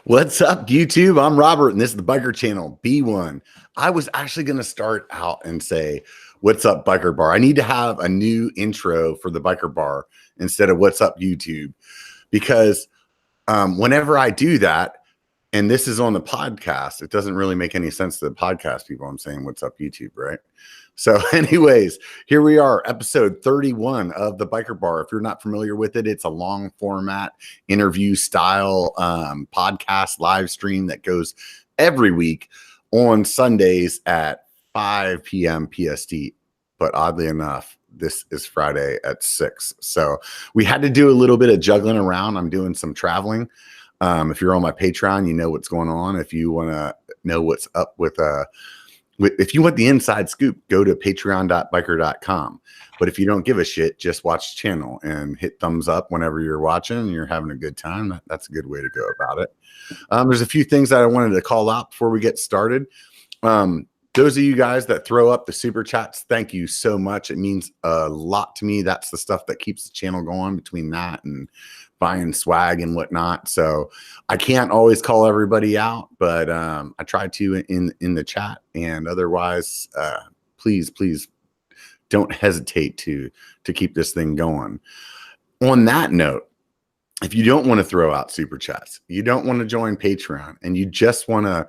What's up, YouTube? I'm Robert, and this is the biker channel, B1. I was actually going to start out and say, what's up, biker bar? I need to have a new intro for the biker bar instead of what's up, YouTube, because whenever I do that, and this is on the podcast, it doesn't really make any sense to the podcast people. I'm saying, what's up, YouTube, right? So anyways, here we are, episode 31 of the Biker Bar. If you're not familiar with it, it's a long format interview style podcast live stream that goes every week on Sundays at 5 p.m. PST. But oddly enough, this is Friday at 6. So we had to do a little bit of juggling around. I'm doing some traveling. If you're on my Patreon, you know what's going on. If you want to know what's up with if you want the inside scoop, go to patreon.biker.com. But if you don't give a shit, just watch the channel and hit thumbs up whenever you're watching and you're having a good time. That's a good way to go about it. There's a few things that I wanted to call out before we get started. Those of you guys that throw up the super chats, thank you so much. It means a lot to me. That's the stuff that keeps the channel going, between that and buying swag and whatnot. So I can't always call everybody out, but I try to in the chat. And otherwise, please don't hesitate to keep this thing going. On that note, if you don't want to throw out super chats, you don't want to join Patreon, and you just want to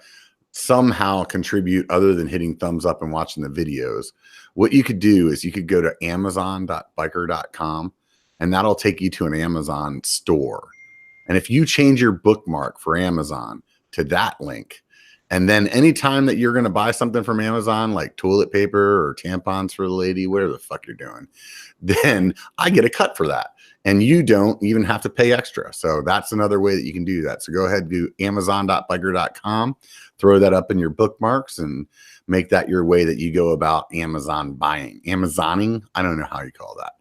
somehow contribute other than hitting thumbs up and watching the videos, what you could do is you could go to amazon.biker.com, and that'll take you to an Amazon store. And if you change your bookmark for Amazon to that link, and then anytime that you're going to buy something from Amazon, like toilet paper or tampons for the lady, whatever the fuck you're doing, then I get a cut for that. And you don't even have to pay extra. So that's another way that you can do that. So go ahead and do amazon.biker.com, throw that up in your bookmarks, and make that your way that you go about Amazon buying. Amazoning, I don't know how you call that.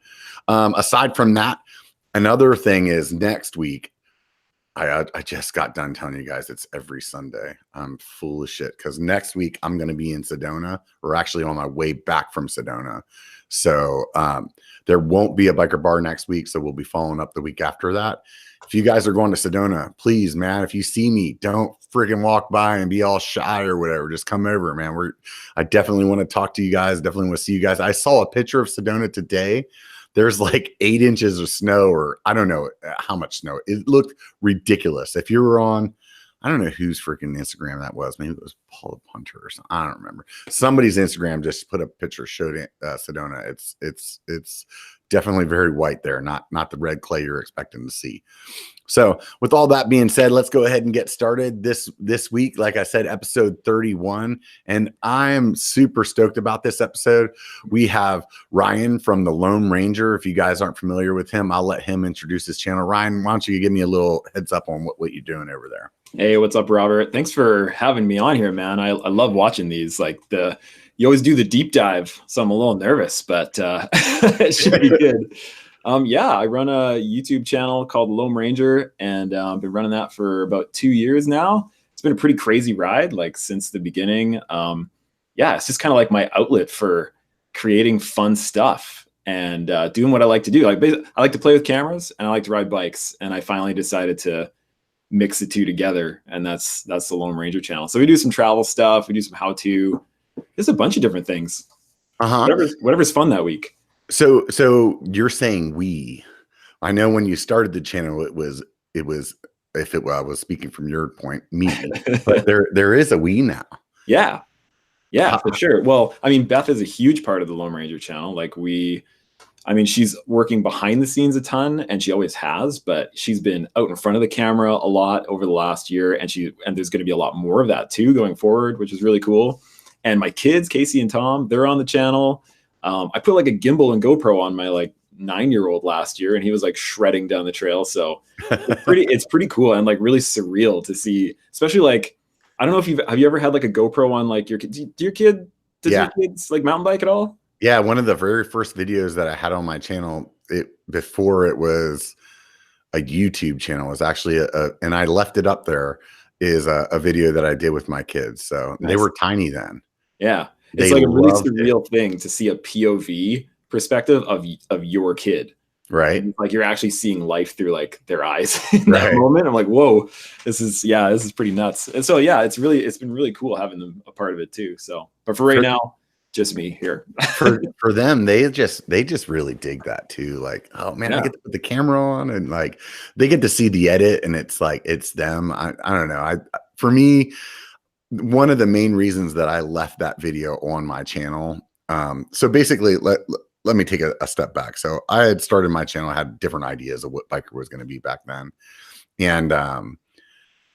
Aside from that, another thing is next week, I just got done telling you guys it's every Sunday. I'm full of shit because next week I'm going to be in Sedona. We're actually on my way back from Sedona. So there won't be a biker bar next week. So we'll be following up the week after that. If you guys are going to Sedona, please, man, if you see me, don't freaking walk by and be all shy or whatever. Just come over, man. I definitely want to talk to you guys. Definitely want to see you guys. I saw a picture of Sedona today. There's like 8 inches of snow, or I don't know how much snow. It looked ridiculous. If you were on, I don't know whose freaking Instagram that was. Maybe it was Paul Punter or something. I don't remember. Somebody's Instagram just put a picture, showed it, Sedona. It's definitely very white there, not the red clay you're expecting to see. So with all that being said, let's go ahead and get started this week. Like I said, episode 31, and I'm super stoked about this episode. We have Ryan from the Loam Ranger. If you guys aren't familiar with him, I'll let him introduce his channel. Ryan, why don't you give me a little heads up on what you're doing over there? Hey, what's up, Robert? Thanks for having me on here, man. I love watching these. You always do the deep dive, so I'm a little nervous, but it should be good. Yeah, I run a YouTube channel called Loam Ranger, and I've been running that for about 2 years now. It's been a pretty crazy ride, like since the beginning. Yeah, it's just kind of like my outlet for creating fun stuff and doing what I like to do. I like to play with cameras, and I like to ride bikes, and I finally decided to mix the two together, and that's the Loam Ranger channel. So we do some travel stuff, we do some how-to. There's a bunch of different things. Whatever's fun that week. So you're saying we? I know when you started the channel, it was I was speaking from your point, me, but there is a we now. Yeah, for sure. Well, I mean, Beth is a huge part of the Loam Ranger channel. She's working behind the scenes a ton, and she always has, but she's been out in front of the camera a lot over the last year, and there's going to be a lot more of that too going forward, which is really cool. And my kids, Casey and Tom, they're on the channel. I put like a gimbal and GoPro on my 9-year-old last year, and he was like shredding down the trail. So it's pretty cool and like really surreal to see, especially I don't know if have you ever had like a GoPro on like your kids? Does your kids like mountain bike at all? Yeah, one of the very first videos that I had on my channel, before it was a YouTube channel, was actually and I left it up there, is a video that I did with my kids. So nice. They were tiny then. Yeah, it's like a really surreal thing to see a POV perspective of your kid. Right. Like you're actually seeing life through like their eyes in that Right. moment. I'm like, whoa, this is pretty nuts. And so, yeah, it's been really cool having them a part of it too. So, but for right now, just me here. for them, they just really dig that too. Like, oh man, I get to put the camera on and like they get to see the edit and it's like it's them. I don't know. For me, one of the main reasons that I left that video on my channel. So basically, let me take a step back. So I had started my channel, I had different ideas of what biker was going to be back then. And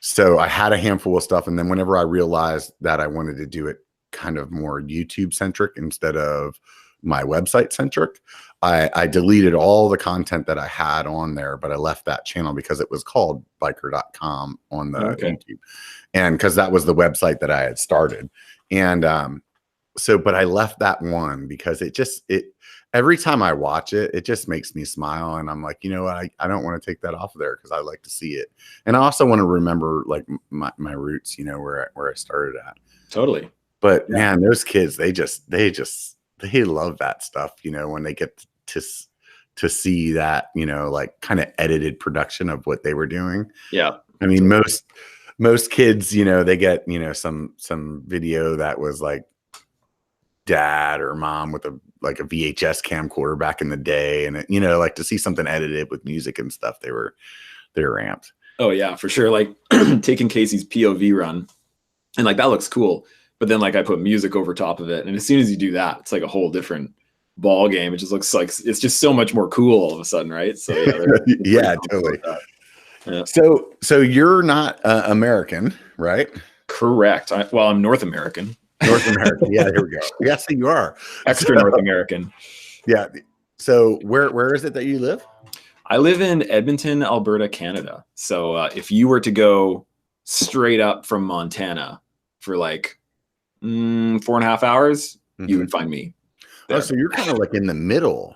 so I had a handful of stuff. And then whenever I realized that I wanted to do it kind of more YouTube centric instead of my website centric, I deleted all the content that I had on there, but I left that channel because it was called biker.com on the YouTube. And because that was the website that I had started. And but I left that one because every time I watch it, it just makes me smile. And I'm like, you know what? I don't want to take that off of there because I like to see it. And I also want to remember like my roots, you know, where I started at. Totally. But man, those kids, they love that stuff, you know, when they get to see that, you know, like kind of edited production of what they were doing. Yeah. I mean, most kids, you know, they get, you know, some video that was like dad or mom with a VHS camcorder back in the day, and you know, like to see something edited with music and stuff, they were amped. Oh yeah, for sure. Like taking Casey's POV run, and like that looks cool, but then like I put music over top of it, and as soon as you do that, it's like a whole different ball game. It just looks like it's just so much more cool all of a sudden, right? So yeah, totally. Yeah. So you're not American, right? Correct. I'm North American. North American. Yeah, here we go. Yes, you are. Extra North American. Yeah. So where is it that you live? I live in Edmonton, Alberta, Canada. So if you were to go straight up from Montana for like 4.5 hours, you would find me there. Oh, so you're kind of like in the middle.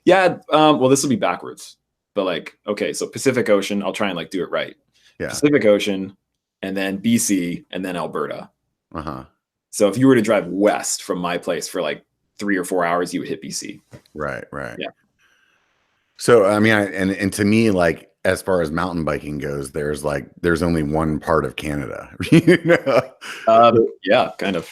Yeah. Well, this will be backwards, but like, okay, so Pacific Ocean, I'll try and like do it right. Yeah. Pacific Ocean, and then BC, and then Alberta. Uh-huh. So if you were to drive west from my place for like 3 or 4 hours, you would hit BC. Right. Yeah. So, I mean, and to me, like, as far as mountain biking goes, there's only one part of Canada, you know? Yeah, kind of.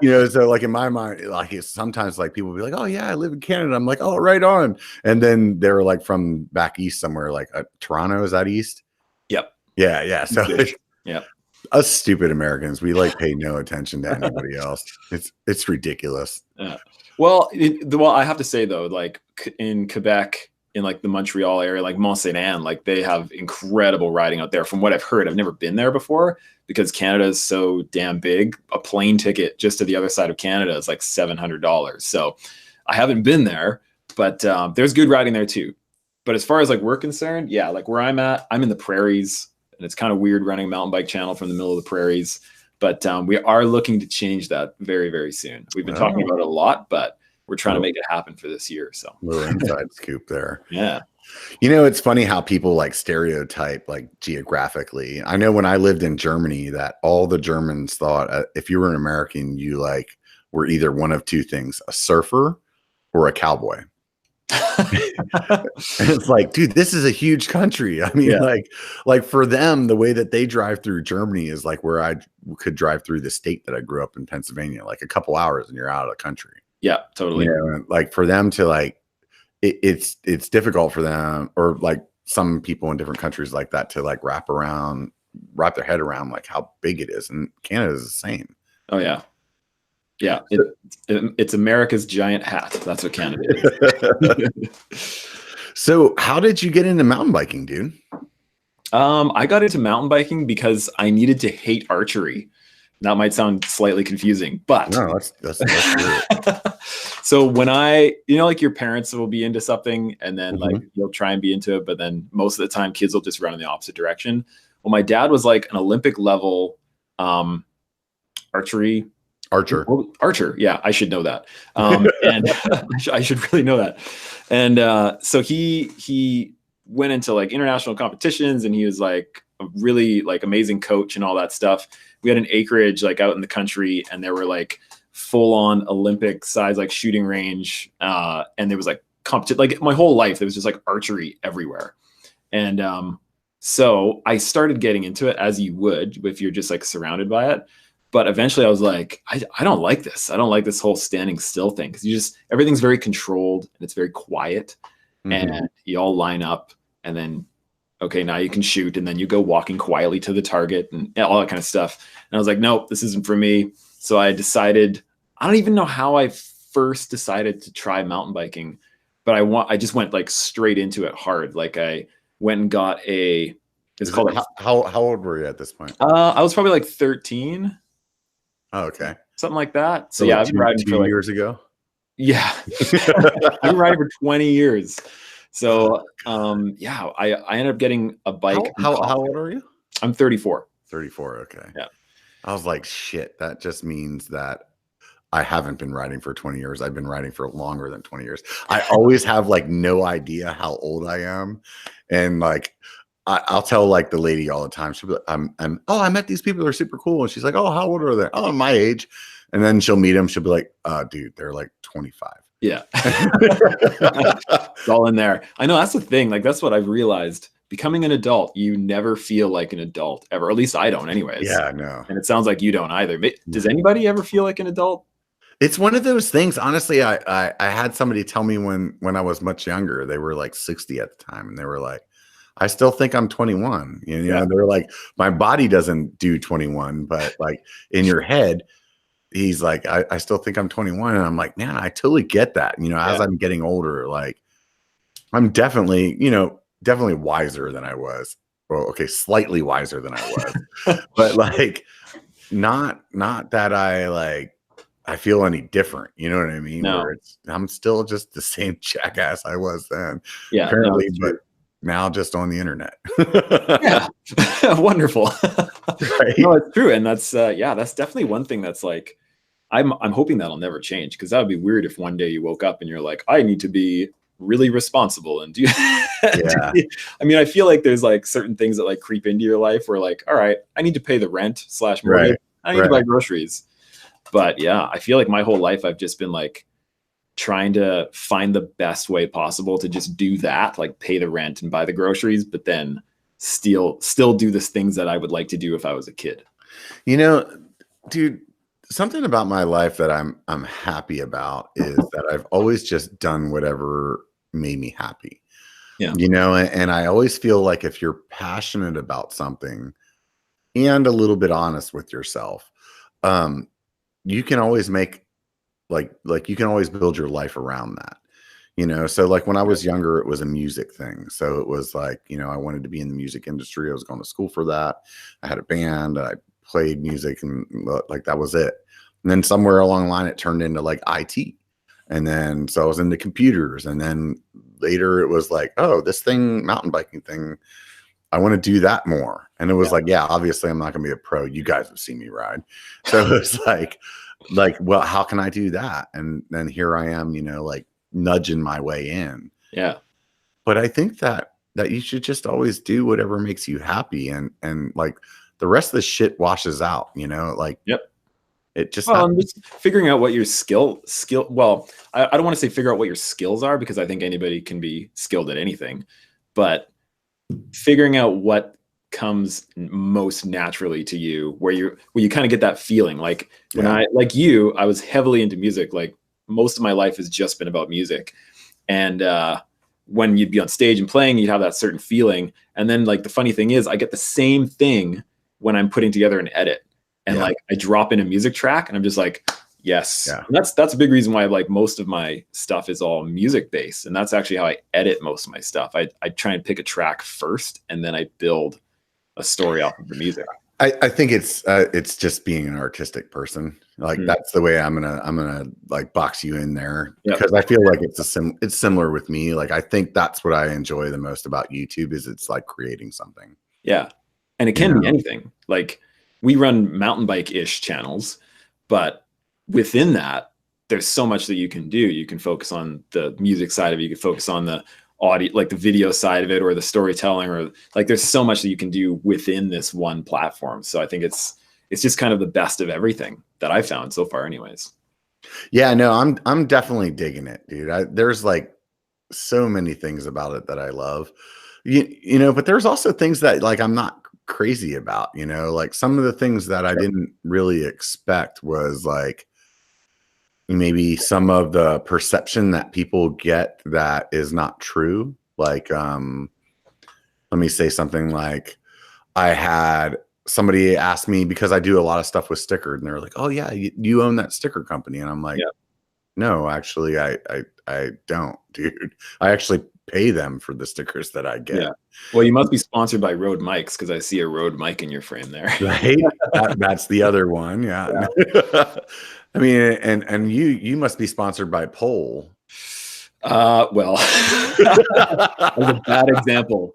You know, so like in my mind, like it's sometimes like people will be like, oh yeah, I live in Canada. I'm like, oh, right on. And then they're like from back east somewhere, like Toronto, is that east? Yep. Yeah. So yeah. Us stupid Americans, we like pay no attention to anybody else. It's ridiculous. Well, I have to say though, like in Quebec, in like the Montreal area, like Mont Saint Anne, like they have incredible riding out there. From what I've heard, I've never been there before because Canada is so damn big. A plane ticket just to the other side of Canada is like $700. So I haven't been there, but there's good riding there too. But as far as like we're concerned, yeah, like where I'm at, I'm in the prairies. And it's kind of weird running a mountain bike channel from the middle of the prairies, but we are looking to change that very, very soon. We've been talking about it a lot, but we're trying to make it happen for this year. So little inside scoop there. Yeah. You know, it's funny how people like stereotype like geographically. I know when I lived in Germany that all the Germans thought if you were an American, you like were either one of two things, a surfer or a cowboy. And it's like, dude, this is a huge country. I mean, like for them, the way that they drive through Germany is like where I could drive through the state that I grew up in, Pennsylvania, like a couple hours and you're out of the country. Yeah, totally. You know, like for them to like, it's difficult for them, or like some people in different countries like that, to like wrap their head around like how big it is. And Canada is the same. Oh yeah. Yeah, it's America's giant hat. That's what Canada is. So how did you get into mountain biking, dude? I got into mountain biking because I needed to hate archery. That might sound slightly confusing, but no, that's weird. So when like your parents will be into something and then like you'll try and be into it, but then most of the time kids will just run in the opposite direction. Well, my dad was like an Olympic level Archer. Yeah, I should know that. And I should really know that. And so he went into like international competitions, and he was like a really like amazing coach and all that stuff. We had an acreage like out in the country, and there were like full on Olympic size like shooting range. And there was like competition. Like my whole life, there was just like archery everywhere. And so I started getting into it, as you would if you're just like surrounded by it. But eventually I was like, I don't like this. I don't like this whole standing still thing, because everything's very controlled and it's very quiet. And you all line up, and then, okay, now you can shoot, and then you go walking quietly to the target and all that kind of stuff. And I was like, nope, this isn't for me. So I decided, I don't even know how I first decided to try mountain biking, but I just went like straight into it hard. Like I went and got how old were you at this point? I was probably like 13. Oh, okay. Something like that. So like yeah, I've been riding for like 2 years ago. Yeah. I've been riding for 20 years. So yeah, I ended up getting a bike. How old are you? I'm 34. 34. Okay. Yeah. I was like, shit, that just means that I haven't been riding for 20 years. I've been riding for longer than 20 years. I always have like no idea how old I am. And like, I'll tell like the lady all the time, she'll be like, I met these people, they're super cool. And she's like, oh, how old are they? Oh, my age. And then she'll meet them. She'll be like, dude, they're like 25. Yeah. It's all in there. I know, that's the thing. Like, that's what I've realized. Becoming an adult, you never feel like an adult ever. Or at least I don't anyways. Yeah, no. And it sounds like you don't either. Does anybody ever feel like an adult? It's one of those things. Honestly, I had somebody tell me when I was much younger, they were like 60 at the time. And they were like, I still think I'm 21. You know, they're like, my body doesn't do 21, but like in your head, he's like, I still think I'm 21. And I'm like, man, I totally get that. You know, as I'm getting older, like I'm definitely wiser than I was. Well, okay, slightly wiser than I was, but like not that I feel any different. You know what I mean? No. Where I'm still just the same jackass I was then. Yeah, apparently, but now just on the internet. Yeah. Wonderful. Right? No, it's true. And that's that's definitely one thing that's like, I'm hoping that'll never change, because that would be weird if one day you woke up and you're like, I need to be really responsible and do yeah. I mean, I feel like there's like certain things that like creep into your life where like, all right, I need to pay the rent / mortgage. Right. I need to buy groceries. But yeah, I feel like my whole life I've just been like trying to find the best way possible to just do that, like pay the rent and buy the groceries, but then still do the things that I would like to do if I was a kid. You know, dude, something about my life that I'm happy about is that I've always just done whatever made me happy. Yeah. You know, and I always feel like if you're passionate about something and a little bit honest with yourself, you can always make like you can always build your life around that. You know, so like when I was younger, it was a music thing. So it was like, you know, I wanted to be in the music industry. I was going to school for that. I had a band. I played music, and like that was it. And then somewhere along the line, it turned into like IT. And then so I was into computers. And then later it was like, oh, this thing, mountain biking thing, I want to do that more. And it was like, yeah, obviously I'm not going to be a pro. You guys have seen me ride. So it was like, well, how can I do that? And then here I am, you know, like nudging my way in. Yeah. But I think that you should just always do whatever makes you happy. And like the rest of the shit washes out, you know, like, yep. It just, just figuring out what your skill. Well, I don't want to say figure out what your skills are, because I think anybody can be skilled at anything, but figuring out what comes most naturally to you, where you kind of get that feeling. Like when I was heavily into music. Like most of my life has just been about music. And when you'd be on stage and playing, you'd have that certain feeling. And then like the funny thing is, I get the same thing when I'm putting together an edit. And like I drop in a music track and I'm just like, yes. Yeah. And that's a big reason why like most of my stuff is all music based. And that's actually how I edit most of my stuff. I try and pick a track first, and then I build a story off of the music. I think it's just being an artistic person. Like that's the way I'm gonna like box you in there, because I feel like it's similar with me. Like I think that's what I enjoy the most about YouTube is it's like creating something. Yeah. And it can be anything. Like we run mountain bike-ish channels, but within that, there's so much that you can do. You can focus on the music side of it. You can focus on the audio, like the video side of it, or the storytelling, or like there's so much that you can do within this one platform. So I think it's just kind of the best of everything that I've found so far anyways. Yeah, no, I'm definitely digging it, dude. There's like so many things about it that I love. But there's also things that like I'm not crazy about, like some of the things that I didn't really expect was like maybe some of the perception that people get that is not true. Like, let me say something like I had somebody ask me because I do a lot of stuff with stickers and they're like, oh yeah, you own that sticker company. And I'm like, no, actually I don't, dude. I actually pay them for the stickers that I get. Yeah. Well, you must be sponsored by Rode mics because I see a Rode mic in your frame there. Right. That's the other one. Yeah. I mean, and you must be sponsored by Pole. Well, that was a bad example.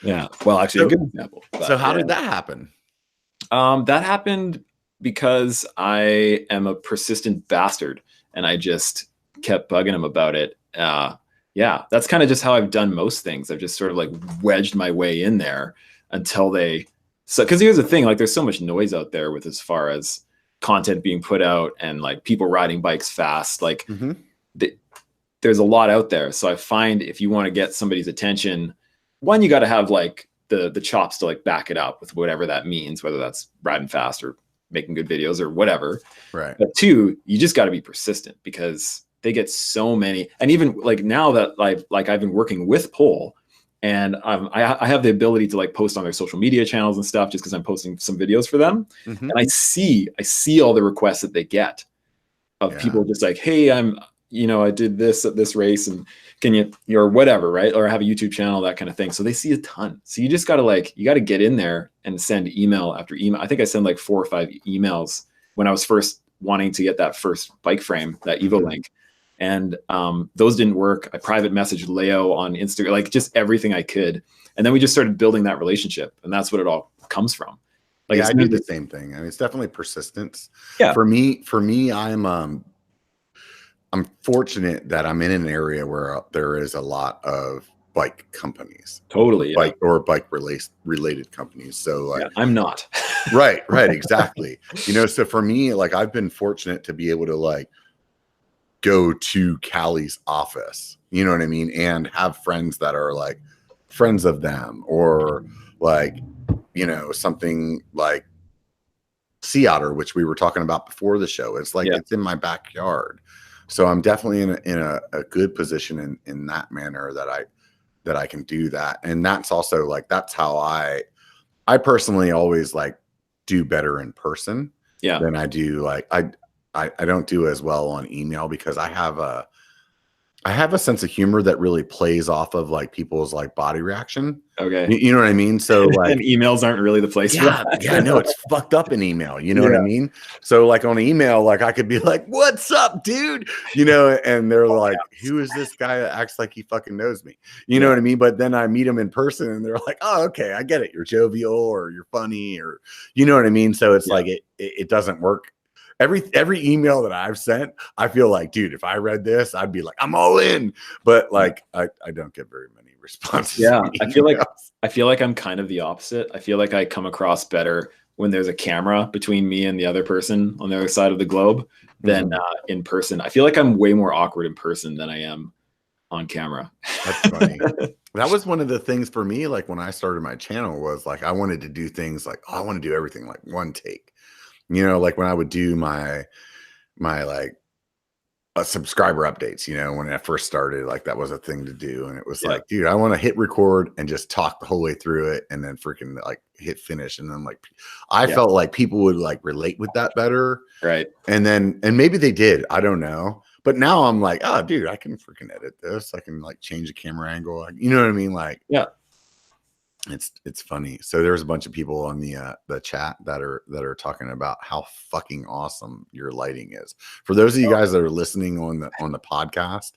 Yeah. Well, actually, a good example. So how did that happen? That happened because I am a persistent bastard, and I just kept bugging him about it. Yeah, that's kind of just how I've done most things. I've just sort of like wedged my way in there until because here's the thing, like there's so much noise out there with as far as content being put out and like people riding bikes fast, like there's a lot out there. So I find if you want to get somebody's attention, one, you got to have like the chops to like back it up with whatever that means, whether that's riding fast or making good videos or whatever. Right. But two, you just got to be persistent because they get so many. And even like now that I've been working with Pole and I have the ability to like post on their social media channels and stuff just because I'm posting some videos for them. And I see all the requests that they get of people just like, hey, I did this at this race and can you, or whatever, right? Or I have a YouTube channel, that kind of thing. So they see a ton. So you just got to you got to get in there and send email after email. I think I sent like 4 or 5 emails when I was first wanting to get that first bike frame, that Evo Link. And those didn't work. I private messaged Leo on Instagram, like just everything I could. And then we just started building that relationship. And that's what it all comes from. Like, I do the same thing. I mean, it's definitely persistence. Yeah. For me, I'm fortunate that I'm in an area where there is a lot of bike companies. Totally. Bike related companies. So like, I'm not. right. Exactly. So for me, like I've been fortunate to be able to like go to Callie's office, you know what I mean? And have friends that are like friends of them or like, something like Sea Otter, which we were talking about before the show. It's like, it's in my backyard. So I'm definitely in a good position in that manner that I can do that. And that's also like, that's how I personally always like do better in person than I do. Like I don't do as well on email because I have a sense of humor that really plays off of like people's like body reaction. Okay. You know what I mean? So like and emails aren't really the place for that. No, it's fucked up in email. You know what I mean? So like on email, like I could be like, what's up, dude? And they're like, who is this guy that acts like he fucking knows me? You know what I mean? But then I meet them in person and they're like, oh, okay, I get it. You're jovial or you're funny or you know what I mean? So it's like, it doesn't work. Every email that I've sent, I feel like, dude, if I read this, I'd be like, I'm all in. But like, I don't get very many responses. Yeah, I feel like I'm kind of the opposite. I feel like I come across better when there's a camera between me and the other person on the other side of the globe than in person. I feel like I'm way more awkward in person than I am on camera. That's funny. That was one of the things for me. Like when I started my channel was like, I wanted to do things like, I want to do everything like one take. Like when I would do my like subscriber updates, when I first started, like that was a thing to do. And it was like, dude, I want to hit record and just talk the whole way through it and then freaking like hit finish. And then like, I felt like people would like relate with that better. Right. And maybe they did, I don't know. But now I'm like, oh dude, I can freaking edit this. I can like change the camera angle. You know what I mean? Like, it's funny. So there's a bunch of people on the chat that are talking about how fucking awesome your lighting is. For those of you guys that are listening on the podcast,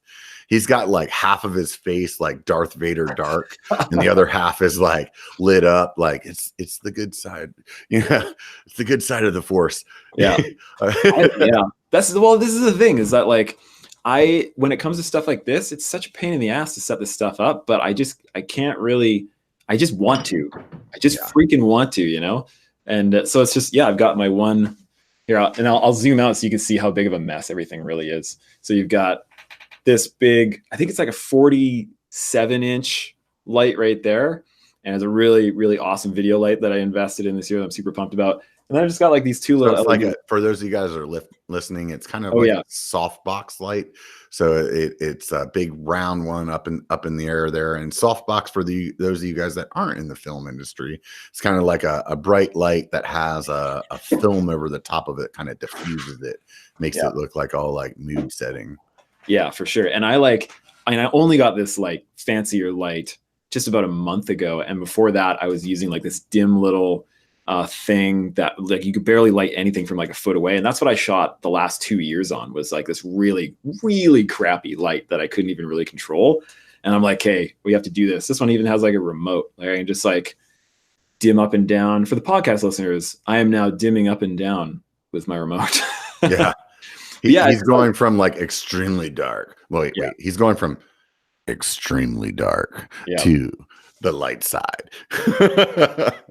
he's got like half of his face like Darth Vader dark, and the other half is like lit up. Like it's the good side. It's the good side of the Force. Yeah. This is the thing is that like when it comes to stuff like this, it's such a pain in the ass to set this stuff up, but I can't really. I just want to. I just freaking want to, And so it's just, I've got my one here, and I'll zoom out so you can see how big of a mess everything really is. So you've got this big, I think it's like a 47-inch light right there. And it's a really, really awesome video light that I invested in this year that I'm super pumped about. And then I just got like these two little it's for those of you guys that are listening, it's kind of a softbox light. So it's a big round one up in the air there. And softbox, for those of you guys that aren't in the film industry, it's kind of like a bright light that has a film over the top of it, kind of diffuses it, makes it look like all like mood setting. Yeah, for sure. And I only got this like fancier light just about a month ago. And before that, I was using like this dim little thing that like you could barely light anything from like a foot away. And that's what I shot the last 2 years on, was like this really, really crappy light that I couldn't even really control. And I'm like, hey, we have to do this. This one even has like a remote. Like I can just like dim up and down. For the podcast listeners, I am now dimming up and down with my remote. Yeah. He's going from like extremely dark. Wait, he's going from extremely dark to the light side.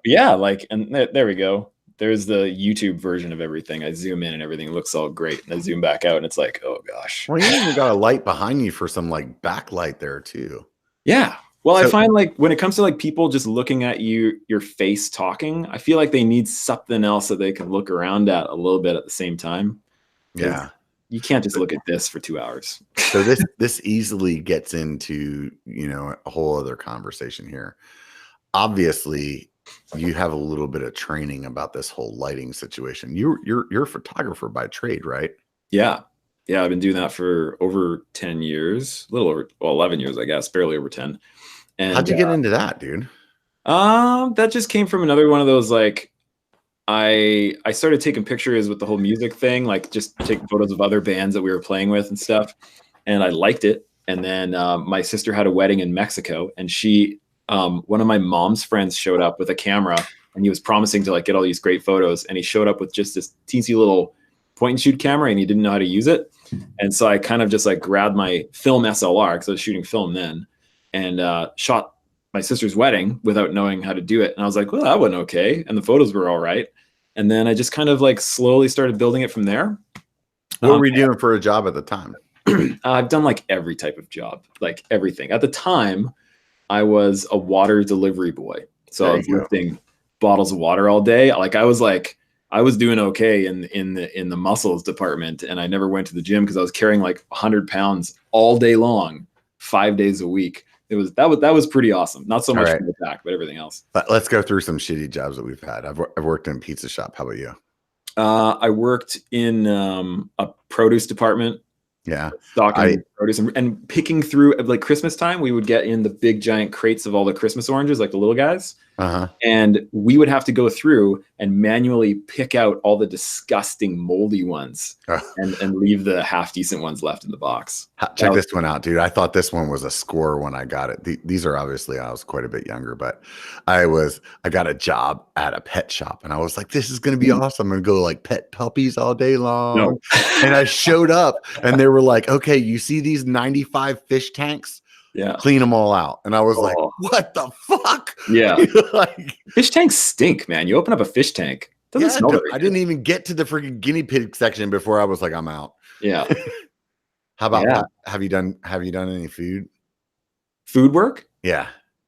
Yeah, like, and there we go. There's the YouTube version of everything. I zoom in and everything looks all great, and I zoom back out and it's like, oh gosh. Well, you even got a light behind you for some like backlight there too. Yeah. Well, I find like when it comes to like people just looking at your face talking, I feel like they need something else that they can look around at a little bit at the same time. Yeah. You can't just look at this for 2 hours. So this easily gets into, a whole other conversation here. Obviously, you have a little bit of training about this whole lighting situation. You're a photographer by trade, right? Yeah. I've been doing that for over 10 years, a little over 11 years, I guess, barely over 10. And how'd you get into that, dude? That just came from another one of those, like, I started taking pictures with the whole music thing, like just taking photos of other bands that we were playing with and stuff. And I liked it. And then my sister had a wedding in Mexico, and one of my mom's friends showed up with a camera, and he was promising to like get all these great photos. And he showed up with just this teensy little point and shoot camera, and he didn't know how to use it. And so I kind of just like grabbed my film SLR, because I was shooting film then, and shot my sister's wedding without knowing how to do it. And I was like, well, that went okay. And the photos were all right. And then I just kind of like slowly started building it from there. What were you doing for a job at the time? I've done like every type of job, like everything. At the time, I was a water delivery boy. So I was lifting bottles of water all day. Like I was doing okay in the muscles department. And I never went to the gym because I was carrying like 100 pounds all day long, 5 days a week. That was pretty awesome. Not so much for the back, but everything else. But let's go through some shitty jobs that we've had. I've worked in a pizza shop. How about you? I worked in a produce department. Yeah, stocking produce and picking through, like Christmas time, we would get in the big giant crates of all the Christmas oranges, like the little guys. And we would have to go through and manually pick out all the disgusting moldy ones and leave the half decent ones left in the box. Check this one out, dude. I thought this one was a score when I got it. These are obviously, I was quite a bit younger, but I got a job at a pet shop, and I was like, this is going to be awesome. I'm going to go like pet puppies all day long. And I showed up, and they were like, okay, you see these 95 fish tanks? Yeah, clean them all out. And I was like, what the fuck? Yeah. Like, fish tanks stink, man. You open up a fish tank, doesn't smell I didn't even get to the freaking guinea pig section before I was like, I'm out. Yeah. How about have you done any food work? Yeah.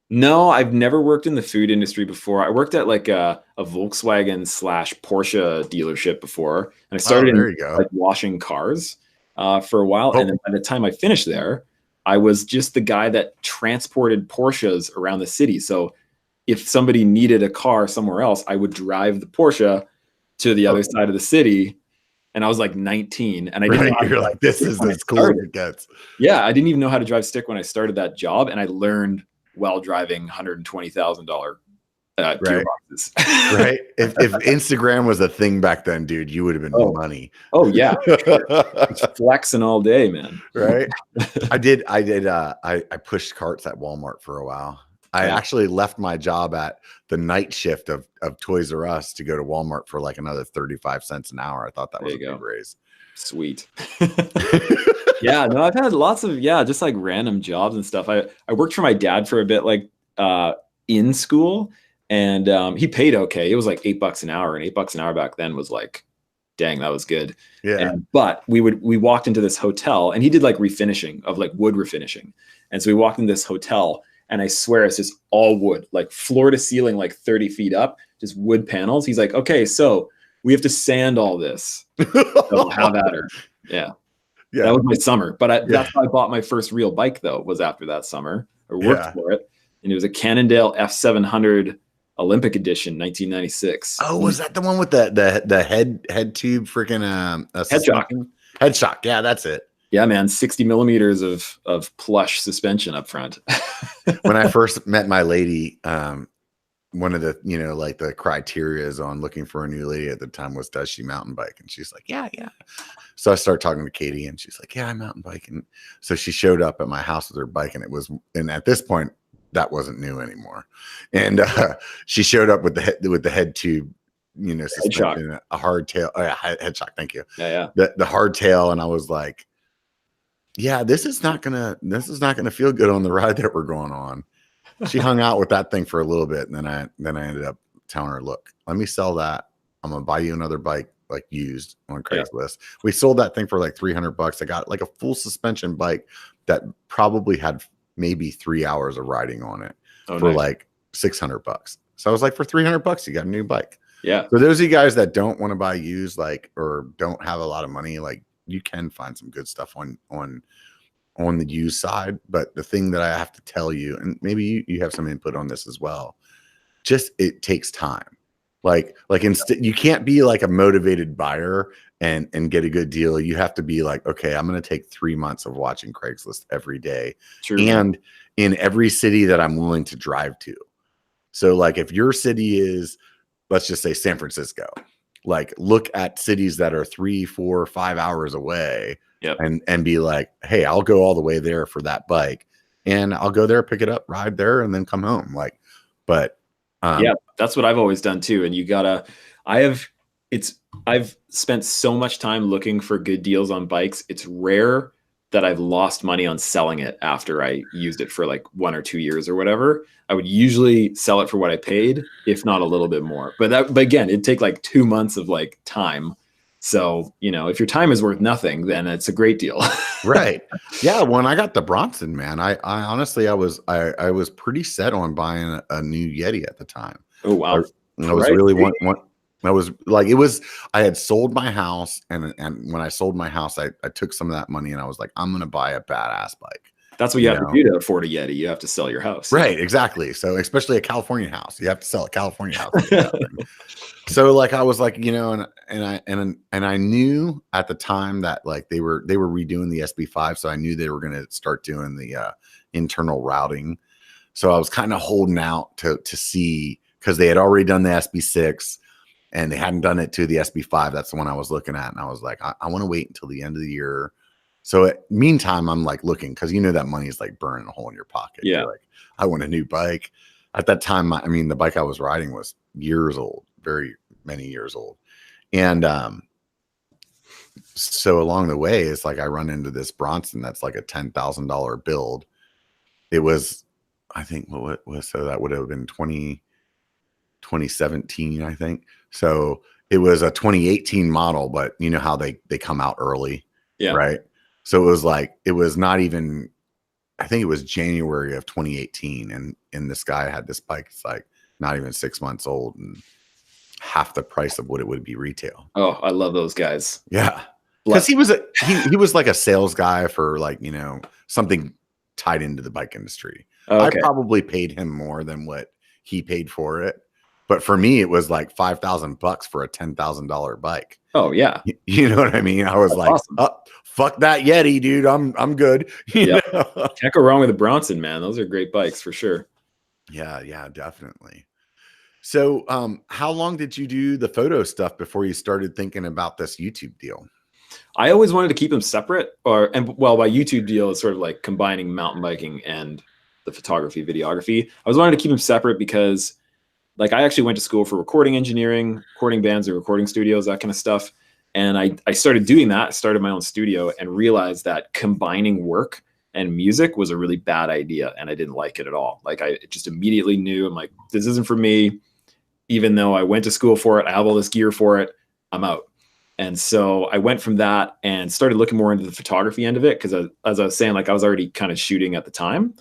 No, I've never worked in the food industry before. I worked at like a Volkswagen / Porsche dealership before, and I started like washing cars for a while. And then by the time I finished there, I was just the guy that transported Porsches around the city. So if somebody needed a car somewhere else, I would drive the Porsche to the other side of the city. And I was like 19, and I didn't know you're like, this is as cool as it gets. Yeah, I didn't even know how to drive stick when I started that job, and I learned while driving $120,000 gearboxes. Right? If Instagram was a thing back then, dude, you would have been money. Oh yeah, flexing all day, man. Right? I pushed carts at Walmart for a while. I actually left my job at the night shift of Toys R Us to go to Walmart for like another 35 cents an hour. I thought that was a big raise. Sweet. Yeah, no, I've had lots of just like random jobs and stuff. I worked for my dad for a bit, like in school, and he paid okay. It was like $8 an hour, and $8 an hour back then was like dang, that was good. Yeah. But we walked into this hotel, and he did like refinishing of like wood refinishing. And so we walked into this hotel, and I swear it's just all wood, like floor to ceiling, like 30 feet up, just wood panels. He's like, okay, so we have to sand all this. So have at her. Yeah. Yeah. That was my summer. But that's how I bought my first real bike, though, was after that summer. I worked for it. And it was a Cannondale F700 Olympic Edition, 1996. Oh, was that the one with the head tube freaking head shock? Head shock. Yeah, that's it. Yeah, man, 60 millimeters of plush suspension up front. When I first met my lady, one of the, like the criterias on looking for a new lady at the time was, does she mountain bike? And she's like, yeah. So I started talking to Katie, and she's like, yeah, I mountain bike. And so she showed up at my house with her bike, and at this point, that wasn't new anymore. And she showed up with the head tube, suspension, a hard tail, head shock. Thank you. Yeah. The hard tail. And I was like, yeah, this is not gonna feel good on the ride that we're going on. She hung out with that thing for a little bit, and then I ended up telling her, look, let me sell that. I'm gonna buy you another bike, like used on Craigslist. Yeah. We sold that thing for like $300. I got like a full suspension bike that probably had maybe 3 hours of riding on it for like $600. So I was like, for $300, you got a new bike. Yeah. So those of you guys that don't want to buy used, like, or don't have a lot of money, like, you can find some good stuff on the used side. But the thing that I have to tell you, and maybe you have some input on this as well, just it takes time. Like instead, you can't be like a motivated buyer and get a good deal. You have to be like, okay, I'm going to take 3 months of watching Craigslist every day. True. And in every city that I'm willing to drive to. So like if your city is, let's just say San Francisco, like look at cities that are 3, 4, 5 hours away. Yep. And be like, hey, I'll go all the way there for that bike, and I'll go there, pick it up, ride there, and then come home. Like, but yeah, that's what I've always done too. And I've spent so much time looking for good deals on bikes. It's rare that I've lost money on selling it after I used it for like 1 or 2 years or whatever. I would usually sell it for what I paid, if not a little bit more. But again, it'd take like 2 months of like time. So, if your time is worth nothing, then it's a great deal. Right. Yeah. When I got the Bronson, man, I honestly, I was pretty set on buying a new Yeti at the time. Oh, wow. I was really I was like, I had sold my house. And when I sold my house, I took some of that money and I was like, I'm going to buy a badass bike. That's what you have to do to afford a Yeti. You have to sell your house. Right. Exactly. So especially a California house, you have to sell a California house. So like, I was like, and I knew at the time that like they were redoing the SB5. So I knew they were going to start doing the internal routing. So I was kind of holding out to see, because they had already done the SB6 and they hadn't done it to the SB5. That's the one I was looking at. And I was like, I want to wait until the end of the year. So meantime, I'm like looking, because that money is like burning a hole in your pocket. Yeah. You're like, I want a new bike. At that time, the bike I was riding was years old, very many years old. And so along the way, it's like I run into this Bronson that's like a $10,000 build. It was, I think, so that would have been 2017, I think. So it was a 2018 model, but you know how they come out early. Yeah. Right. So it was like, it was not even, I think it was January of 2018. And this guy had this bike. It's like not even 6 months old and half the price of what it would be retail. Oh, I love those guys. Yeah. Because he was like a sales guy for like, something tied into the bike industry. Okay. I probably paid him more than what he paid for it. But for me, it was like $5,000 for a $10,000 bike. Oh yeah. You know what I mean? I was That's like, awesome. Oh, fuck that Yeti, dude. I'm good. Yeah. Can't go wrong with a Bronson, man. Those are great bikes for sure. Yeah, definitely. So how long did you do the photo stuff before you started thinking about this YouTube deal? I always wanted to keep them separate, by YouTube deal is sort of like combining mountain biking and the photography, videography. I always wanted to keep them separate because like I actually went to school for recording engineering, recording bands and recording studios, that kind of stuff. And I started doing that, started my own studio, and realized that combining work and music was a really bad idea. And I didn't like it at all. Like I just immediately knew, I'm like, this isn't for me. Even though I went to school for it, I have all this gear for it, I'm out. And so I went from that and started looking more into the photography end of it. Cause as I was saying, like I was already kind of shooting at the time.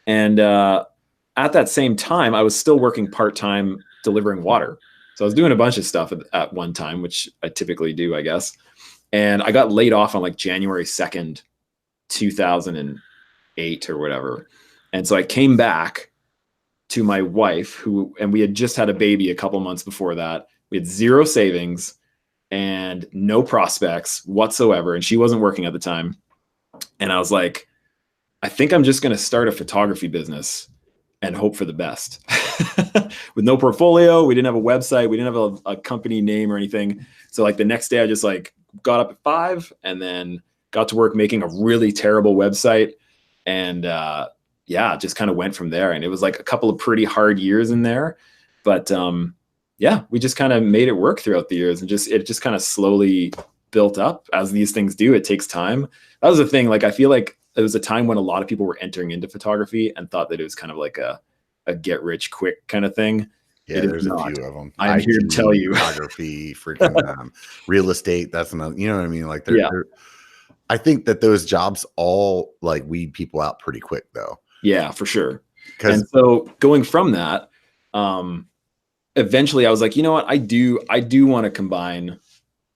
And at that same time, I was still working part-time delivering water. So I was doing a bunch of stuff at one time, which I typically do, I guess. And I got laid off on like January 2nd, 2008 or whatever. And so I came back to my wife and we had just had a baby a couple months before that. We had zero savings and no prospects whatsoever. And she wasn't working at the time. And I was like, I think I'm just going to start a photography business and hope for the best. With no portfolio, we didn't have a website, we didn't have a company name or anything. So like the next day I just like got up at 5 and then got to work making a really terrible website. And yeah, just kind of went from there. And it was like a couple of pretty hard years in there. But yeah, we just kind of made it work throughout the years, and it just kind of slowly built up as these things do. It takes time. That was the thing. Like, I feel like it was a time when a lot of people were entering into photography and thought that it was kind of like a get rich quick kind of thing. Yeah, there's a few of them. I'm here to tell you. Photography, freaking real estate. That's another, you know what I mean? Like, I think that those jobs all like weed people out pretty quick though. Yeah, for sure. And so going from that, eventually I was like, you know what, I do want to combine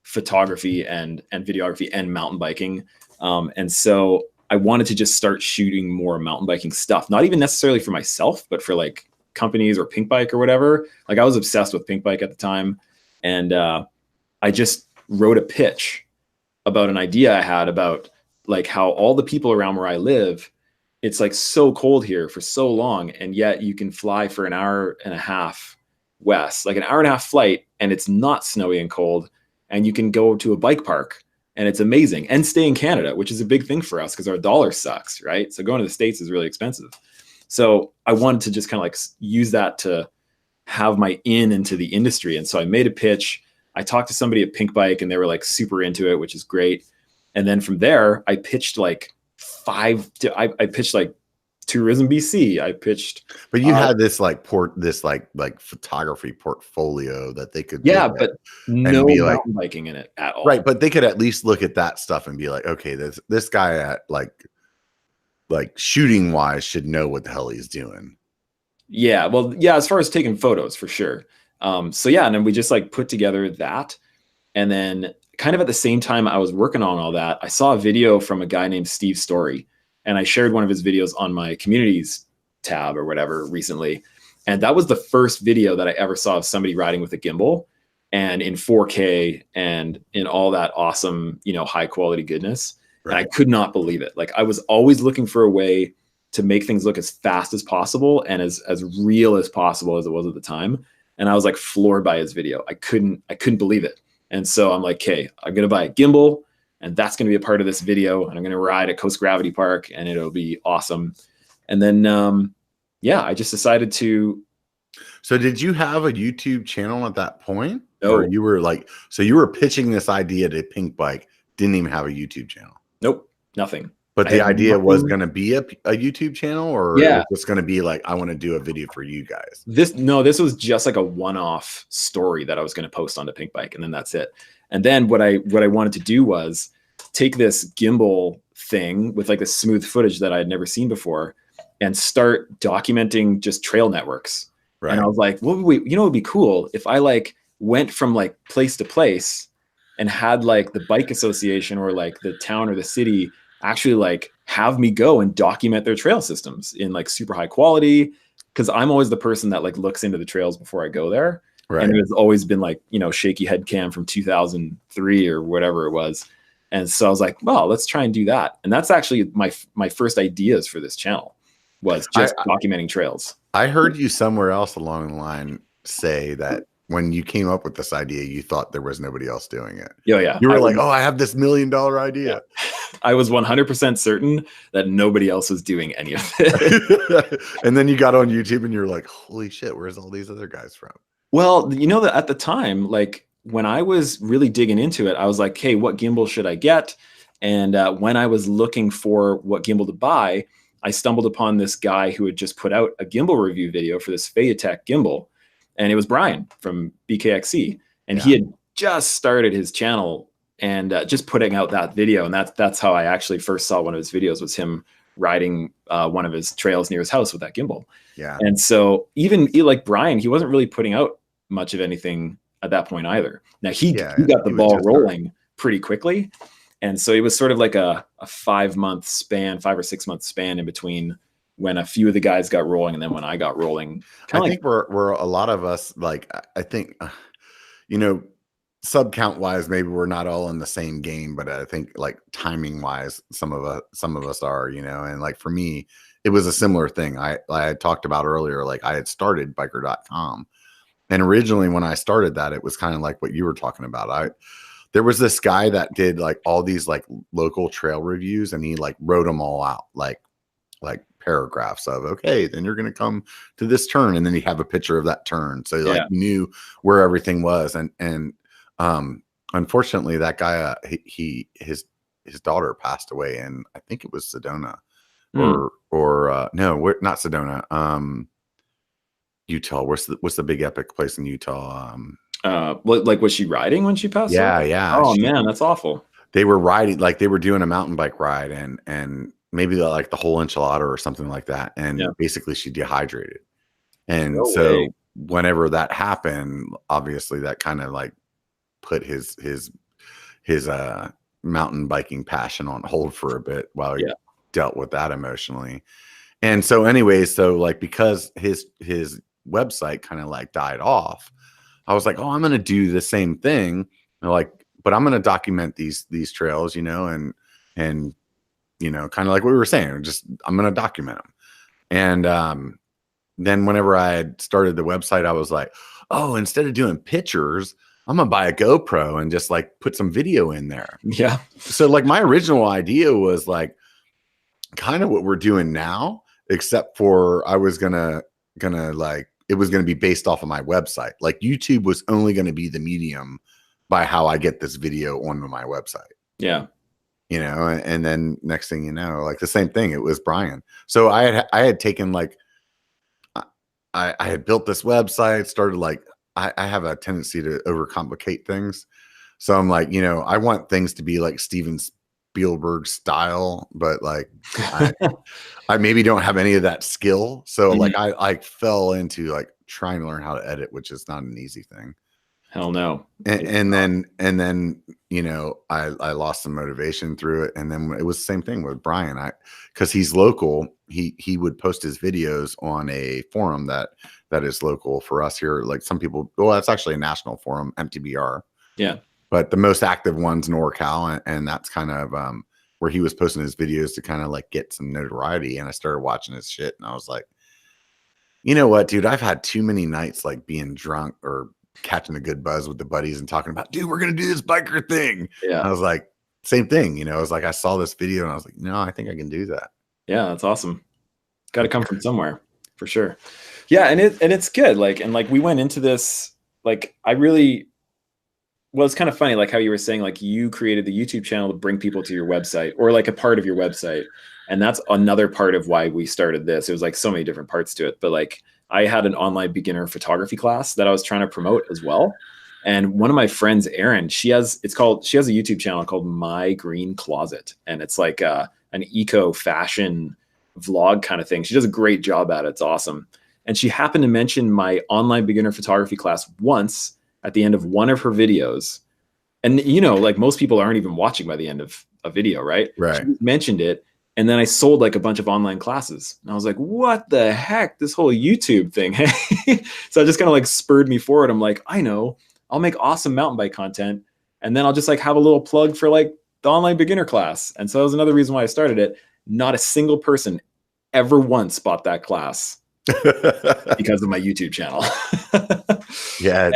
photography and videography and mountain biking. And so I wanted to just start shooting more mountain biking stuff, not even necessarily for myself, but for like companies or Pink Bike or whatever. Like I was obsessed with Pink Bike at the time. And I just wrote a pitch about an idea I had about like how all the people around where I live, it's like so cold here for so long. And yet you can fly for an hour and a half west, like an hour and a half flight, and it's not snowy and cold. And you can go to a bike park and it's amazing, and stay in Canada, which is a big thing for us because our dollar sucks, right? So going to the States is really expensive. So I wanted to just kind of like use that to have my into the industry. And so I made a pitch. I talked to somebody at Pink Bike and they were like super into it, which is great. And then from there, I pitched like I pitched like Tourism BC. I pitched. But you had this like photography portfolio that they could but no mountain biking in it at all. Right, but they could at least look at that stuff and be like, okay, this guy at like shooting wise should know what the hell he's doing. Yeah, well, yeah, as far as taking photos for sure. So yeah, and then we just like put together that, and then kind of at the same time I was working on all that, I saw a video from a guy named Steve Story. And I shared one of his videos on my communities tab or whatever recently. And that was the first video that I ever saw of somebody riding with a gimbal and in 4K and in all that awesome, high quality goodness. Right. And I could not believe it. Like I was always looking for a way to make things look as fast as possible and as real as possible as it was at the time. And I was like floored by his video. I couldn't believe it. And so I'm like, okay, I'm going to buy a gimbal, and that's going to be a part of this video. And I'm going to ride at Coast Gravity Park and it'll be awesome. And then, I just decided to. So did you have a YouTube channel at that point? No. Or you were like, so you were pitching this idea to Pink Bike, didn't even have a YouTube channel? Nope. Nothing. But the idea was going to be a YouTube channel, or it was going to be like, I want to do a video for you guys. This was just like a one-off story that I was going to post onto Pink Bike. And then that's it. And then what I wanted to do was take this gimbal thing with like the smooth footage that I had never seen before and start documenting just trail networks. Right. And I was like, what would be cool if I like went from like place to place and had like the bike association or like the town or the city actually like have me go and document their trail systems in like super high quality. Cause I'm always the person that like looks into the trails before I go there. Right. And it's always been like, shaky head cam from 2003 or whatever it was. And so I was like, well, let's try and do that. And that's actually my first ideas for this channel was just documenting trails. I heard you somewhere else along the line say that when you came up with this idea, you thought there was nobody else doing it. Yeah. You were like, I have this $1 million idea. Yeah. I was 100% certain that nobody else was doing any of it. And then you got on YouTube and you're like, holy shit, where's all these other guys from? Well, that at the time, like when I was really digging into it, I was like, hey, what gimbal should I get? And when I was looking for what gimbal to buy, I stumbled upon this guy who had just put out a gimbal review video for this Phaetech gimbal. And it was Brian from BKXE. And he had just started his channel and just putting out that video. And that's how I actually first saw one of his videos, was him riding one of his trails near his house with that gimbal. Yeah. And so even like Brian, he wasn't really putting out much of anything at that point either. Now he got the ball rolling pretty quickly. And so it was sort of like a 5 or 6 month span in between when a few of the guys got rolling and then when I got rolling. I think we're a lot of us, like, I think, sub count wise, maybe we're not all in the same game, but I think like timing wise, some of us are, and like for me, it was a similar thing. I had talked about earlier, like I had started biker.com. And originally when I started that, it was kind of like what you were talking about. There was this guy that did like all these like local trail reviews, and he like wrote them all out, like paragraphs of, okay, then you're going to come to this turn. And then you have a picture of that turn. So you knew where everything was. And unfortunately that guy, his daughter passed away in, I think it was Sedona or no, not Sedona. Utah. What's the big epic place in Utah? Like, was she riding when she passed away? Yeah. Oh man, that's awful. They were riding, like they were doing a mountain bike ride and maybe like the whole enchilada or something like that. And basically she dehydrated. And whenever that happened, obviously that kind of like put his mountain biking passion on hold for a bit while he dealt with that emotionally. And so anyways, so like, because his website kind of like died off, I was like, oh, I'm going to do the same thing. Like, but I'm going to document these trails, and kind of like what we were saying, just, I'm going to document them. And, then whenever I had started the website, I was like, oh, instead of doing pictures, I'm going to buy a GoPro and just like put some video in there. Yeah. So like my original idea was like kind of what we're doing now, except for I was gonna like, it was going to be based off of my website. Like YouTube was only going to be the medium by how I get this video onto my website. Yeah. And then next thing you know, like the same thing, it was Brian. So I had taken like, I had built this website, started like, I have a tendency to overcomplicate things. So I'm like, I want things to be like Steven Spielberg style, but like I maybe don't have any of that skill. So like I fell into like trying to learn how to edit, which is not an easy thing. Hell no. And then I lost some motivation through it. And then it was the same thing with Brian. Because he's local, he would post his videos on a forum that is local for us here. Like some people, well, that's actually a national forum, MTBR. Yeah. But the most active one's NorCal, and that's kind of where he was posting his videos to kind of like get some notoriety. And I started watching his shit, and I was like, you know what, dude? I've had too many nights like being drunk or catching a good buzz with the buddies and talking about, dude, we're gonna do this biker thing. Yeah. And I was like, same thing. I was like, I saw this video and I was like, no, I think I can do that. Yeah, that's awesome. Got to come from somewhere for sure. Yeah, and it's good. Like we went into this like well, it's kind of funny, like how you were saying, like you created the YouTube channel to bring people to your website or like a part of your website. And that's another part of why we started this. It was like so many different parts to it. But like I had an online beginner photography class that I was trying to promote as well. And one of my friends, Erin, she has a YouTube channel called My Green Closet. And it's like an eco fashion vlog kind of thing. She does a great job at it. It's awesome. And she happened to mention my online beginner photography class once at the end of one of her videos. And, like most people aren't even watching by the end of a video, right? Right. She mentioned it. And then I sold like a bunch of online classes. And I was like, what the heck? This whole YouTube thing. So it just kind of like spurred me forward. I'm like, I know, I'll make awesome mountain bike content. And then I'll just like have a little plug for like the online beginner class. And so that was another reason why I started it. Not a single person ever once bought that class because of my YouTube channel. Yeah,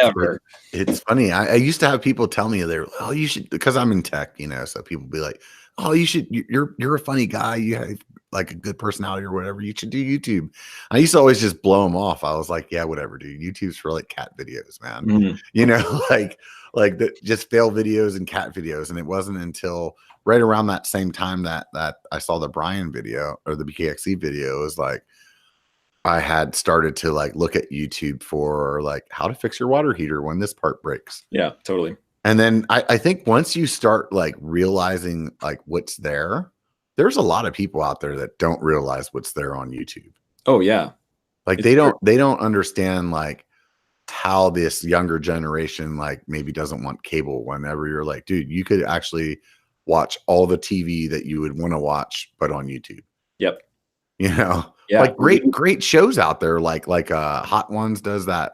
it's funny. I used to have people tell me they're, oh, you should, because I'm in tech, so people be like, oh, you're a funny guy, you have like a good personality or whatever, you should do YouTube. I used to always just blow them off. I was like, yeah, whatever, dude. YouTube's for like cat videos, man. Like just fail videos and cat videos. And it wasn't until right around that same time that I saw the Brian video or the BKXE video, is like I had started to like look at YouTube for like how to fix your water heater when this part breaks. Yeah, totally. And then I think once you start like realizing like what's there, there's a lot of people out there that don't realize what's there on YouTube. Oh yeah. Like It's they don't understand like how this younger generation like maybe doesn't want cable. Whenever you're like, dude, you could actually watch all the TV that you would want to watch, but on YouTube. Yep. You know, Yeah. like great shows out there. Like Hot Ones does that.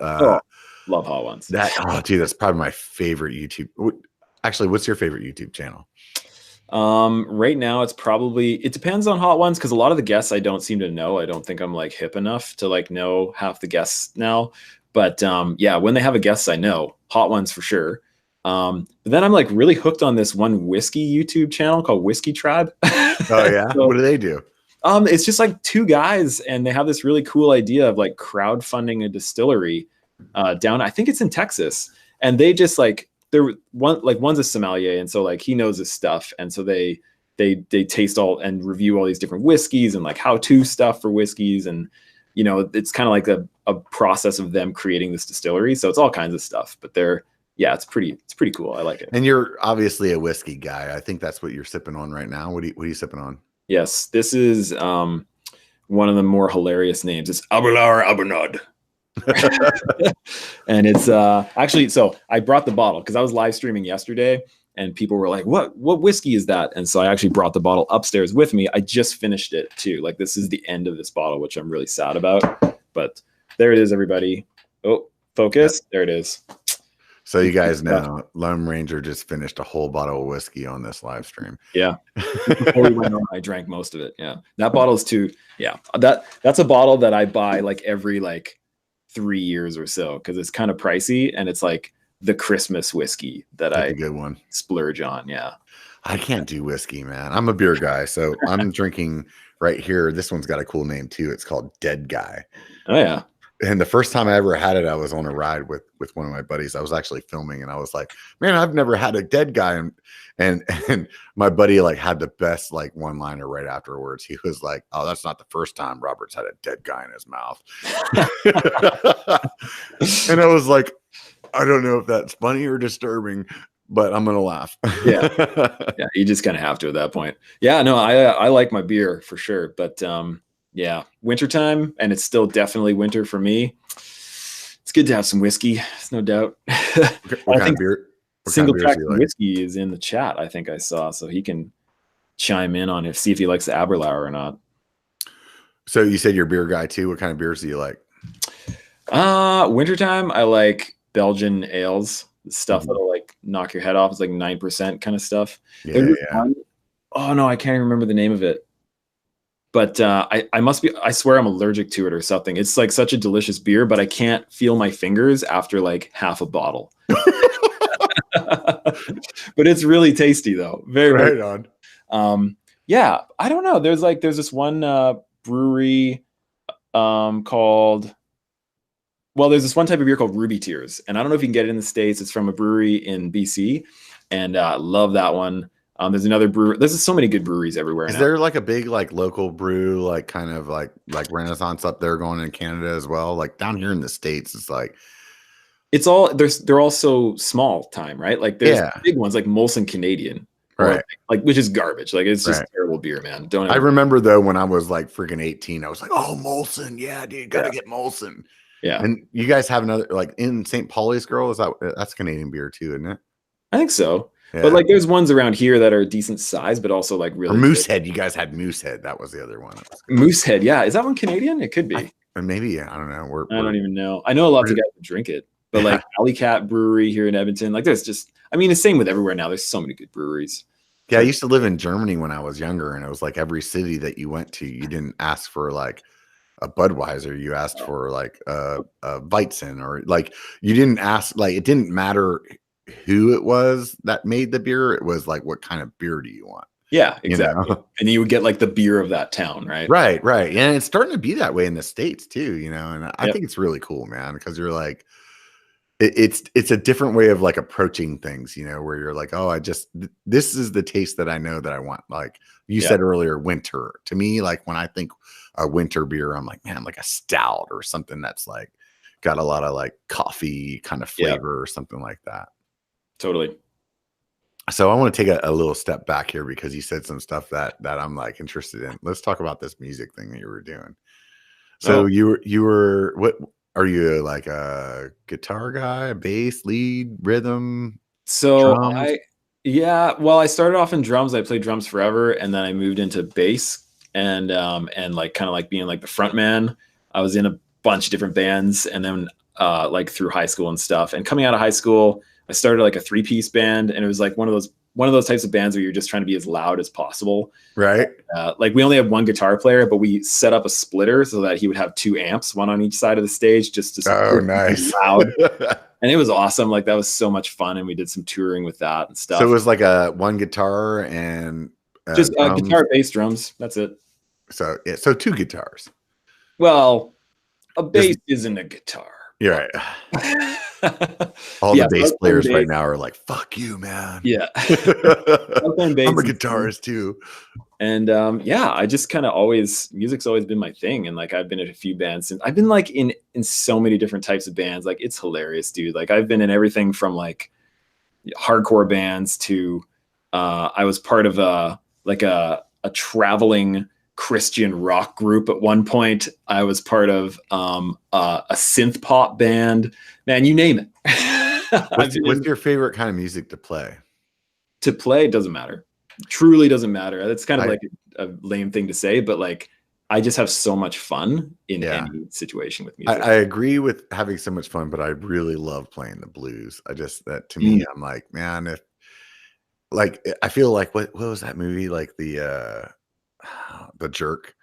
Love Hot Ones. Dude, that's probably my favorite YouTube. Actually, what's your favorite YouTube channel? Right now it depends on Hot Ones, because a lot of the guests I don't seem to know. I don't think I'm like hip enough to like know half the guests now. But yeah, when they have a guest, I know Hot Ones for sure. But then I'm like really hooked on this one whiskey YouTube channel called Whiskey Tribe. Oh yeah. So, what do they do? It's just like two guys, and they have this really cool idea of like crowdfunding a distillery down, I think it's in Texas. And they just like, one's a sommelier, and so like he knows his stuff. And so they taste all and review all these different whiskeys and like how-to stuff for whiskeys. And, you know, it's kind of like a process of them creating this distillery. So it's all kinds of stuff, but it's pretty cool. I like it. And you're obviously a whiskey guy. I think that's what you're sipping on right now. What are you sipping on? Yes, this is one of the more hilarious names. It's Abelard Abernod. And it's actually, so I brought the bottle because I was live streaming yesterday and people were like, what whiskey is that? And so I actually brought the bottle upstairs with me. I just finished it too. Like, this is the end of this bottle, which I'm really sad about, but there it is, everybody. Oh, focus. There it is. So you guys know Loam Ranger just finished a whole bottle of whiskey on this live stream. Yeah. Before we went on, I drank most of it. Yeah. That bottle's that's a bottle that I buy like every like 3 years or so, because it's kind of pricey, and it's like the Christmas whiskey that's a good one. Splurge on. Yeah. I can't do whiskey, man. I'm a beer guy. So I'm drinking right here. This one's got a cool name too. It's called Dead Guy. Oh yeah. And the first time I ever had it, I was on a ride with one of my buddies. I was actually filming, and I was like, man, I've never had a dead guy. And my buddy like had the best like one-liner right afterwards. He was like, oh, that's not the first time Robert's had a dead guy in his mouth. And I was like, I don't know if that's funny or disturbing, but I'm going to laugh. Yeah. Yeah. You just kind of have to at that point. Yeah, no, I like my beer for sure. But yeah, wintertime, and it's still definitely winter for me. It's good to have some whiskey. There's no doubt. What kind of beer? Single Track Whiskey is in the chat, I think I saw, so he can chime in on see if he likes the Aberlour or not. So you said you're a beer guy too. What kind of beers do you like? Wintertime, I like Belgian ales, stuff that'll like knock your head off. It's like 9% kind of stuff. Yeah. Oh no, I can't even remember the name of it. But I swear I'm allergic to it or something. It's like such a delicious beer, but I can't feel my fingers after like half a bottle. But it's really tasty though. Very right on. Yeah, I don't know. There's this one brewery called, well, there's this one type of beer called Ruby Tears, and I don't know if you can get it in the States. It's from a brewery in BC, and I love that one. There's another brewery. There's so many good breweries everywhere. Is there like a big like local brew, like kind of like Renaissance up there going in Canada as well? Like down here in the States, it's like they're all so small time, right? Like there's big ones like Molson Canadian, right? Like which is garbage. Like it's just terrible beer, man. I remember though when I was like freaking 18, I was like, oh, Molson, yeah, dude, gotta get Molson. Yeah. And you guys have another like in St. Pauli's Girl? That's Canadian beer too, isn't it? I think so. Yeah. But like there's ones around here that are decent size, but also like really Moosehead. You guys had Moosehead. That was the other one. Moosehead, yeah. Is that one Canadian? It could be. Maybe, I don't know. I don't even know. I know lots of guys who drink it. But like Alley Cat Brewery here in Edmonton, like there's just, I mean, the same with everywhere now. There's so many good breweries. Yeah, I used to live in Germany when I was younger, and it was like every city that you went to, you didn't ask for like a Budweiser, you asked for like a Weizen, or like you didn't ask, like it didn't matter who it was that made the beer. It was like, what kind of beer do you want? Yeah, exactly. You know? And you would get like the beer of that town, right? Right. And it's starting to be that way in the States too, you know, and I think it's really cool, man, because you're like, it's a different way of like approaching things, you know, where you're like, oh, this is the taste that I know that I want. Like you said earlier, winter. To me, like when I think a winter beer, I'm like, man, like a stout or something that's like got a lot of like coffee kind of flavor or something like that. Totally. So I want to take a little step back here because you said some stuff that I'm like interested in. Let's talk about this music thing that you were doing. So Oh, you were what are you like a guitar guy, a bass, lead, rhythm, so drums? yeah, well, I started off in drums. I played drums forever, and then I moved into bass and like kind of like being like the front man. I was in a bunch of different bands, and then like through high school and stuff. And coming out of high school, I started like a 3-piece band, and it was like one of those types of bands where you're just trying to be as loud as possible. Right. Like we only have one guitar player, but we set up a splitter so that he would have 2 amps, one on each side of the stage, just to Oh, be nice. loud. And it was awesome. Like that was so much fun, and we did some touring with that and So it stuff. was like a one guitar and Just drums. guitar, bass, drums. That's it. So yeah, so 2 guitars. Well, a bass isn't a guitar. You're right. All Yeah, the bass so players bass. right now are like, "Fuck you, man." Yeah. I'm a and guitarist too. And yeah, I just kind of music's always been my thing. And like I've been in a few bands since I've been like in so many different types of bands. Like it's hilarious, dude. Like I've been in everything from like hardcore bands to I was part of a traveling Christian rock group at one point. I was part of a synth pop band. Man, you name it. What's your favorite kind of music to play? To play doesn't matter. Truly doesn't matter. That's kind of like a lame thing to say, but like I just have so much fun in any situation with music. I agree with having so much fun, but I really love playing the blues. That to me, I'm like, man, if like I feel like what was that movie? Like the Jerk.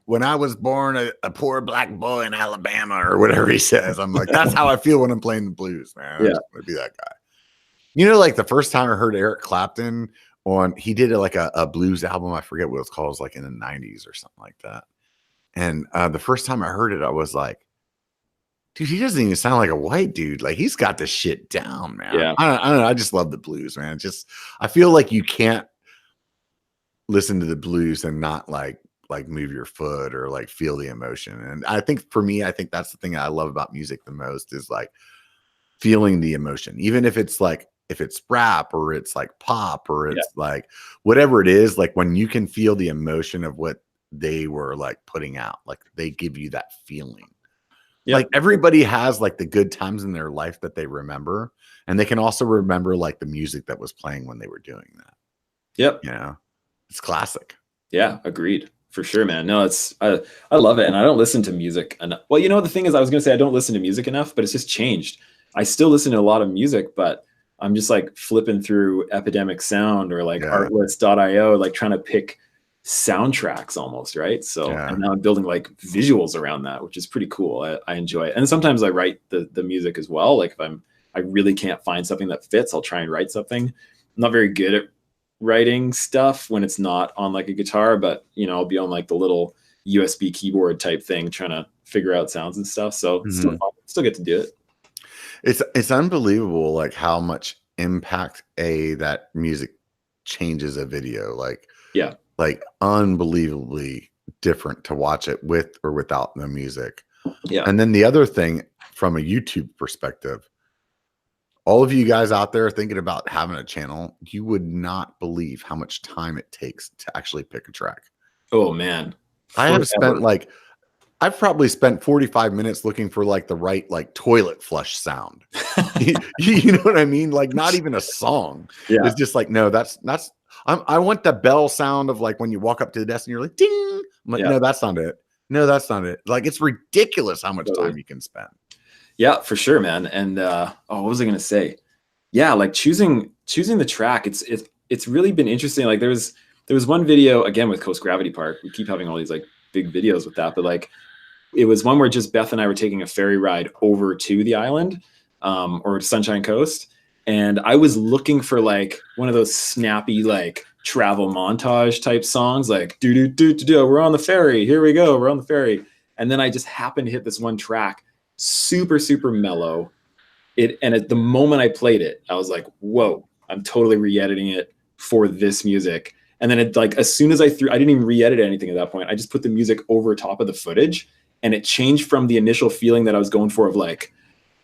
When I was born a poor black boy in Alabama or whatever he says, I'm like, that's how I feel when I'm playing the blues, man. I just want to be that guy. You know, like the first time I heard Eric Clapton he did like a blues album. I forget what it was called. It was like in the 90s or something like that. And the first time I heard it, I was like, dude, he doesn't even sound like a white dude. Like he's got this shit down, man. Yeah. I don't know. I just love the blues, man. I feel like you can't listen to the blues and not like move your foot or like feel the emotion. And I think for me, that's the thing I love about music the most is like feeling the emotion, even if it's rap or it's like pop or it's like whatever it is, like when you can feel the emotion of what they were like putting out, like they give you that feeling. Like everybody has like the good times in their life that they remember, and they can also remember like the music that was playing when they were doing that. Yep. You know, it's classic. Yeah, agreed. For sure, man. No, I love it. And I don't listen to music enough. Well, the thing is, I was going to say I don't listen to music enough, but it's just changed. I still listen to a lot of music, but I'm just like flipping through Epidemic Sound or like artlist.io, like trying to pick soundtracks almost, right? So and now I'm building like visuals around that, which is pretty cool. I enjoy it. And sometimes I write the music as well. Like if I really can't find something that fits, I'll try and write something. I'm not very good at writing stuff when it's not on like a guitar, but I'll be on like the little USB keyboard type thing trying to figure out sounds and stuff. So still get to do it. It's unbelievable like how much impact that music changes a video. Like unbelievably different to watch it with or without the music. Yeah. And then the other thing from a YouTube perspective, all of you guys out there thinking about having a channel, you would not believe how much time it takes to actually pick a track. Oh man. I've probably spent 45 minutes looking for like the right like toilet flush sound. You know what I mean? Like not even a song. Yeah. It's just like, no, I want the bell sound of like when you walk up to the desk and you're like, ding. I'm like, no, that's not it. No, that's not it. Like it's ridiculous how much time you can spend. Yeah, for sure, man. And what was I gonna say? Yeah, like choosing the track, it's really been interesting. Like there was one video again with Coast Gravity Park. We keep having all these like big videos with that, but like it was one where just Beth and I were taking a ferry ride over to the island or Sunshine Coast. And I was looking for like one of those snappy, like travel montage type songs, like do, we're on the ferry. Here we go. We're on the ferry. And then I just happened to hit this one track, super, super mellow. And at the moment I played it, I was like, whoa, I'm totally re-editing it for this music. And then it like, as soon as I didn't even re-edit anything at that point. I just put the music over top of the footage. And it changed from the initial feeling that I was going for of like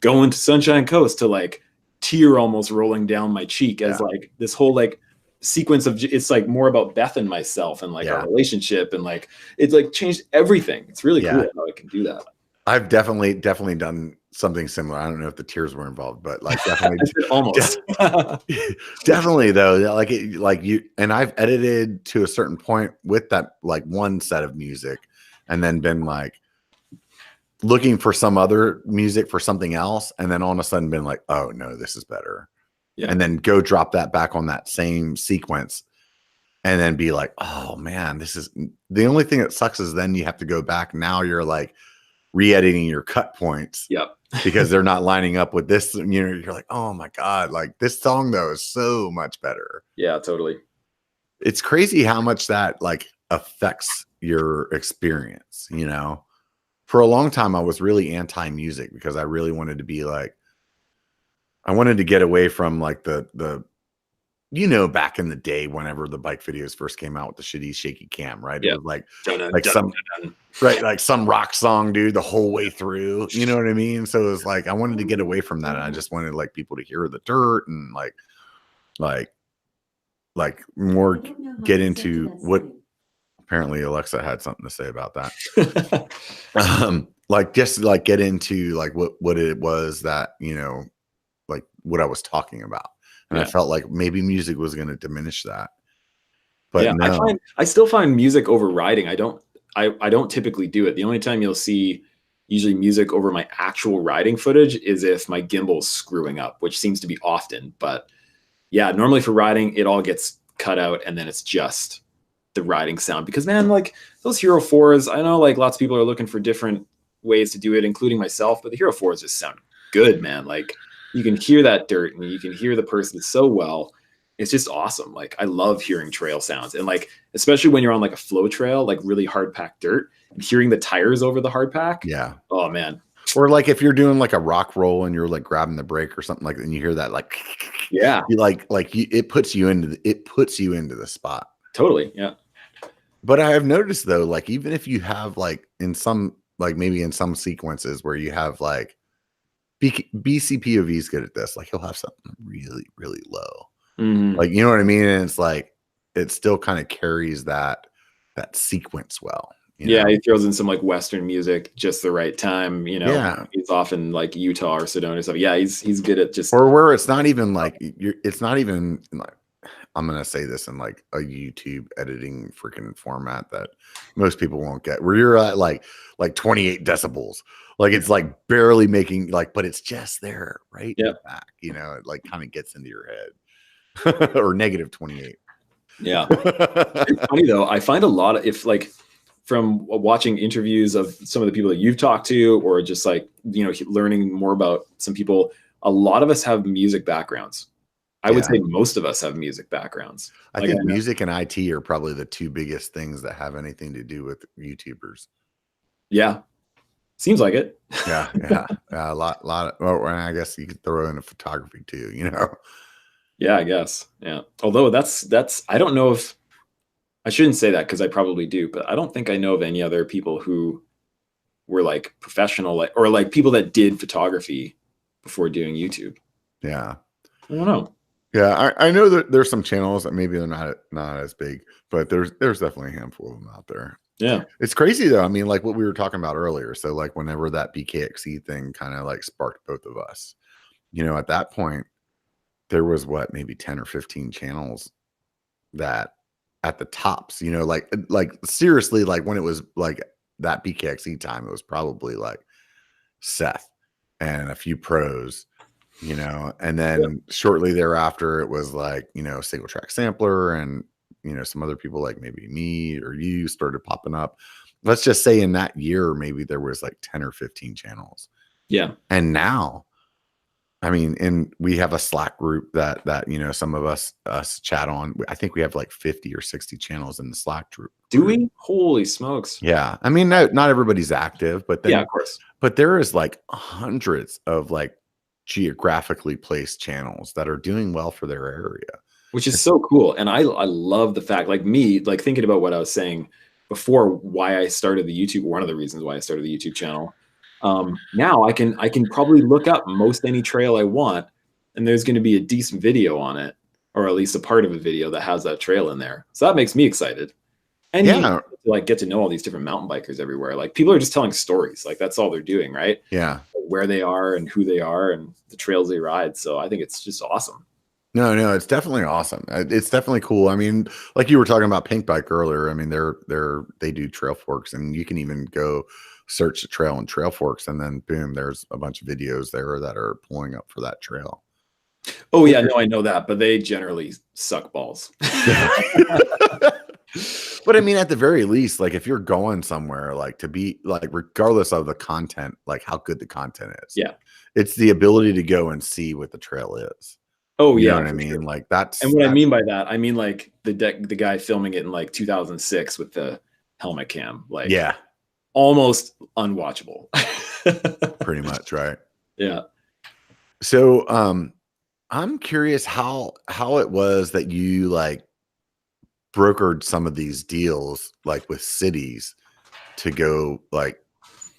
going to Sunshine Coast to like tear almost rolling down my cheek as Yeah. like this whole like sequence of it's like more about Beth and myself and like Yeah. our relationship, and like it's like changed everything. It's really Yeah. cool how I can do that. I've definitely done something similar. I don't know if the tears were involved, but like definitely almost. definitely though, like you and I've edited to a certain point with that like one set of music, and then been like looking for some other music for something else, and then all of a sudden been like, oh no, this is better. Yeah. And then go drop that back on that same sequence, and then be like, oh man, this is the only thing that sucks is then you have to go back. Now you're like re-editing your cut points. Yep. Because they're not lining up with this. You know, you're like, oh my God, like this song though is so much better. Yeah, totally. It's crazy how much that like affects your experience. You know, for a long time I was really anti-music because I really wanted to be like, I wanted to get away from like the you know, back in the day, whenever the bike videos first came out with the shitty shaky cam, right? Yeah. It was like some right, like some rock song, dude, the whole way through. You know what I mean? So it was like I wanted to get away from that. And I just wanted like people to hear the dirt and like more get into what apparently Alexa had something to say about that. Like just like get into like what it was that, you know, like what I was talking about. And I felt like maybe music was going to diminish that. But yeah, no. I still find music overriding. I don't typically do it. The only time you'll see usually music over my actual riding footage is if my gimbal's screwing up, which seems to be often. But yeah, normally for riding, it all gets cut out and then it's just the riding sound. Because man, like those Hero 4s, I know like lots of people are looking for different ways to do it, including myself, but the Hero 4s just sound good, man. Like you can hear that dirt and you can hear the person so well. It's just awesome. Like I love hearing trail sounds, and like especially when you're on like a flow trail, like really hard packed dirt, and hearing the tires over the hard pack. Yeah. Oh man. Or like if you're doing like a rock roll and you're like grabbing the brake or something like that, and you hear that like yeah, you it puts you into the spot. Totally. Yeah. But I have noticed though, like even if you have like in some like maybe in some sequences where you have like BC POV is good at this, like he'll have something really, really low. Mm-hmm. Like, you know what I mean? And it's like, it still kind of carries that sequence well. You know? He throws in some like Western music, just the right time, you know. Yeah. He's often like Utah or Sedona or something. Yeah, he's good at just, or where it's not even like it's not even like, I'm gonna say this in like a YouTube editing freaking format that most people won't get, where you're at like 28 decibels. Like it's like barely making like, but it's just there, right? In the back, you know, it like kind of gets into your head. Or negative 28. Yeah. It's funny though. I find a lot of, if like from watching interviews of some of the people that you've talked to, or just like, you know, learning more about some people, a lot of us have music backgrounds. I would say most of us have music backgrounds. I think music and IT are probably the two biggest things that have anything to do with YouTubers. Yeah. Seems like it. Yeah. A lot of, well, I guess you could throw in a photography too, you know? Yeah, I guess. Yeah. Although that's, I don't know if, I shouldn't say that because I probably do, but I don't think I know of any other people who were like professional, like, or like people that did photography before doing YouTube. Yeah. I don't know. Yeah. I know that there's some channels that maybe they're not as big, but there's definitely a handful of them out there. Yeah. It's crazy though. I mean, like what we were talking about earlier. So like whenever that BKXE thing kind of like sparked both of us, you know, at that point, there was what, maybe 10 or 15 channels that at the tops, you know, like seriously, like when it was like that BKXE time, it was probably like Seth and a few pros, you know, and then shortly thereafter it was like, you know, single track sampler and, you know, some other people like maybe me or you started popping up. Let's just say in that year, maybe there was like 10 or 15 channels. Yeah. And now, I mean, and we have a Slack group that, you know, some of us chat on. I think we have like 50 or 60 channels in the Slack group. Do we? Holy smokes. Yeah. I mean, not everybody's active, but then, yeah, of course. But there is like hundreds of like geographically placed channels that are doing well for their area. Which is so cool. And I love the fact, like me, like thinking about what I was saying before, why I started the YouTube, one of the reasons why I started the YouTube channel. Now I can probably look up most any trail I want and there's going to be a decent video on it, or at least a part of a video that has that trail in there. So that makes me excited. And you like get to know all these different mountain bikers everywhere. Like people are just telling stories. Like that's all they're doing, right? Yeah. Where they are and who they are and the trails they ride. So I think it's just awesome. No, it's definitely awesome. It's definitely cool. I mean, like you were talking about Pink Bike earlier. I mean, they do trail forks, and you can even go search the trail in trail forks, and then boom, there's a bunch of videos there that are pulling up for that trail. Oh yeah, no, I know that, but they generally suck balls. But I mean, at the very least, like if you're going somewhere, like to be like, regardless of the content, like how good the content is. Yeah. It's the ability to go and see what the trail is. Oh you yeah. know what I mean? Sure. Like that's, and what I mean by that, I mean like the guy filming it in like 2006 with the helmet cam, like almost unwatchable. Pretty much. Right. Yeah. So, I'm curious how it was that you like brokered some of these deals like with cities to go like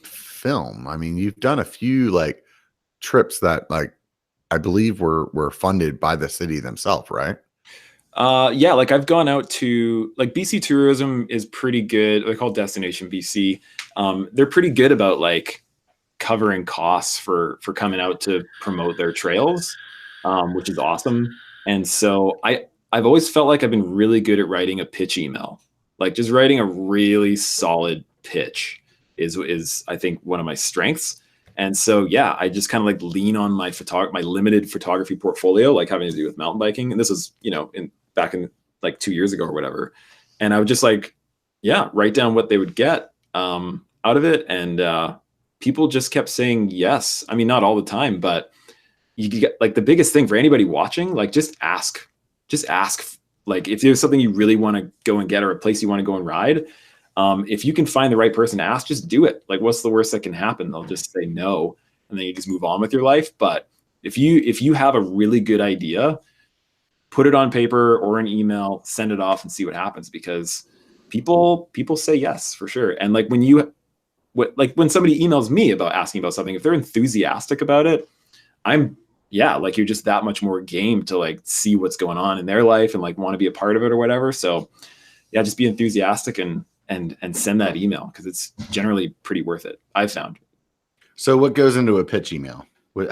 film. I mean, you've done a few like trips that like I believe were funded by the city themselves, right? Yeah, like I've gone out to like BC Tourism is pretty good. They're called Destination BC. They're pretty good about like covering costs for coming out to promote their trails, which is awesome. And so I've always felt like I've been really good at writing a pitch email. Like just writing a really solid pitch is I think one of my strengths. And so, yeah, I just kind of like lean on my limited photography portfolio, like having to do with mountain biking. And this was, back in like 2 years ago or whatever. And I would just like, write down what they would get out of it. And people just kept saying yes. I mean, not all the time, but you get like the biggest thing for anybody watching, like just ask, like if there's something you really want to go and get or a place you want to go and ride. If you can find the right person to ask, just do it. Like, what's the worst that can happen? They'll just say no, and then you just move on with your life. But if you have a really good idea, put it on paper or an email, send it off and see what happens, because people say yes for sure. And like when somebody emails me about asking about something, if they're enthusiastic about it, like you're just that much more game to like see what's going on in their life and like want to be a part of it or whatever. So yeah, just be enthusiastic and send that email, because it's generally pretty worth it, I've found. So what goes into a pitch email?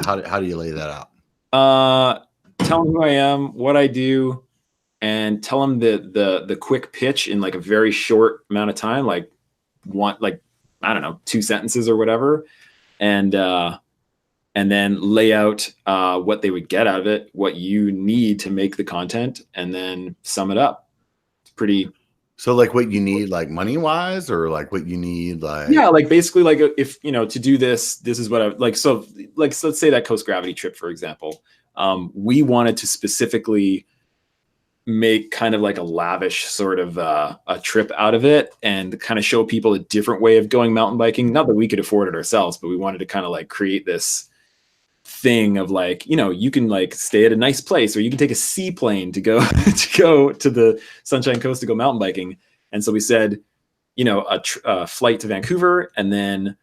How do you lay that out? Tell them who I am, what I do, and tell them the quick pitch in like a very short amount of time, like I don't know, 2 sentences or whatever. And then lay out what they would get out of it, what you need to make the content, and then sum it up. It's pretty. So like what you need, like money wise, or like what you need, like, like basically like if, to do this is what I like. So like, so let's say that Coast Gravity trip, for example, we wanted to specifically make kind of like a lavish sort of a trip out of it and kind of show people a different way of going mountain biking. Not that we could afford it ourselves, but we wanted to kind of like create this thing of like, you can like stay at a nice place, or you can take a seaplane to go to the Sunshine Coast to go mountain biking. And so we said, a flight to Vancouver, and then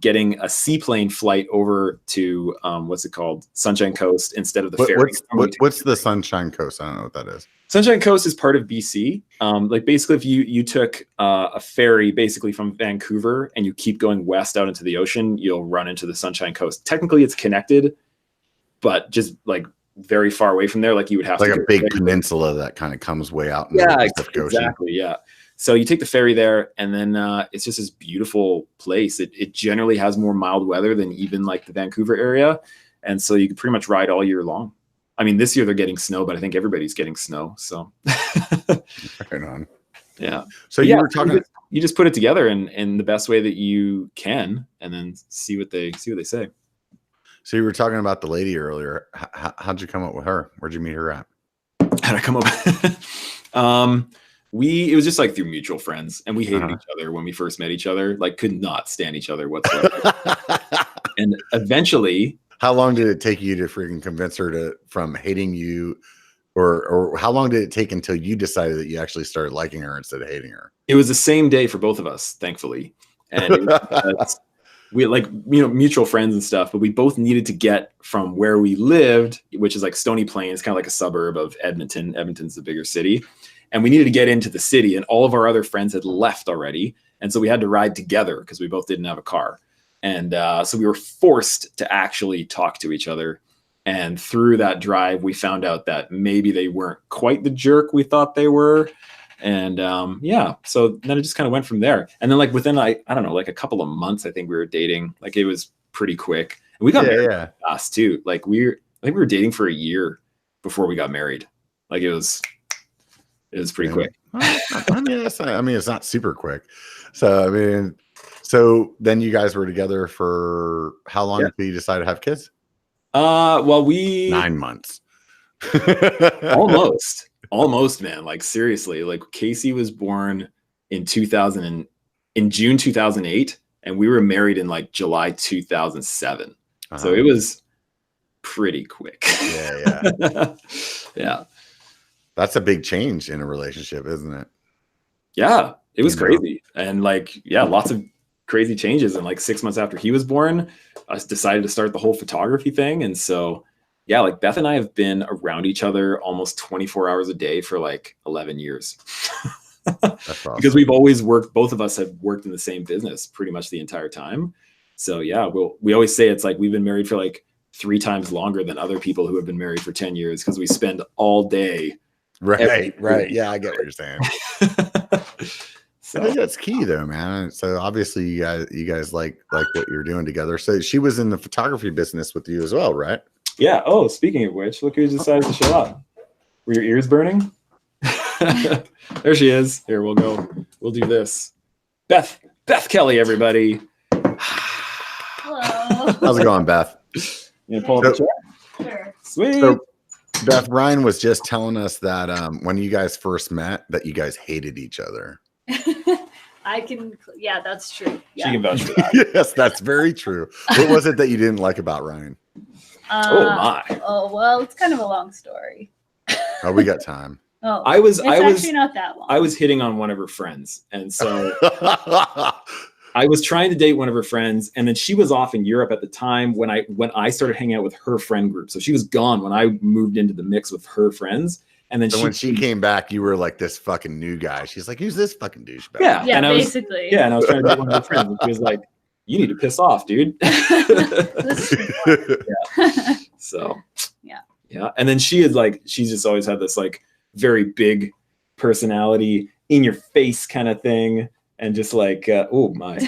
getting a seaplane flight over to what's it called, Sunshine Coast, instead of the ferry. What's the Sunshine Coast? I don't know what that is. Sunshine Coast is part of BC. Like basically, if you took a ferry basically from Vancouver and you keep going west out into the ocean, you'll run into the Sunshine Coast. Technically, it's connected, but just like very far away from there. Like you would have like to a big peninsula that kind of comes way out. Exactly. Yeah. So you take the ferry there, and then it's just this beautiful place. It generally has more mild weather than even like the Vancouver area, and so you can pretty much ride all year long. I mean, this year they're getting snow, but I think everybody's getting snow. So, right on. Yeah. So you were talking. You just put it together in the best way that you can, and then see what they say. So you were talking about the lady earlier. How'd you come up with her? Where'd you meet her at? How'd I come up? It was just like through mutual friends, and we hated each other when we first met each other. Like, could not stand each other whatsoever. And eventually. How long did it take you to freaking convince her from hating you, or how long did it take until you decided that you actually started liking her instead of hating her? It was the same day for both of us, thankfully. And we like, mutual friends and stuff, but we both needed to get from where we lived, which is like Stony Plains, kind of like a suburb of Edmonton. Edmonton's the bigger city. And we needed to get into the city, and all of our other friends had left already. And so we had to ride together because we both didn't have a car. And so we were forced to actually talk to each other. And through that drive, we found out that maybe they weren't quite the jerk we thought they were. And so then it just kind of went from there. And then like within, I don't know, like a couple of months, I think we were dating. Like it was pretty quick. And we got married fast too. Like I think we were dating for a year before we got married. Like it was pretty quick. It's not super quick. So, so then you guys were together for how long until you decided to have kids? 9 months. Almost, man. Like seriously, like Casey was born in June 2008, and we were married in like July 2007. So it was pretty quick. Yeah. Yeah. That's a big change in a relationship, isn't it? Yeah, it was crazy. And like, lots of crazy changes. And like 6 months after he was born, I decided to start the whole photography thing. And so, like Beth and I have been around each other almost 24 hours a day for like 11 years. That's awesome. Because we've always worked, both of us have worked in the same business pretty much the entire time. So we always say it's like we've been married for like 3 times longer than other people who have been married for 10 years because we spend all day. Right. Yeah, I get what you're saying. I think that's key though, man. So obviously you guys like what you're doing together. So she was in the photography business with you as well, right? Yeah. Oh, speaking of which, look who decided to show up. Were your ears burning? There she is. Here, we'll do this. Beth Kelly, everybody. Hello. How's it going, Beth? You pull up the chair? Sure. Sweet. So, Beth, Ryan was just telling us that when you guys first met, that you guys hated each other. That's true. Yeah. She can vouch for that. Yes, that's very true. What was it that you didn't like about Ryan? Oh, well, it's kind of a long story. Oh, we got time. Oh, I was actually not that long. I was hitting on one of her friends. And so I was trying to date one of her friends, and then she was off in Europe at the time when I started hanging out with her friend group. So she was gone when I moved into the mix with her friends. And then when she came back, you were like this fucking new guy. She's like, "Who's this fucking douchebag?" Yeah, and basically. And I was trying to date one of her friends, and she was like, "You need to piss off, dude." So yeah. And then she's just always had this like very big personality, in your face kind of thing. And just like, oh my,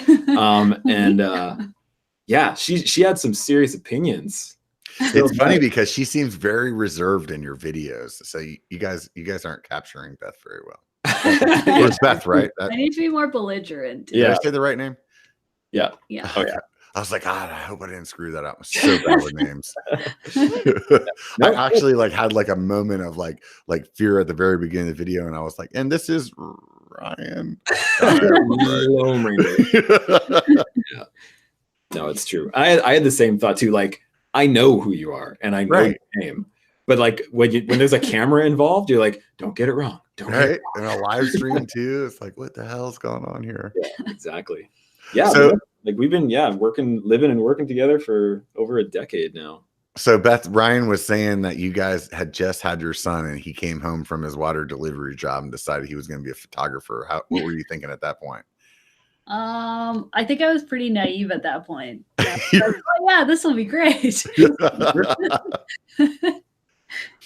she had some serious opinions. It's funny because she seems very reserved in your videos. So you guys aren't capturing Beth very well. It's Beth, right? I need to be more belligerent. Did I say the right name? Yeah. Okay. I was like, God, I hope I didn't screw that up. I'm so bad with names. I actually had a moment of like fear at the very beginning of the video, and I was like, and this is Ryan. Loam Ranger. Yeah. No, it's true. I had the same thought too. Like, I know who you are and I know your name. But like when there's a camera involved, you're like, don't get it wrong. Don't get it wrong. And a live stream too. It's like, what the hell's going on here? Yeah, exactly. Yeah. So we've been living and working together for over a decade now. So Beth, Ryan was saying that you guys had just had your son and he came home from his water delivery job and decided he was going to be a photographer. What were you thinking at that point? I think I was pretty naive at that point. This will be great.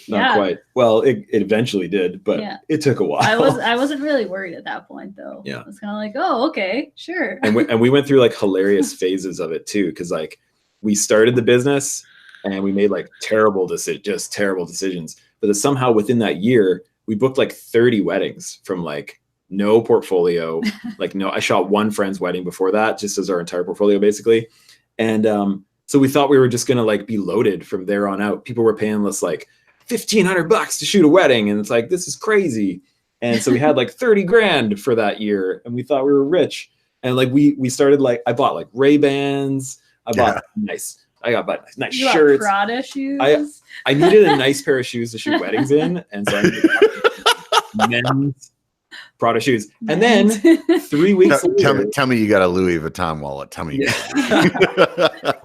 Not quite. Well, it eventually did, but it took a while. I wasn't really worried at that point though. Yeah. I was kind of like, oh, okay, sure. And we went through like hilarious phases of it too. Cause like we started the business and we made like terrible decisions. But then somehow within that year, we booked like 30 weddings from like no portfolio. I shot one friend's wedding before that, just as our entire portfolio basically. And so we thought we were just gonna like be loaded from there on out. People were paying us like $1,500 to shoot a wedding, and it's like, this is crazy. And so we had like 30 grand for that year, and we thought we were rich. And like we started like, I bought like Ray-Bans. I got nice shirts. Prada shoes. I needed a nice pair of shoes to shoot weddings in, and so I needed men's Prada shoes. And then 3 weeks later, tell me you got a Louis Vuitton wallet. Tell me.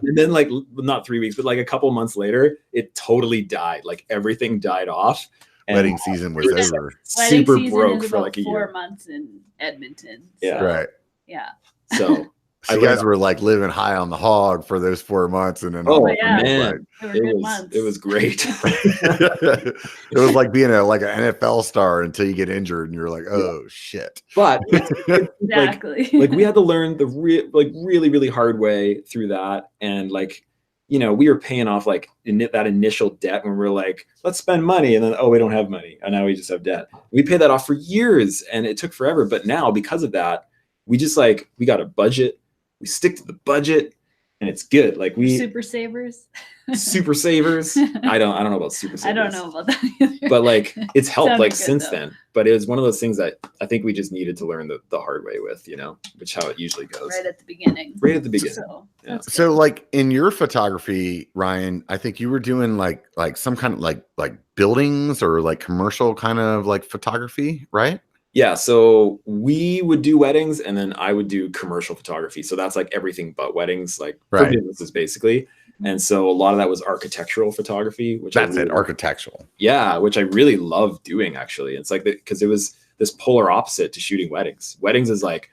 And then like not 3 weeks, but like a couple months later, it totally died. Like everything died off. And wedding season was over. Super broke for like a 4 year. months in Edmonton. Yeah. So, Right. Yeah. So you guys were like living high on the hog for those 4 months, and then man, it was great. it was like being like an NFL star until you get injured, and you're like, oh shit. But exactly. like we had to learn the really, really hard way through that, and like, you know, we were paying off like that initial debt when we were like, let's spend money, and then we don't have money, and now we just have debt. We paid that off for years, and it took forever. But now because of that, we just like we got a budget. We stick to the budget, and it's good. Like super savers. Super savers. I don't know about super savers. I don't know about that either. But like it's helped like good, since though. then. But it was one of those things that I think we just needed to learn the hard way with, you know, which how it usually goes. Right at the beginning. Right at the beginning. So, Yeah. So like in your photography, Ryan, I think you were doing like some kind of like buildings or like commercial kind of like photography, right? Yeah, so we would do weddings, and then I would do commercial photography. So that's like everything but weddings, like for businesses basically. And so a lot of that was architectural photography, which architectural. Yeah, which I really love doing actually. It's like because it was this polar opposite to shooting weddings. Weddings is like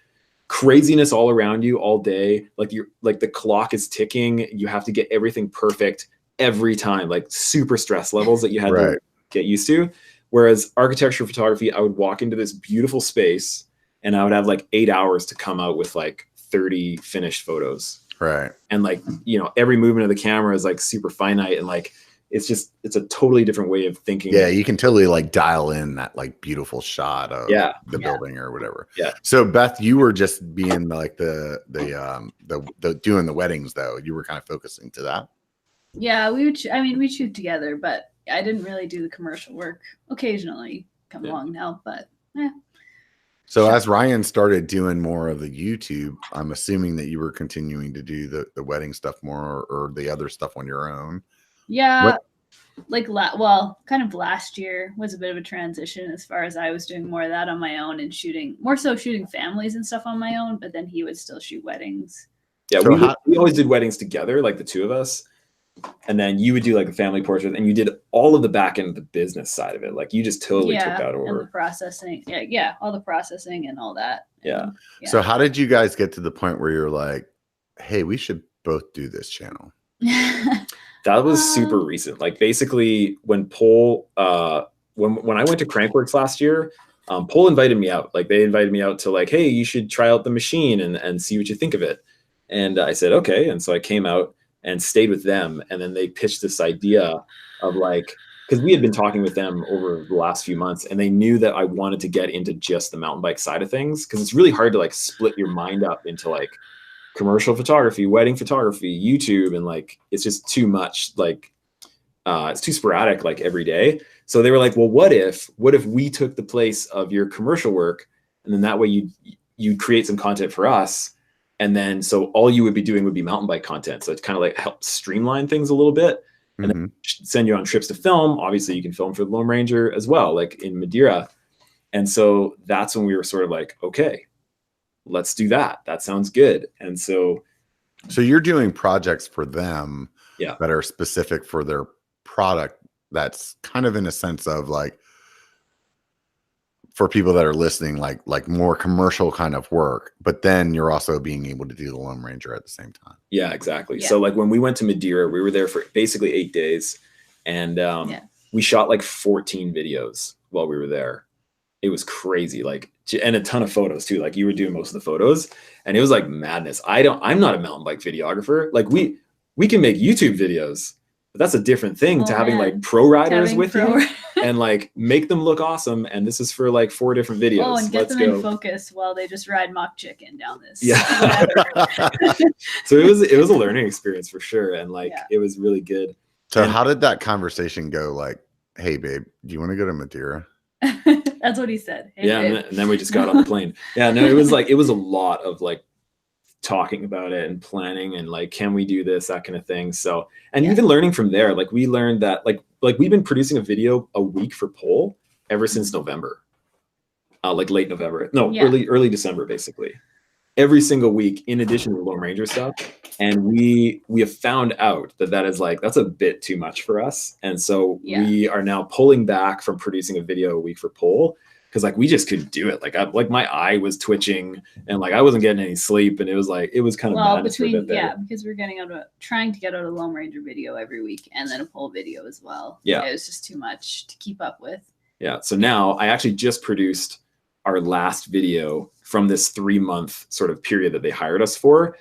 craziness all around you all day. Like the clock is ticking. You have to get everything perfect every time, like super stress levels that you had to get used to. Whereas architecture photography, I would walk into this beautiful space and I would have like 8 hours to come out with like 30 finished photos. Right. And like, you know, every movement of the camera is like super finite, and like, it's a totally different way of thinking. Yeah. You can totally like dial in that like beautiful shot of the building or whatever. Yeah. So Beth, you were just being like the doing the weddings though. You were kind of focusing to that. Yeah, we shoot together, but I didn't really do the commercial work. Occasionally come along now, but yeah. So as Ryan started doing more of the YouTube, I'm assuming that you were continuing to do the wedding stuff more or the other stuff on your own. Yeah. Kind of last year was a bit of a transition as far as I was doing more of that on my own and shooting families and stuff on my own, but then he would still shoot weddings. Yeah, so we always did weddings together, like the two of us. And then you would do like a family portrait, and you did all of the back end of the business side of it. Like you just totally took that over. And the processing. Yeah, all the processing and all that. Yeah. So how did you guys get to the point where you're like, hey, we should both do this channel? That was super recent. Like basically when Pole, when I went to Crankworks last year, Pole invited me out. Like they invited me out to like, hey, you should try out the machine and see what you think of it. And I said, okay. And so I came out and stayed with them. And then they pitched this idea of like, because we had been talking with them over the last few months, and they knew that I wanted to get into just the mountain bike side of things. Cause it's really hard to like split your mind up into like commercial photography, wedding photography, YouTube. And like, it's just too much. Like, it's too sporadic, like every day. So they were like, well, what if we took the place of your commercial work? And then that way you'd create some content for us. And then, so all you would be doing would be mountain bike content. So it's kind of like help streamline things a little bit and then send you on trips to film. Obviously you can film for the Loam Ranger as well, like in Madeira. And so that's when we were sort of like, okay, let's do that. That sounds good. And so you're doing projects for them that are specific for their product. That's kind of in a sense of like, for people that are listening, like more commercial kind of work, but then you're also being able to do the Loam Ranger at the same time. Yeah, exactly. Yeah. So like when we went to Madeira, we were there for basically 8 days, and we shot like 14 videos while we were there. It was crazy, like, and a ton of photos too. Like you were doing most of the photos, and it was like madness. I'm not a mountain bike videographer. Like we can make YouTube videos, but that's a different thing to having like pro riders with you and like make them look awesome. And this is for like 4 different videos. Oh, and get them in focus while they just ride mock chicken down this. Yeah. So it was a learning experience for sure. And like, it was really good. So how did that conversation go? Like, hey babe, do you want to go to Madeira? That's what he said. Hey, babe. And then we just got on the plane. Yeah, no, it was a lot of like talking about it and planning and like, can we do this, that kind of thing. So, and even learning from there, like we learned that like we've been producing a video a week for Pole ever since November. like late November. No, Yeah. early December, basically. Every single week, in addition to the Loam Ranger stuff. And we have found out that is like, that's a bit too much for us. And so we are now pulling back from producing a video a week for Pole, because like we just couldn't do it. Like my eye was twitching and like I wasn't getting any sleep, and it was kind of madness for a bit there. Because we're trying to get out a Loam Ranger video every week and then a Pole video as well. Yeah, it was just too much to keep up with. Yeah, so now I actually just produced our last video from this 3-month sort of period that they hired us for.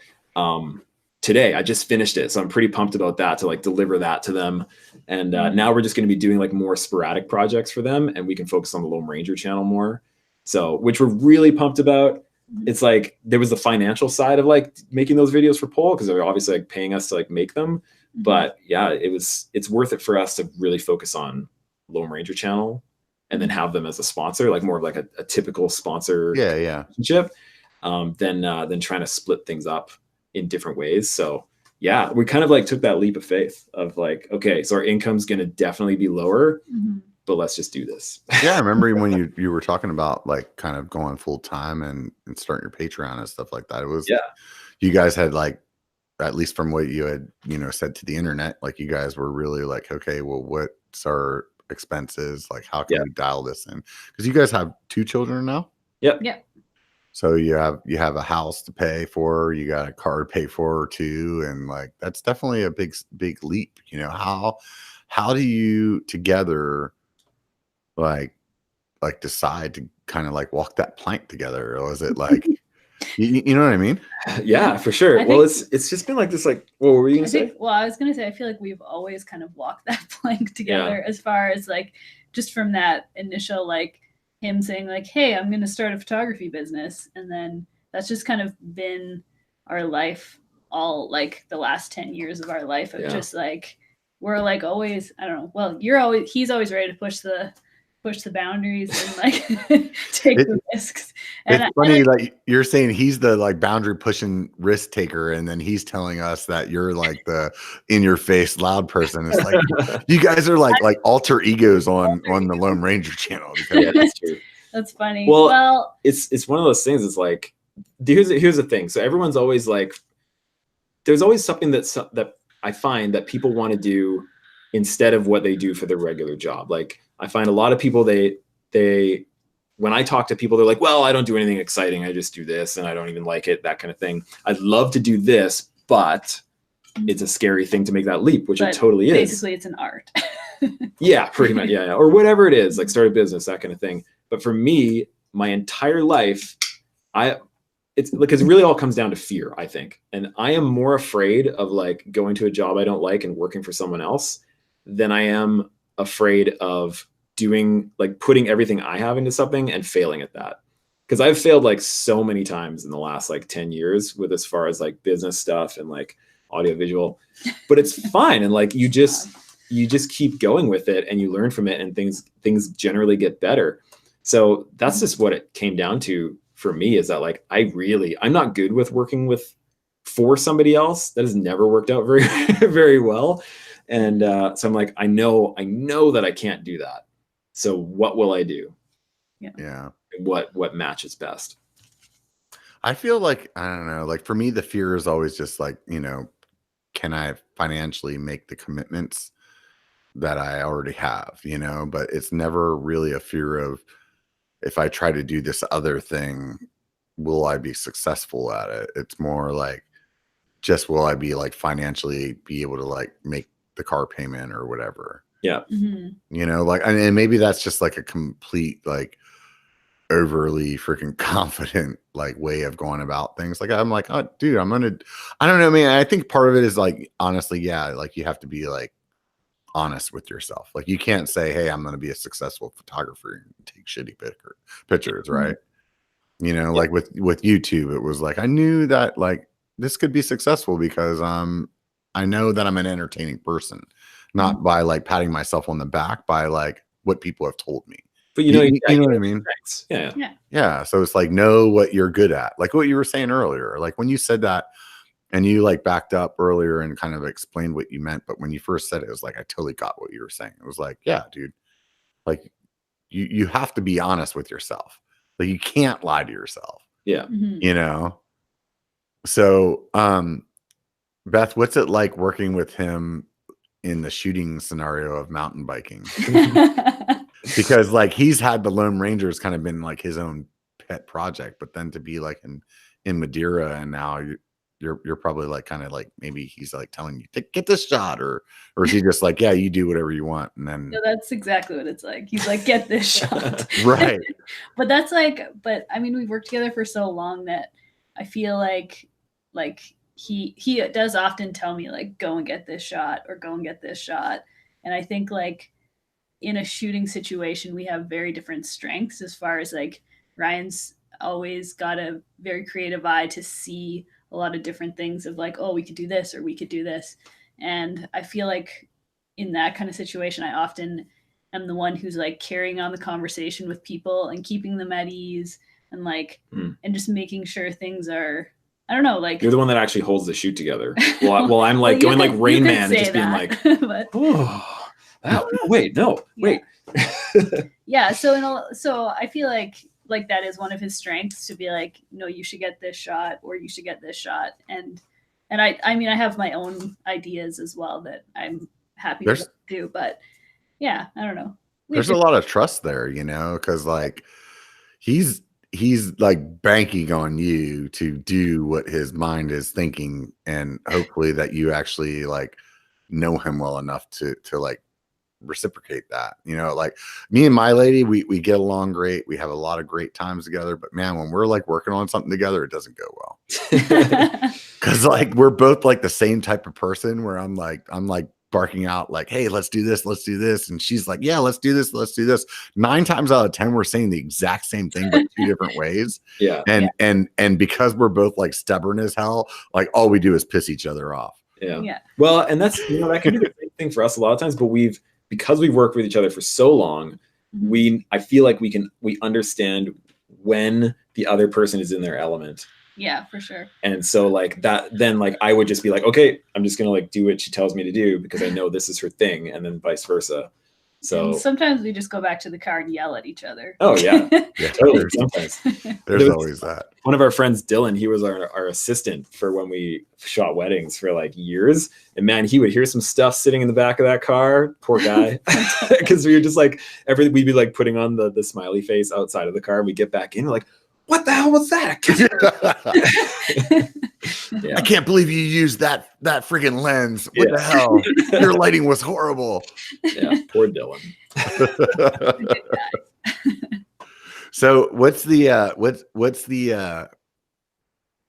Today I just finished it, so I'm pretty pumped about that, to like deliver that to them. And now we're just going to be doing like more sporadic projects for them, and we can focus on the Loam Ranger channel more, so which we're really pumped about. It's like there was the financial side of like making those videos for Pole, because they're obviously like paying us to like make them, but yeah, it's worth it for us to really focus on Loam Ranger channel and then have them as a sponsor, like more of like a typical sponsor relationship, than trying to split things up in different ways. So yeah, we kind of like took that leap of faith of like, okay, so our income's going to definitely be lower, but let's just do this. Yeah, I remember when you were talking about like kind of going full time and starting your Patreon and stuff like that. It was you guys had like, at least from what you had said to the internet, like you guys were really like, okay, well, what's our expenses? Like, how can we dial this in? Because you guys have 2 children now. Yep. So you have a house to pay for, you got a car to pay for too, and like that's definitely a big leap. How do you together like decide to kind of like walk that plank together, or is it like you know what I mean? Yeah, for sure. Well, it's just been like this. Like, what were you gonna say? Well, I was gonna say I feel like we've always kind of walked that plank together, as far as like just from that initial like him saying like, hey, I'm going to start a photography business. And then that's just kind of been our life, all like the last 10 years of our life of just like, we're like always, I don't know. Well, he's always ready to push the boundaries and like take the risks. And it's funny, like you're saying he's the like boundary pushing risk taker, and then he's telling us that you're like the in your face loud person. It's like you guys are like alter egos on the Loam Ranger channel. Yeah, that's true. That's funny. Well, it's one of those things. It's like here's the thing. So everyone's always like, there's always something that I find that people want to do instead of what they do for their regular job. Like I find a lot of people, they when I talk to people, they're like, well, I don't do anything exciting. I just do this and I don't even like it, that kind of thing. I'd love to do this, but it's a scary thing to make that leap, which it totally is. Basically, it's an art. Yeah, pretty much. Yeah. Or whatever it is, like start a business, that kind of thing. But for me, my entire life, it's because it really all comes down to fear, I think. And I am more afraid of like going to a job I don't like and working for someone else than I am afraid of putting everything I have into something and failing at that. Because I've failed like so many times in the last like 10 years with as far as like business stuff and like audio visual, but it's fine. And like, you just keep going with it and you learn from it, and things generally get better. So that's just what it came down to for me, is that like, I'm not good with working for somebody else. That has never worked out very, very well. And so I'm like, I know that I can't do that. So what will I do? Yeah. What matches best? I feel like, I don't know, like for me, the fear is always just like, can I financially make the commitments that I already have, but it's never really a fear of, if I try to do this other thing, will I be successful at it? It's more like, just will I be like financially be able to like make the car payment or whatever. Yeah. Like, and maybe that's just like a complete, like overly freaking confident, like way of going about things. Like, I'm like, oh dude, I don't know, man. I think part of it is like, honestly, yeah. Like you have to be like honest with yourself. Like you can't say, hey, I'm going to be a successful photographer and take shitty pictures. Right. Like with YouTube, it was like, I knew that like this could be successful because, I know that I'm an entertaining person, not by like patting myself on the back, by like what people have told me. But you know what I mean? Yeah. Yeah. So it's like, know what you're good at. Like what you were saying earlier, like when you said that and you like backed up earlier and kind of explained what you meant. But when you first said it, it was like, I totally got what you were saying. It was like, yeah, dude, like you have to be honest with yourself. Like you can't lie to yourself, Yeah. Mhm. you know? So, Beth, what's it like working with him in the shooting scenario of mountain biking? Because like he's had the Loam Ranger has kind of been like his own pet project, but then to be like in Madeira and now you're probably like kind of like maybe he's like telling you get this shot or is he just like, yeah, you do whatever you want and then No, that's exactly what it's like. He's like, get this shot. right. But that's like, but I mean, we've worked together for so long that I feel like he does often tell me like, go and get this shot or go and get this shot. And I think like in a shooting situation, we have very different strengths as far as like Ryan's always got a very creative eye to see a lot of different things of like, oh, we could do this or we could do this. And I feel like in that kind of situation, I often am the one who's like carrying on the conversation with people and keeping them at ease and like, and just making sure things are, I don't know, like you're the one that actually holds the shoot together. Well, I'm like going like Rain Man and just being like, but, oh, wait, no, wait. Yeah. So I feel like that is one of his strengths to be like, no, you should get this shot or you should get this shot. And I mean, I have my own ideas as well that I'm happy to do, but yeah, I don't know. There's a lot of trust there, you know, because like he's like banking on you to do what his mind is thinking, and hopefully that you actually like know him well enough to like reciprocate that. You know, like me and my lady, we get along great. We have a lot of great times together, but man, when we're like working on something together, it doesn't go well. Because like we're both like the same type of person where I'm like barking out like, hey, let's do this, and she's like, yeah, let's do this. 9 times out of 10 we're saying the exact same thing but 2 different ways. And because we're both like stubborn as hell, like all we do is piss each other off. Yeah. Well, and that's, you know, that can be the same thing for us a lot of times, but because we've worked with each other for so long, I feel like we understand when the other person is in their element. Yeah, for sure. And so like that, then like I would just be like, okay, I'm just gonna like do what she tells me to do because I know this is her thing, and then vice versa. So and sometimes we just go back to the car and yell at each other. Oh yeah, yeah, totally. Sometimes there's always that. One of our friends, Dylan, he was our assistant for when we shot weddings for like years, and man, he would hear some stuff sitting in the back of that car. Poor guy, because we were just like we'd be like putting on the smiley face outside of the car, and we get back in, we're like, what the hell was that? I can't believe you used that freaking lens. What the hell? Your lighting was horrible. Yeah, poor Dylan. So what's the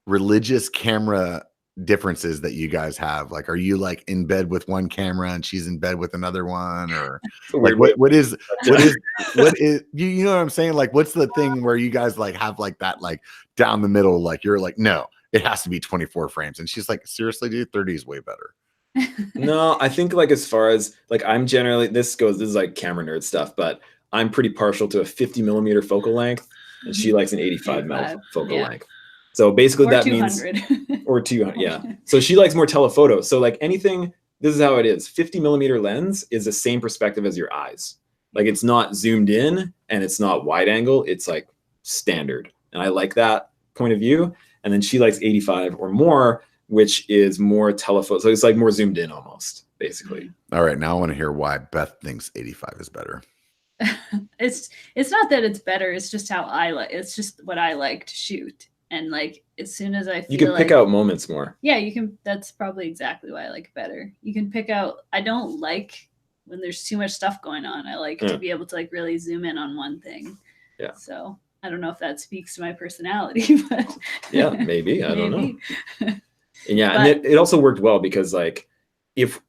religious camera differences that you guys have? Like, are you like in bed with one camera and she's in bed with another one, or like what is you know what I'm saying? Like, what's the thing where you guys like have like that like down the middle? Like you're like, no, it has to be 24 frames, and she's like, seriously, dude, 30 is way better. No, I think like as far as like I'm generally this is like camera nerd stuff, but I'm pretty partial to a 50 millimeter focal length, and she likes an 85 mil focal length. So basically that 200. means or 200. Yeah. So she likes more telephoto. So like anything, this is how it is. 50 millimeter lens is the same perspective as your eyes. Like it's not zoomed in and it's not wide angle. It's like standard. And I like that point of view. And then she likes 85 or more, which is more telephoto. So it's like more zoomed in almost, basically. All right. Now I want to hear why Beth thinks 85 is better. It's not that it's better. It's just how it's just what I like to shoot. And like, as soon as I feel you can pick out moments more. Yeah, you can. That's probably exactly why I like it better. You can pick out, I don't like when there's too much stuff going on. I like to be able to like really zoom in on one thing. Yeah. So I don't know if that speaks to my personality, but yeah, maybe. I don't know. Yeah. But, and it also worked well because like, if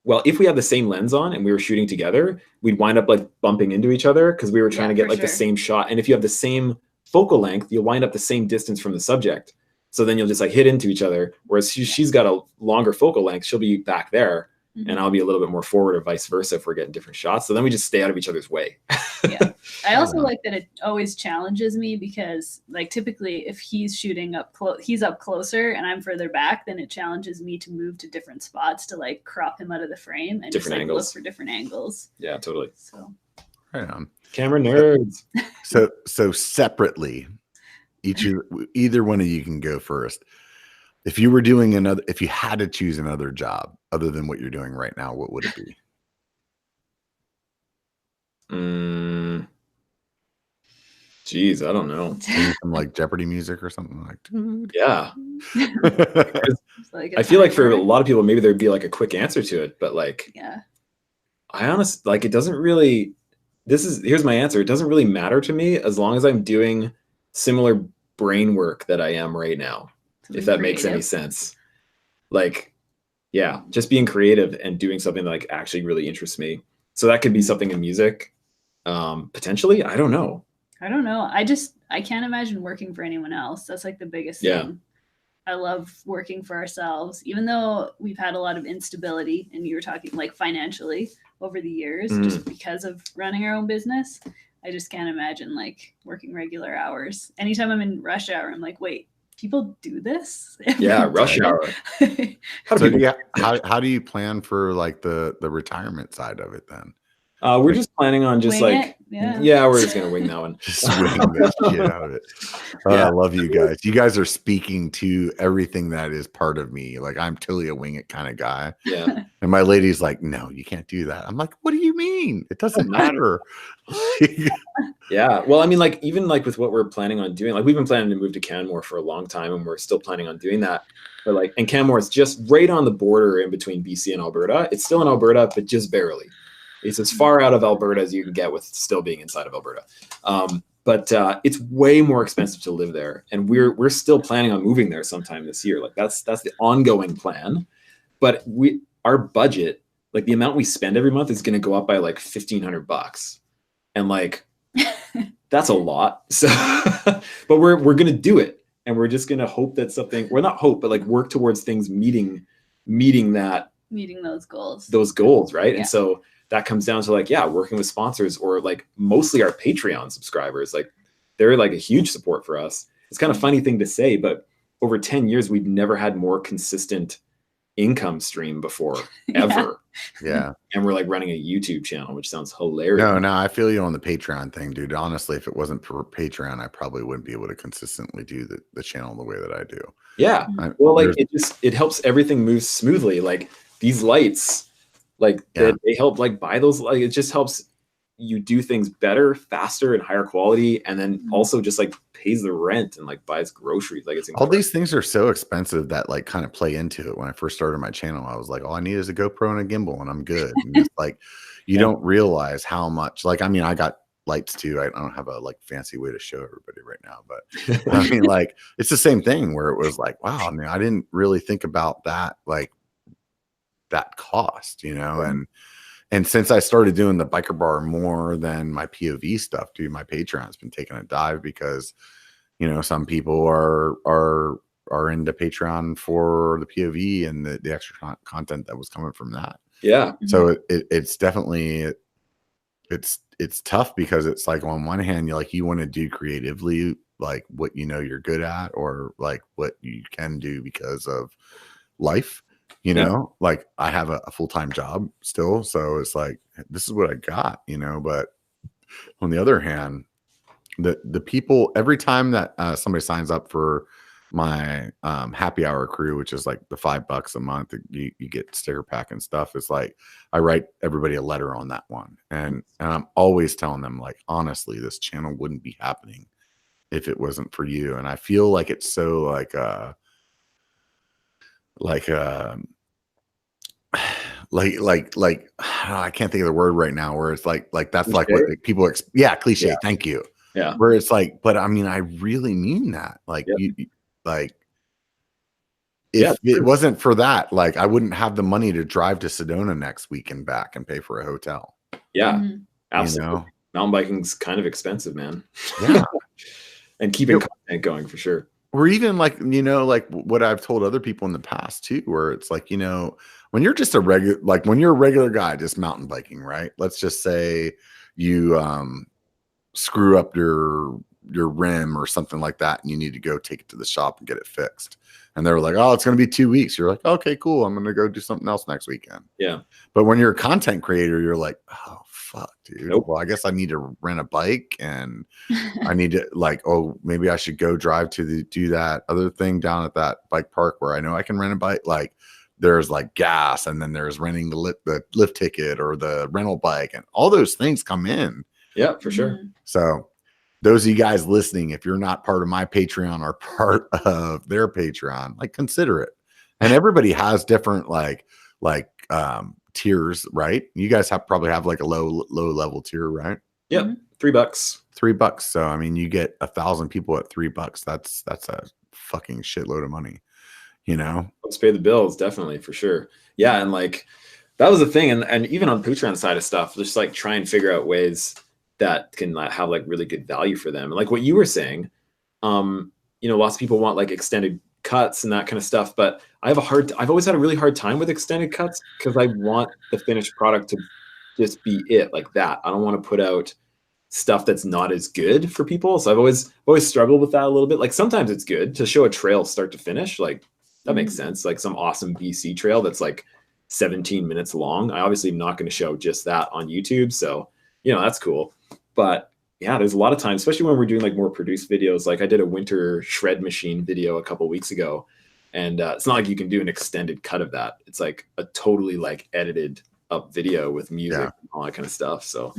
we had the same lens on and we were shooting together, we'd wind up like bumping into each other because we were trying to get like the same shot. And if you have the same focal length, you'll wind up the same distance from the subject. So then you'll just like hit into each other. Whereas she's got a longer focal length, she'll be back there and I'll be a little bit more forward or vice versa if we're getting different shots. So then we just stay out of each other's way. Yeah. I also like that it always challenges me because like typically if he's shooting up he's up closer and I'm further back, then it challenges me to move to different spots to like crop him out of the frame and different just like angles. look for different angles. Yeah, totally. So right on. Camera nerds. So separately, either one of you can go first. If you were doing if you had to choose another job other than what you're doing right now, what would it be? Geez, I don't know. Maybe some like Jeopardy music or something like. Yeah. Like I feel like for a lot of people, maybe there'd be like a quick answer to it, but like, yeah, I honestly, like, it doesn't really, here's my answer. It doesn't really matter to me as long as I'm doing similar brain work that I am right now, if that makes any sense. Like, yeah, just being creative and doing something that like actually really interests me. So that could be something in music, potentially. I don't know. I can't imagine working for anyone else. That's like the biggest thing. I love working for ourselves, even though we've had a lot of instability, and you were talking like financially over the years, just because of running our own business. I just can't imagine like working regular hours. Anytime I'm in rush hour, I'm like, wait, people do this? Yeah, rush hour. How do you plan for like the retirement side of it then? We're just planning on just wing like, it. Yeah, we're just gonna wing that one. Just wing the shit out of it. I love you guys. You guys are speaking to everything that is part of me. Like, I'm totally a wing it kind of guy. Yeah. And my lady's like, no, you can't do that. I'm like, what do you mean? It doesn't matter. Yeah. Well, I mean, like, even like with what we're planning on doing, like we've been planning to move to Canmore for a long time, and we're still planning on doing that. But like, and Canmore is just right on the border in between BC and Alberta. It's still in Alberta, but just barely. It's as far out of Alberta as you can get with still being inside of Alberta. But it's way more expensive to live there. And we're still planning on moving there sometime this year. Like that's the ongoing plan. But our budget, like the amount we spend every month is going to go up by like $1,500. And like, that's a lot. So, but we're going to do it. And we're just going to hope that not hope, but like work towards things meeting those goals. Right. Yeah. And so that comes down to like, working with sponsors or like mostly our Patreon subscribers. Like they're like a huge support for us. It's kind of a funny thing to say, but over 10 years, we've never had more consistent income stream ever. Yeah. And we're like running a YouTube channel, which sounds hilarious. No, I feel you on the Patreon thing, dude. Honestly, if it wasn't for Patreon, I probably wouldn't be able to consistently do the channel the way that I do. Yeah. Well, like it helps everything move smoothly. Like these lights, like they help like buy those, like it just helps you do things better, faster, and higher quality, and then also just like pays the rent and like buys groceries. Like it's incredible. All these things are so expensive that like kind of play into it. When I first started my channel, I was like, all I need is a GoPro and a gimbal and I'm good. And it's like you don't realize how much, like, I mean, I got lights too. I don't have a like fancy way to show everybody right now, but I mean, like it's the same thing where it was like, wow, I mean, I didn't really think about that, like that cost, you know. And since I started doing the biker bar more than my POV stuff, dude, my Patreon's been taking a dive because, you know, some people are into Patreon for the POV and the extra content that was coming from that. Yeah. So it's definitely it's tough because it's like on one hand you want to do creatively like what you know you're good at or like what you can do because of life. You know, like I have a full-time job still. So it's like, this is what I got, you know, but on the other hand, the people, every time that somebody signs up for my happy hour crew, which is like the $5 a month, you get sticker pack and stuff. It's like, I write everybody a letter on that one. And I'm always telling them like, honestly, this channel wouldn't be happening if it wasn't for you. And I feel like it's so like I can't think of the word right now where it's like that's cliche? Like what people cliche. Thank you. Yeah. Where it's like, but I mean, I really mean that. Like you like if it wasn't for that, like I wouldn't have the money to drive to Sedona next week and back and pay for a hotel. Yeah. Absolutely. You know? Mountain biking's kind of expensive, man. Yeah. And keeping content going for sure. Or even like, you know, like what I've told other people in the past too, where it's like, you know, when you're just when you're a regular guy, just mountain biking, right? Let's just say you screw up your rim or something like that. And you need to go take it to the shop and get it fixed. And they're like, oh, it's going to be 2 weeks. You're like, okay, cool. I'm going to go do something else next weekend. Yeah. But when you're a content creator, you're like, oh, fuck, dude. Nope. Well, I guess I need to rent a bike, and I need to like, oh, maybe I should go drive to do that other thing down at that bike park where I know I can rent a bike. Like there's like gas, and then there's renting the lift ticket or the rental bike, and all those things come in. Yeah, for sure. So those of you guys listening, if you're not part of my Patreon or part of their Patreon, like consider it. And everybody has different like tiers, right? You guys probably have like a low level tier, right? Yep. $3. $3. So I mean, you get 1,000 people at $3. That's a fucking shitload of money, you know? Let's pay the bills, definitely, for sure. Yeah, and like that was the thing, and even on Patreon side of stuff, just like try and figure out ways that can have like really good value for them. And like what you were saying, lots of people want like extended cuts and that kind of stuff, but I've always had a really hard time with extended cuts because I want the finished product to just be it like that. I don't want to put out stuff that's not as good for people. So I've always struggled with that a little bit. Like sometimes it's good to show a trail start to finish. Like that makes sense. Like some awesome BC trail that's like 17 minutes long. I obviously am not going to show just that on YouTube. So, that's cool. But yeah, there's a lot of times, especially when we're doing like more produced videos. Like I did a winter shred machine video a couple weeks ago, and it's not like you can do an extended cut of that. It's like a totally like edited up video with music and all that kind of stuff. So,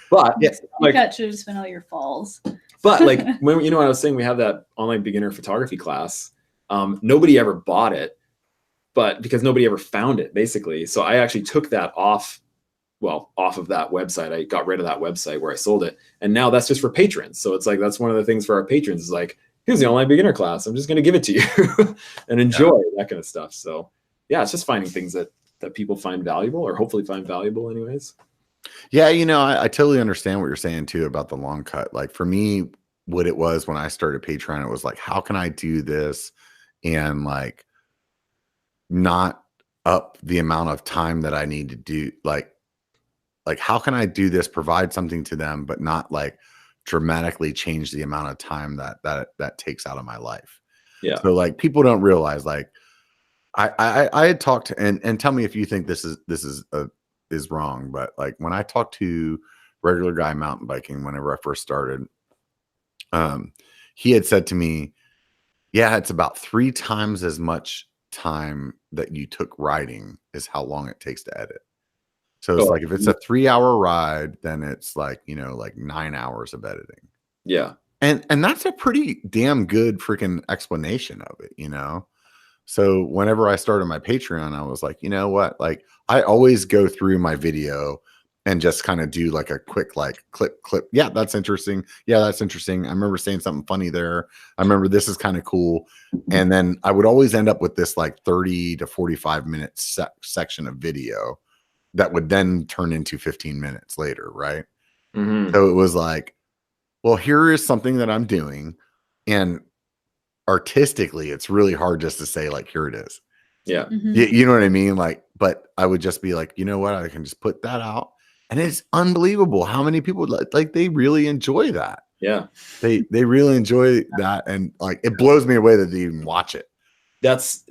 but yeah, like that should have just been all your falls. But like when I was saying we have that online beginner photography class, nobody ever bought it, but because nobody ever found it, basically. So I actually took that off of that website. I got rid of that website where I sold it. And now that's just for patrons. So it's like, that's one of the things for our patrons is like, here's the online beginner class. I'm just going to give it to you and enjoy that kind of stuff. So yeah, it's just finding things that people find valuable or hopefully find valuable anyways. Yeah. I totally understand what you're saying too about the long cut. Like for me, what it was when I started Patreon, it was like, how can I do this and like not up the amount of time that I need to do? Like how can I do this, provide something to them, but not like dramatically change the amount of time that takes out of my life. Yeah. So like people don't realize like I had talked and tell me if you think this is wrong, but like when I talked to regular guy mountain biking, whenever I first started, he had said to me, yeah, it's about 3 times as much time that you took riding is how long it takes to edit. So it's like if it's a 3-hour ride, then it's like, like 9 hours of editing. Yeah. And that's a pretty damn good freaking explanation of it, So whenever I started my Patreon, I was like, you know what? Like I always go through my video and just kind of do like a quick like clip. Yeah, that's interesting. Yeah, that's interesting. I remember saying something funny there. I remember this is kind of cool. And then I would always end up with this like 30 to 45 minute section of video that would then turn into 15 minutes later, right? So it was like, well, here is something that I'm doing. And artistically, it's really hard just to say like, here it is. Yeah. You know what I mean? Like, but I would just be like, you know what? I can just put that out. And it's unbelievable how many people like they really enjoy that. Yeah. They really enjoy that. And like, it blows me away that they even watch it. That's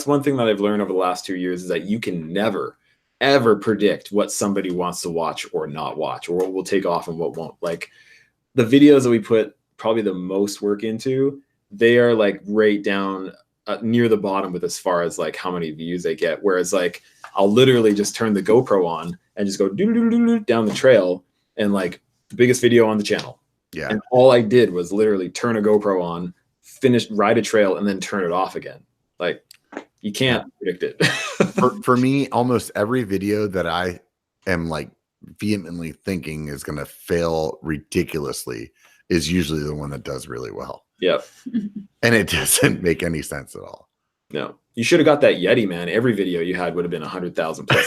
one thing that I've learned over the last 2 years is that you can never, ever predict what somebody wants to watch or not watch, or what will take off and what won't. Like the videos that we put probably the most work into, they are like right down near the bottom with as far as like how many views they get. Whereas like I'll literally just turn the GoPro on and just go down the trail and like the biggest video on the channel. Yeah. And all I did was literally turn a GoPro on, ride a trail, and then turn it off again. Like you can't predict it. for me, almost every video that I am like vehemently thinking is going to fail ridiculously is usually the one that does really well. Yeah. And it doesn't make any sense at all. No, you should have got that Yeti, man. Every video you had would have been 100,000 plus.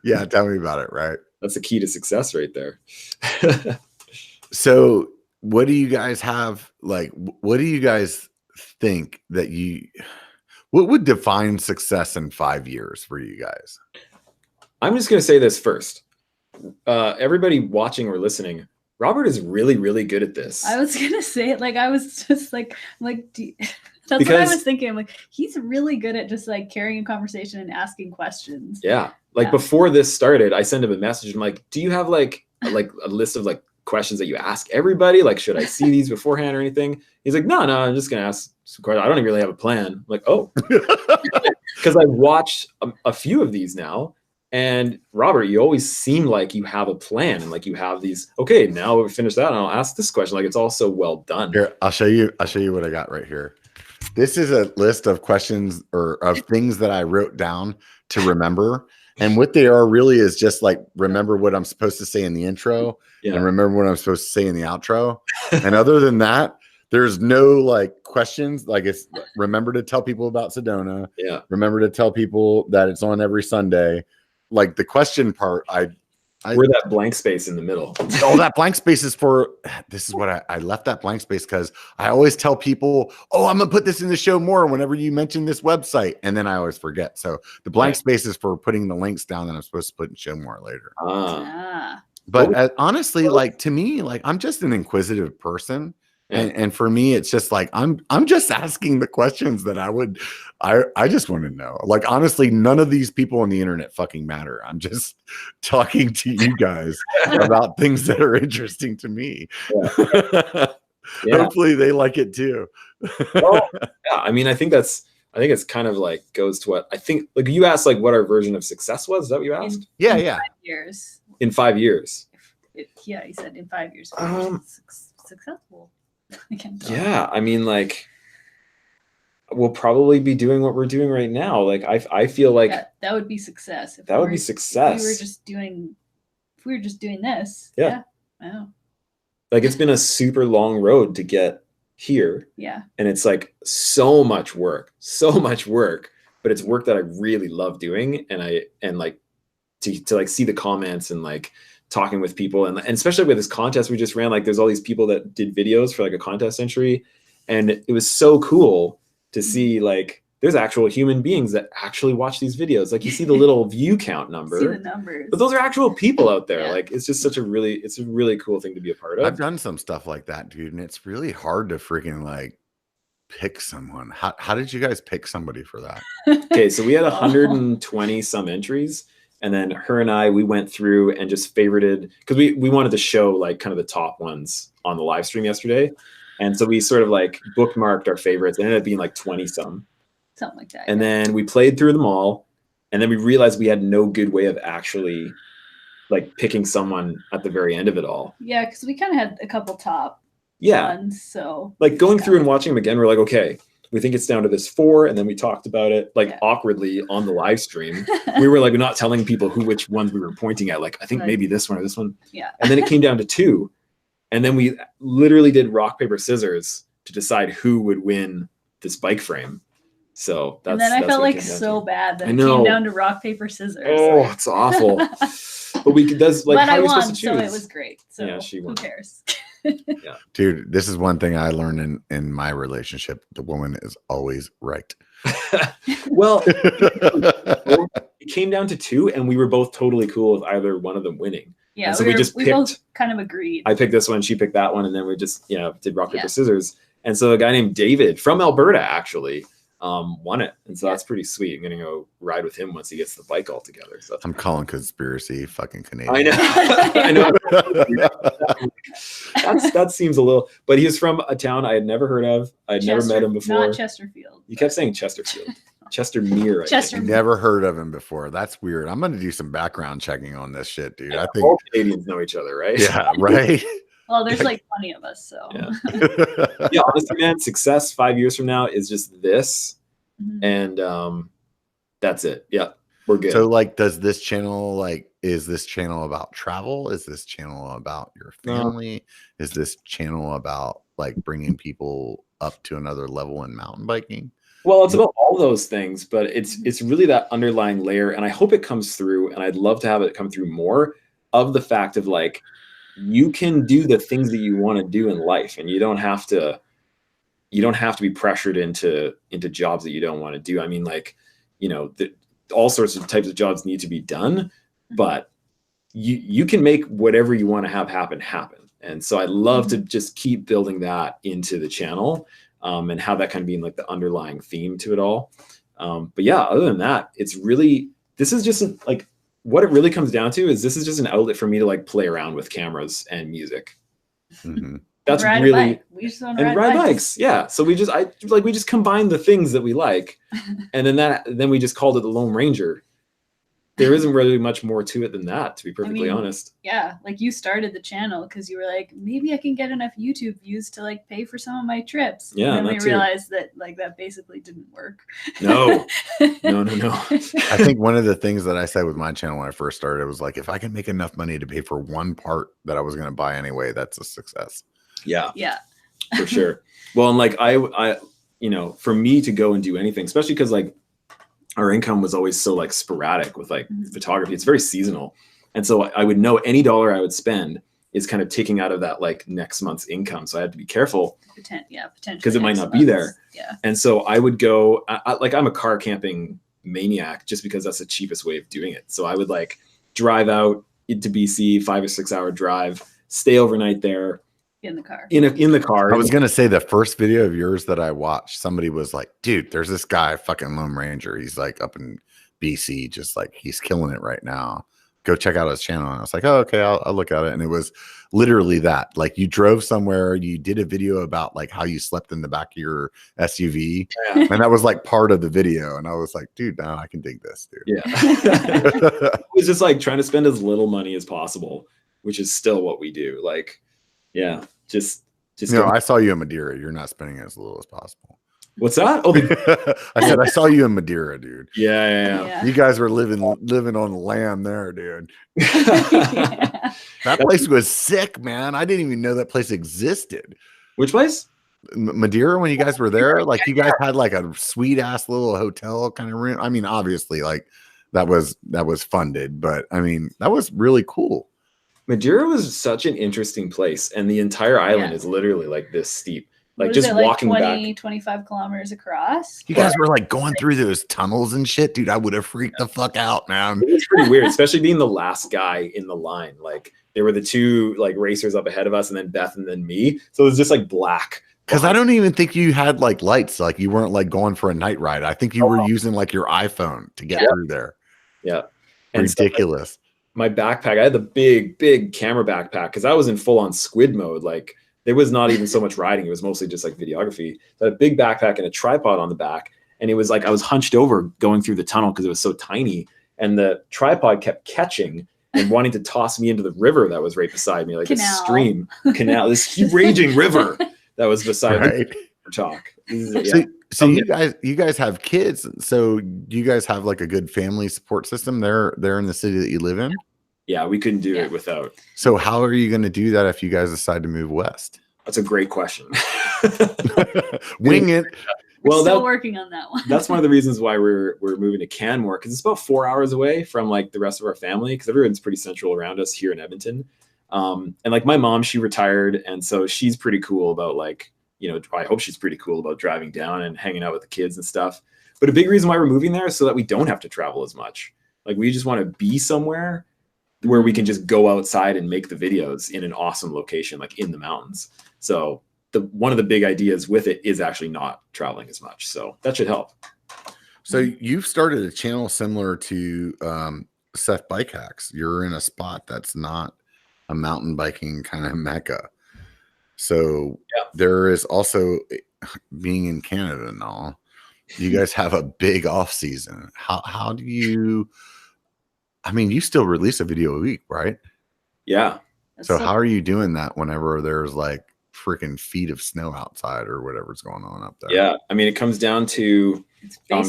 Yeah. Tell me about it. Right. That's the key to success right there. So what do you guys have? Like, what do you guys think that what would define success in 5 years for you guys? I'm just going to say this first. Everybody watching or listening, Robert is really, really good at this. I was going to say it. Like, I was just like, that's what I was thinking. I'm like, he's really good at just like carrying a conversation and asking questions. Yeah. Like Yeah. before this started, I sent him a message. I'm like, do you have like a list of like questions that you ask everybody? Like, should I see these beforehand or anything? He's like, no, I'm just going to ask some questions. I don't even really have a plan. I'm like, oh, because I've watched a few of these now. And Robert, you always seem like you have a plan and like you have these, okay, now we finish that and I'll ask this question. Like it's all so well done. Here, I'll show you what I got right here. This is a list of questions or of things that I wrote down to remember. And what they are really is just like, remember what I'm supposed to say in the intro and remember what I'm supposed to say in the outro. And other than that, there's no like questions. Like it's remember to tell people about Sedona. Yeah. Remember to tell people that it's on every Sunday. Like the question part, we're that blank space in the middle. Oh, that blank space is for, this is what I left that blank space because I always tell people, oh, I'm going to put this in the show more whenever you mention this website. And then I always forget. So the blank space is for putting the links down that I'm supposed to put in show more later. But honestly, like to me, like I'm just an inquisitive person. And for me, it's just like, I'm just asking the questions that I just want to know. Like, honestly, none of these people on the internet fucking matter. I'm just talking to you guys about things that are interesting to me. Hopefully they like it too. Well, yeah, I mean, I think it's kind of like goes to what I think, like you asked, like what our version of success was. Is that what you asked? Yeah. In 5 years. In 5 years. Yeah, he said in 5 years. Successful. Yeah, I mean, like we'll probably be doing what we're doing right now. Like I feel like that would be success. That would be success. If we were just doing this. Yeah. Wow. Like it's been a super long road to get here. Yeah. And it's like so much work, but it's work that I really love doing. And like to like see the comments and like talking with people and especially with this contest we just ran, like there's all these people that did videos for like a contest entry, and it was so cool to see like there's actual human beings that actually watch these videos. Like you see the little view count number, see the numbers, but those are actual people out there. Like it's just a really cool thing to be a part of. I've done some stuff like that, dude, and it's really hard to freaking like pick someone. How did you guys pick somebody for that? Okay, so we had 120 some entries. And then her and we went through and just favorited, because we wanted to show like kind of the top ones on the live stream yesterday. And so we sort of like bookmarked our favorites. It ended up being like 20 some. Something like that. And then we played through them all. And then we realized we had no good way of actually like picking someone at the very end of it all. Yeah, because we kind of had a couple top ones. So like going through and watching them again, we're like, okay, we think it's down to this 4. And then we talked about it like awkwardly on the live stream. We were like, we're not telling people which ones we were pointing at. Like, I think maybe this one or this one. Yeah. And then it came down to 2. And then we literally did rock, paper, scissors to decide who would win this bike frame. So that's, and then I felt like so bad that it came down to rock, paper, scissors. Oh, it's awful. But we could, that's like, but how I are we won, supposed to choose? so it was great. So yeah, she won. Who cares? Yeah. Dude, this is one thing I learned in my relationship. The woman is always right. Well, it came down to 2, and we were both totally cool with either one of them winning. Yeah, and so we both kind of agreed. I picked this one, she picked that one, and then we just did rock, paper, scissors. And so a guy named David from Alberta actually won it, and so that's pretty sweet. I'm gonna go ride with him once he gets the bike all together. So I'm calling conspiracy fucking Canadian. I know. I know. That seems a little, but he was from a town I had never heard of. I'd never met him before. Not Chesterfield. You kept saying Chesterfield. Chestermere. Never heard of him before. That's weird. I'm gonna do some background checking on this shit, dude. Yeah, I think all Canadians know each other, right? Yeah, right. Well, there's like 20 of us, so yeah. Honestly, man, success 5 years from now is just this, and that's it. Yeah, we're good. So, like, is this channel about travel? Is this channel about your family? Is this channel about like bringing people up to another level in mountain biking? Well, it's about all those things, but it's really that underlying layer, and I hope it comes through, and I'd love to have it come through more of the fact of like, you can do the things that you want to do in life, and you don't have to be pressured into jobs that you don't want to do. I mean, like, all sorts of types of jobs need to be done, but you can make whatever you want to have happen. And so I'd love to just keep building that into the channel, and have that kind of being like the underlying theme to it all. But yeah, other than that, this is just like what it really comes down to is this is just an outlet for me to like play around with cameras and music. Mm-hmm. That's ride really, a bike. We just want to and ride ride bikes. bikes. Yeah. So we just combine the things that we like. And then we just called it the Loam Ranger. There isn't really much more to it than that, to be perfectly honest. Yeah, like you started the channel because you were like, maybe I can get enough YouTube views to like pay for some of my trips. Yeah, and then we realized that like that basically didn't work. No. I think one of the things that I said with my channel when I first started was like, if I can make enough money to pay for one part that I was going to buy anyway, that's a success. Yeah. Yeah. For sure. Well, and like I, for me to go and do anything, especially because like our income was always so like sporadic with like photography. It's very seasonal. And so I would know any dollar I would spend is kind of taking out of that like next month's income. So I had to be careful. Potentially. Because it might not be there. Yeah. And so I would go, I'm a car camping maniac just because that's the cheapest way of doing it. So I would like drive out into BC, 5 or 6 hour drive, stay overnight there. In the car. In the car. I was going to say the first video of yours that I watched, somebody was like, dude, there's this guy, fucking Loam Ranger. He's like up in BC, just like he's killing it right now. Go check out his channel. And I was like, oh, okay, I'll look at it. And it was literally that. Like you drove somewhere, you did a video about like how you slept in the back of your SUV. Yeah. And that was like part of the video. And I was like, dude, now I can dig this, dude. Yeah. It was just like trying to spend as little money as possible, which is still what we do. Like, yeah, just I saw you in Madeira. You're not spending as little as possible. What's that? Oh, I said I saw you in Madeira, dude. Yeah. You guys were living on land there, dude. Yeah. That place was sick, man. I didn't even know that place existed. Which place? Madeira. When you guys were there, like you guys had like a sweet ass little hotel kind of room. I mean, obviously, like that was funded, but I mean, that was really cool. Madeira was such an interesting place, and the entire island is literally like this steep. Like just walking 20, back 25 kilometers across. You guys were like going through those tunnels and shit, dude. I would have freaked the fuck out, man. It was pretty weird, especially being the last guy in the line. Like there were the two like racers up ahead of us, and then Beth, and then me. So it was just like black. Because I don't even think you had like lights. Like you weren't like going for a night ride. I think you were using like your iPhone to get through there. Yeah, and ridiculous. So, like, my backpack, I had the big camera backpack because I was in full on squid mode. Like there was not even so much riding. It was mostly just like videography. I had a big backpack and a tripod on the back. And it was like, I was hunched over going through the tunnel because it was so tiny. And the tripod kept catching and wanting to toss me into the river that was right beside me, like this stream canal, this raging river that was beside me. Talk. Yeah. So you guys have kids. So do you guys have like a good family support system there in the city that you live in? Yeah, we couldn't do it without. So how are you going to do that if you guys decide to move west? That's a great question. Wing it. Well, still working on that one. That's one of the reasons why we're moving to Canmore, because it's about 4 hours away from like the rest of our family, because everyone's pretty central around us here in Edmonton. And like my mom, she retired, and so she's pretty cool about like, I hope she's pretty cool about driving down and hanging out with the kids and stuff. But a big reason why we're moving there is so that we don't have to travel as much. Like we just want to be somewhere where we can just go outside and make the videos in an awesome location, like in the mountains. So one of the big ideas with it is actually not traveling as much. So that should help. So you've started a channel similar to Seth Bike Hacks. You're in a spot that's not a mountain biking kind of mecca. So there is also, being in Canada and all, you guys have a big off season. How do you, I mean, you still release a video a week, right? Yeah. So how are you doing that whenever there's like freaking feet of snow outside or whatever's going on up there? Yeah. I mean, it comes down to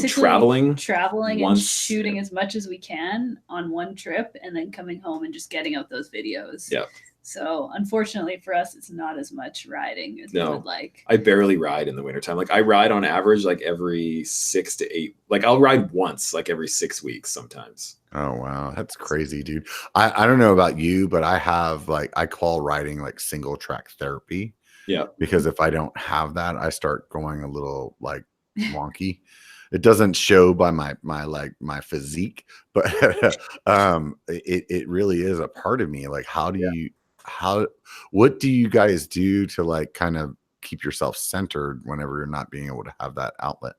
traveling and shooting as much as we can on one trip and then coming home and just getting out those videos. Yeah. So unfortunately for us, it's not as much riding as we would like. I barely ride in the wintertime. Like I ride on average, like every 6 to 8, like I'll ride once, like every 6 weeks sometimes. Oh, wow. That's crazy, dude. I don't know about you, but I have I call riding like single track therapy. Yeah. Because if I don't have that, I start going a little like wonky. It doesn't show by my physique, but it really is a part of me. Like, what do you guys do to like kind of keep yourself centered whenever you're not being able to have that outlet?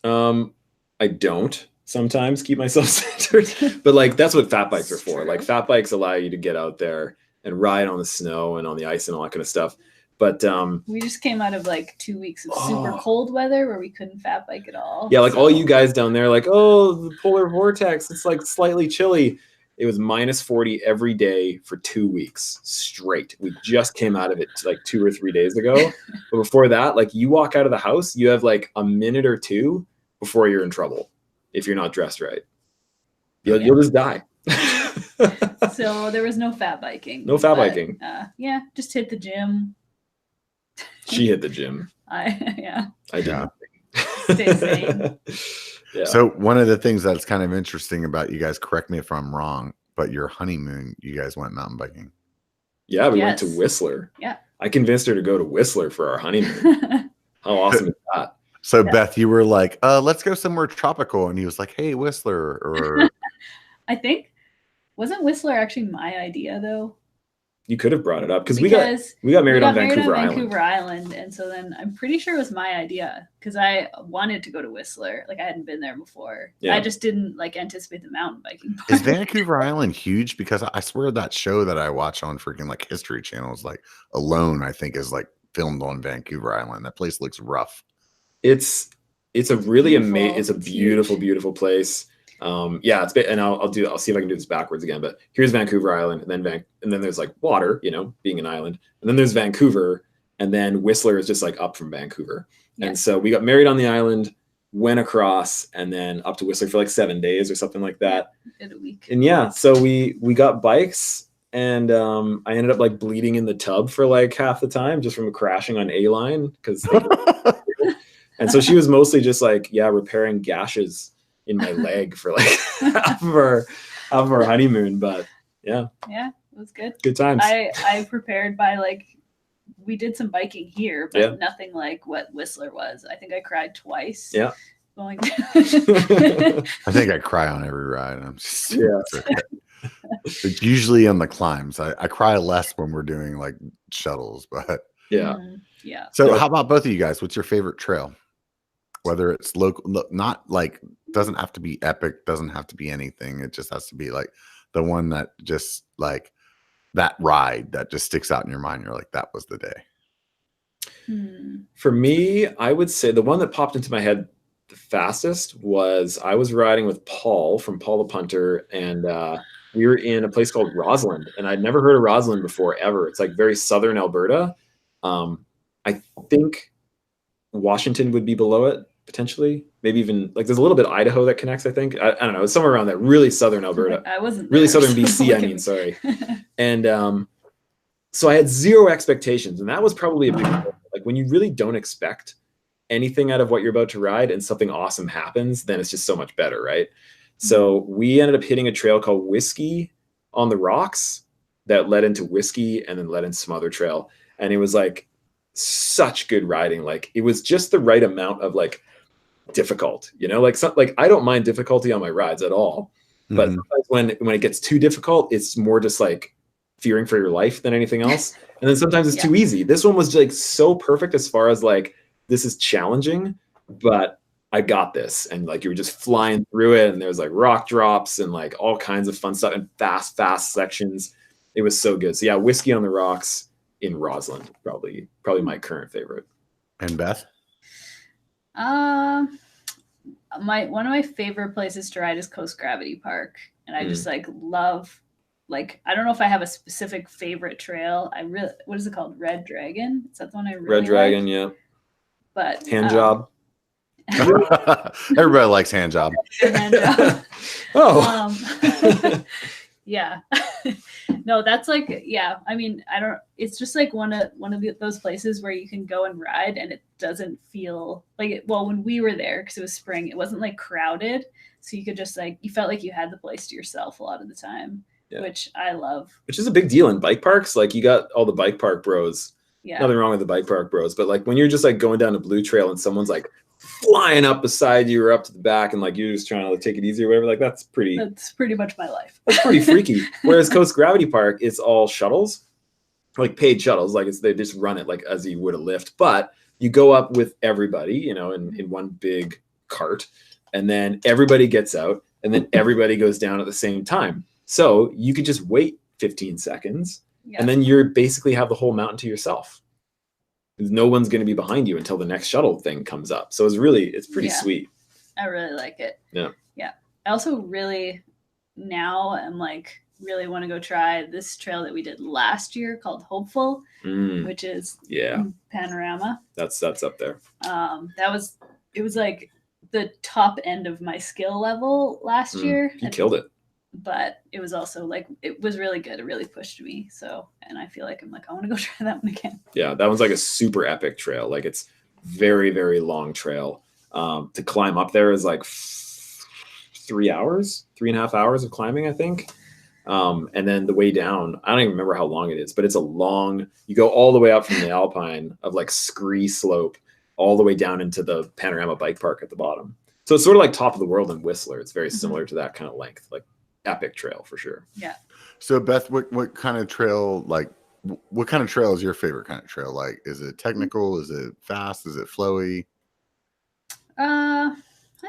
I don't. sometimes, keep myself centered. But like that's what fat bikes are for. True. Like fat bikes allow you to get out there and ride on the snow and on the ice and all that kind of stuff. But we just came out of like 2 weeks of super cold weather where we couldn't fat bike at all. Yeah, like all you guys down there, like, oh, the polar vortex, it's like slightly chilly. It was -40 every day for 2 weeks straight. We just came out of it like 2 or 3 days ago. But before that, like you walk out of the house, you have like a minute or two before you're in trouble if you're not dressed right. You'll just die. So there was no fat biking. No fat biking. Yeah, just hit the gym. She hit the gym. I didn't. Stay sane. Yeah. So one of the things that's kind of interesting about you guys, correct me if I'm wrong, but your honeymoon, you guys went mountain biking. Yeah, we went to Whistler. Yeah. I convinced her to go to Whistler for our honeymoon. How awesome is that? So Beth, you were like, let's go somewhere tropical. And he was like, hey, Whistler. Or I think, wasn't Whistler actually my idea though? You could have brought it up because we got married on Vancouver Island. And so then I'm pretty sure it was my idea because I wanted to go to Whistler. Like I hadn't been there before. Yeah. I just didn't like anticipate the mountain biking part. Is Vancouver Island huge? Because I swear that show that I watch on freaking like History Channel is like Alone, I think is like filmed on Vancouver Island. That place looks rough. It's a really amazing, it's a beautiful, beautiful place. It's been, and I'll see if I can do this backwards again, but here's Vancouver Island and then there's like water, being an island, and then there's Vancouver, and then Whistler is just like up from Vancouver. Yeah. And so we got married on the island, went across, and then up to Whistler for like 7 days or something like that. In a week. And so we got bikes, and I ended up like bleeding in the tub for like half the time just from crashing on A-line because and so she was mostly just like repairing gashes in my leg for like half of our honeymoon. But yeah, it was good times. I prepared by like we did some biking here, but nothing like what Whistler was. I think I cried twice. Going I think I cry on every ride. It's usually on the climbs. I cry less when we're doing like shuttles, but So how about both of you guys? What's your favorite trail? Whether it's local, not like, doesn't have to be epic, doesn't have to be anything. It just has to be like the one that just like that ride that just sticks out in your mind. You're like, that was the day. For me, I would say the one that popped into my head the fastest was I was riding with Paul from Paul the Punter, and we were in a place called Rossland, and I'd never heard of Rossland before ever. It's like very southern Alberta. I think Washington would be below it. Potentially, maybe even like there's a little bit of Idaho that connects. I think I don't know. It's somewhere around that really southern Alberta. I wasn't really southern BC. I mean, sorry. And so I had zero expectations, and that was probably a big deal. Like when you really don't expect anything out of what you're about to ride, and something awesome happens, then it's just so much better, right? So we ended up hitting a trail called Whiskey on the Rocks that led into Whiskey and then led into some other trail, and it was like such good riding. Like it was just the right amount of like difficult, like I don't mind difficulty on my rides at all, but sometimes when it gets too difficult, it's more just like fearing for your life than anything else. And then sometimes it's too easy. This one was like so perfect as far as like this is challenging, but I got this, and like you were just flying through it, and there's like rock drops and like all kinds of fun stuff and fast sections. It was so good. So Whiskey on the Rocks in Rossland, probably my current favorite. And Beth? One of my favorite places to ride is Coast Gravity Park, and I just like love, like I don't know if I have a specific favorite trail. What is it called? Red Dragon? Is that the one I really Red Dragon, like? yeah. But hand job. Everybody likes hand job. Hand job. Oh. Yeah. No, that's like, I mean, it's just like one of those places where you can go and ride and it doesn't feel like it. Well, when we were there, because it was spring, it wasn't like crowded. So you could just like, you felt like you had the place to yourself a lot of the time, which I love. Which is a big deal in bike parks. Like you got all the bike park bros. Yeah. Nothing wrong with the bike park bros. But like when you're just like going down a blue trail and someone's like flying up beside you or up to the back and like you're just trying to like, take it easy or whatever, like that's pretty much my life. That's pretty freaky. Whereas Coast Gravity Park, it's all shuttles, like paid shuttles. Like they just run it like as you would a lift, but you go up with everybody, in one big cart. and then everybody gets out, and then everybody goes down at the same time. So you could just wait 15 seconds, and then you're basically have the whole mountain to yourself. No one's going to be behind you until the next shuttle thing comes up. So it's pretty sweet. I really like it. Yeah. Yeah. I also really now am like really want to go try this trail that we did last year called Hopeful, which is Panorama. That's up there. It was like the top end of my skill level last year. You killed it. But it was also like, it was really good. It really pushed me. So, and I feel like I'm like, I want to go try that one again. Yeah, that one's like a super epic trail. Like it's very, very long trail. To climb up there is like 3.5 hours of climbing, I think. And then the way down, I don't even remember how long it is, but it's you go all the way up from the Alpine of like scree slope all the way down into the Panorama Bike Park at the bottom. So it's sort of like top of the world in Whistler. It's very similar to that kind of length, like epic trail for sure. Yeah. So Beth, what kind of trail, like what kind of trail is your favorite kind of trail? Like, is it technical? Is it fast? Is it flowy? I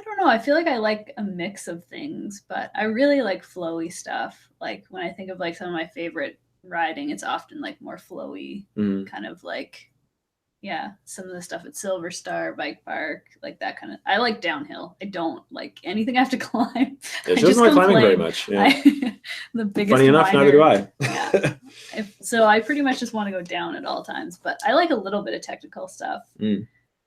don't know. I feel like I like a mix of things, but I really like flowy stuff. Like when I think of like some of my favorite riding, it's often like more flowy, kind of like, some of the stuff at Silver Star Bike Park, like that kind of. I like downhill. I don't like anything I have to climb. She doesn't like climbing very much. Yeah. The biggest. Funny enough, neither do I. Yeah. So I pretty much just want to go down at all times, but I like a little bit of technical stuff.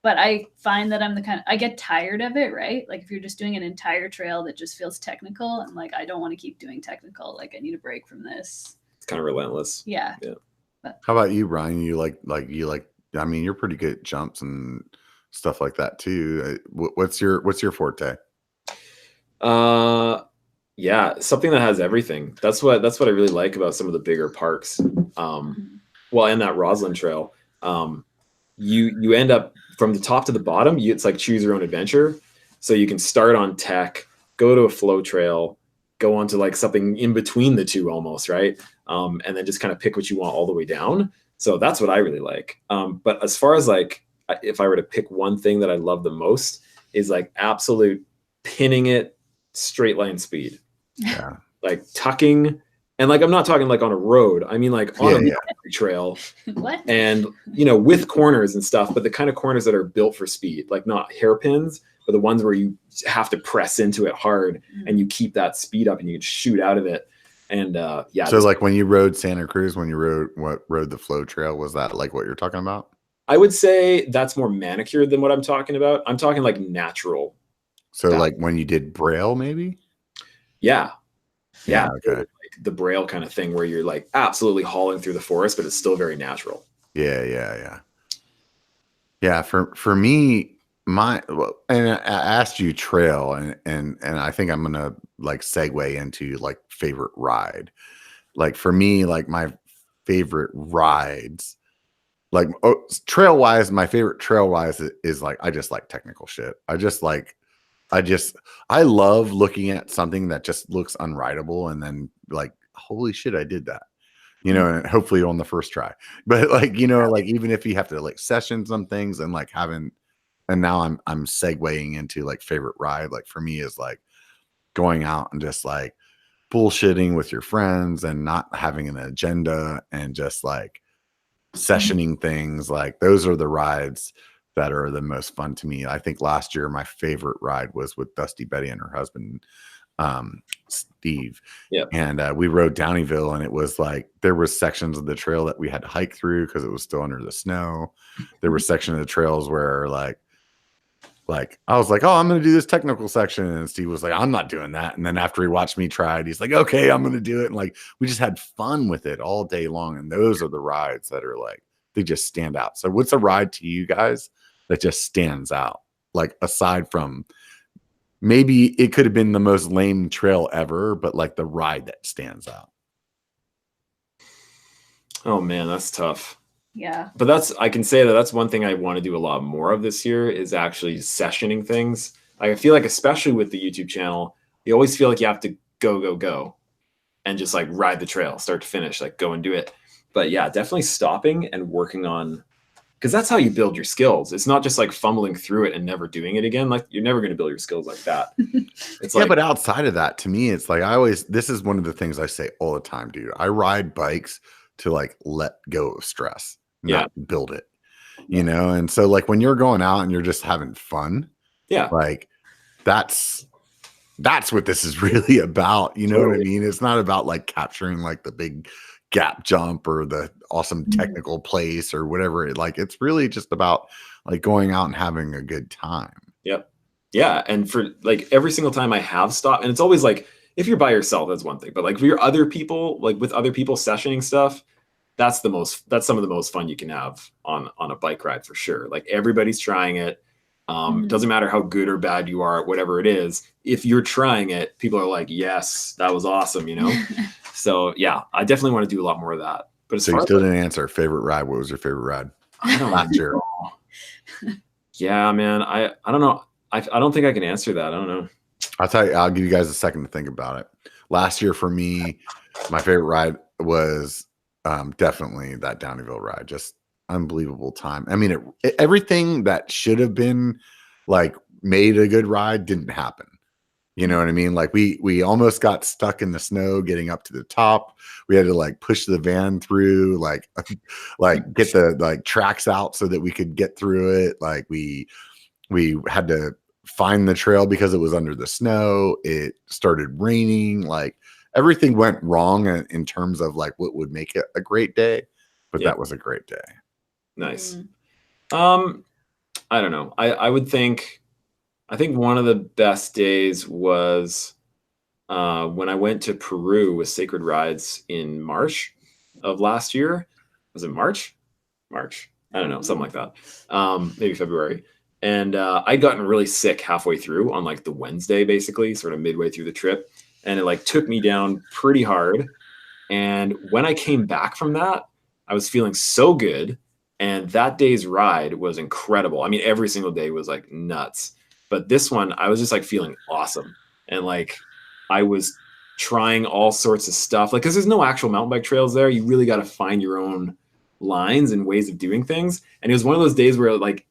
But I find that I'm the kind of, I get tired of it, right? Like if you're just doing an entire trail that just feels technical, I'm like, I don't want to keep doing technical. Like I need a break from this. It's kind of relentless. Yeah. How about you, Brian? You like, I mean, you're pretty good at jumps and stuff like that too. What's your forte? Something that has everything. That's what I really like about some of the bigger parks. And that Roslyn Trail, you end up from the top to the bottom. It's like choose your own adventure. So you can start on tech, go to a flow trail, go on to like something in between the two almost, right? And then just kind of pick what you want all the way down. So that's what I really like. But as far as like, if I were to pick one thing that I love the most is like absolute pinning it straight line speed. Yeah. Like tucking. And like, I'm not talking like on a road. I mean, like on a trail. What? And, with corners and stuff, but the kind of corners that are built for speed, like not hairpins, but the ones where you have to press into it hard and you keep that speed up and you can shoot out of it. And so like when you rode Santa Cruz, when you rode the flow trail, was that like what you're talking about? I would say that's more manicured than what I'm talking about. I'm talking like natural. So like when you did Braille, maybe? Yeah. Okay. Like the Braille kind of thing where you're like absolutely hauling through the forest, but it's still very natural. Yeah. For me, and I asked you trail, and I think I'm gonna like segue into like favorite ride. Like for me, like my favorite rides, like trail wise, my favorite trail wise is like I just like technical shit. I love looking at something that just looks unrideable and then like, holy shit, I did that. And hopefully on the first try. But like, like even if you have to like session some things and like and now I'm segueing into like favorite ride, like for me is like going out and just like bullshitting with your friends and not having an agenda and just like sessioning things. Like those are the rides that are the most fun to me. I think last year my favorite ride was with Dusty Betty and her husband Steve. And we rode Downeyville, and it was like there was sections of the trail that we had to hike through because it was still under the snow. There were sections of the trails where like I was like, oh, I'm gonna do this technical section, and Steve was like, I'm not doing that. And then after he watched me try it, he's like, okay, I'm gonna do it. And like we just had fun with it all day long. And those are the rides that are like they just stand out. So what's a ride to you guys that just stands out? Like aside from maybe it could have been the most lame trail ever, but like the ride that stands out. Oh man, that's tough. Yeah. But I can say that's one thing I want to do a lot more of this year is actually sessioning things. I feel like, especially with the YouTube channel, you always feel like you have to go and just like ride the trail, start to finish, like go and do it. But yeah, definitely stopping and working on, because that's how you build your skills. It's not just like fumbling through it and never doing it again. Like you're never going to build your skills like that. It's Yeah, like, but outside of that, to me, it's like this is one of the things I say all the time, dude. I ride bikes to like let go of stress, not build it, you know? And so like when you're going out and you're just having fun, like that's what this is really about. You know what I mean? It's not about like capturing like the big gap jump or the awesome technical place or whatever. It's really just about like going out and having a good time. Yep. Yeah. And for like every single time I have stopped, and it's always like, if you're by yourself, that's one thing, but like if you're other people, like with other people sessioning stuff, that's some of the most fun you can have on a bike ride for sure. Like everybody's trying it. Doesn't matter how good or bad you are at whatever it is. If you're trying it, people are like, yes, that was awesome, you know? So yeah, I definitely want to do a lot more of that. But so you still didn't answer favorite ride. What was your favorite ride? I don't know. Yeah, man. I don't know. I don't think I can answer that. I don't know. I'll give you guys a second to think about it. Last year for me, my favorite ride was definitely that Downeyville ride. Just unbelievable time. I mean, everything that should have been like made a good ride didn't happen. You know what I mean? Like we almost got stuck in the snow getting up to the top. We had to like push the van through, like get the like tracks out so that we could get through it. Like we had to find the trail because it was under the snow. It started raining. Like everything went wrong in terms of like what would make it a great day. But that was a great day. Nice. I don't know. I think one of the best days was when I went to Peru with Sacred Rides in March of last year. Was it March? March. I don't know, something like that. Maybe February. And I'd gotten really sick halfway through on like the Wednesday, basically, sort of midway through the trip. And it like took me down pretty hard. And when I came back from that, I was feeling so good. And that day's ride was incredible. I mean, every single day was like nuts. But this one, I was just like feeling awesome. And like, I was trying all sorts of stuff. Like, cause there's no actual mountain bike trails there. You really got to find your own lines and ways of doing things. And it was one of those days where like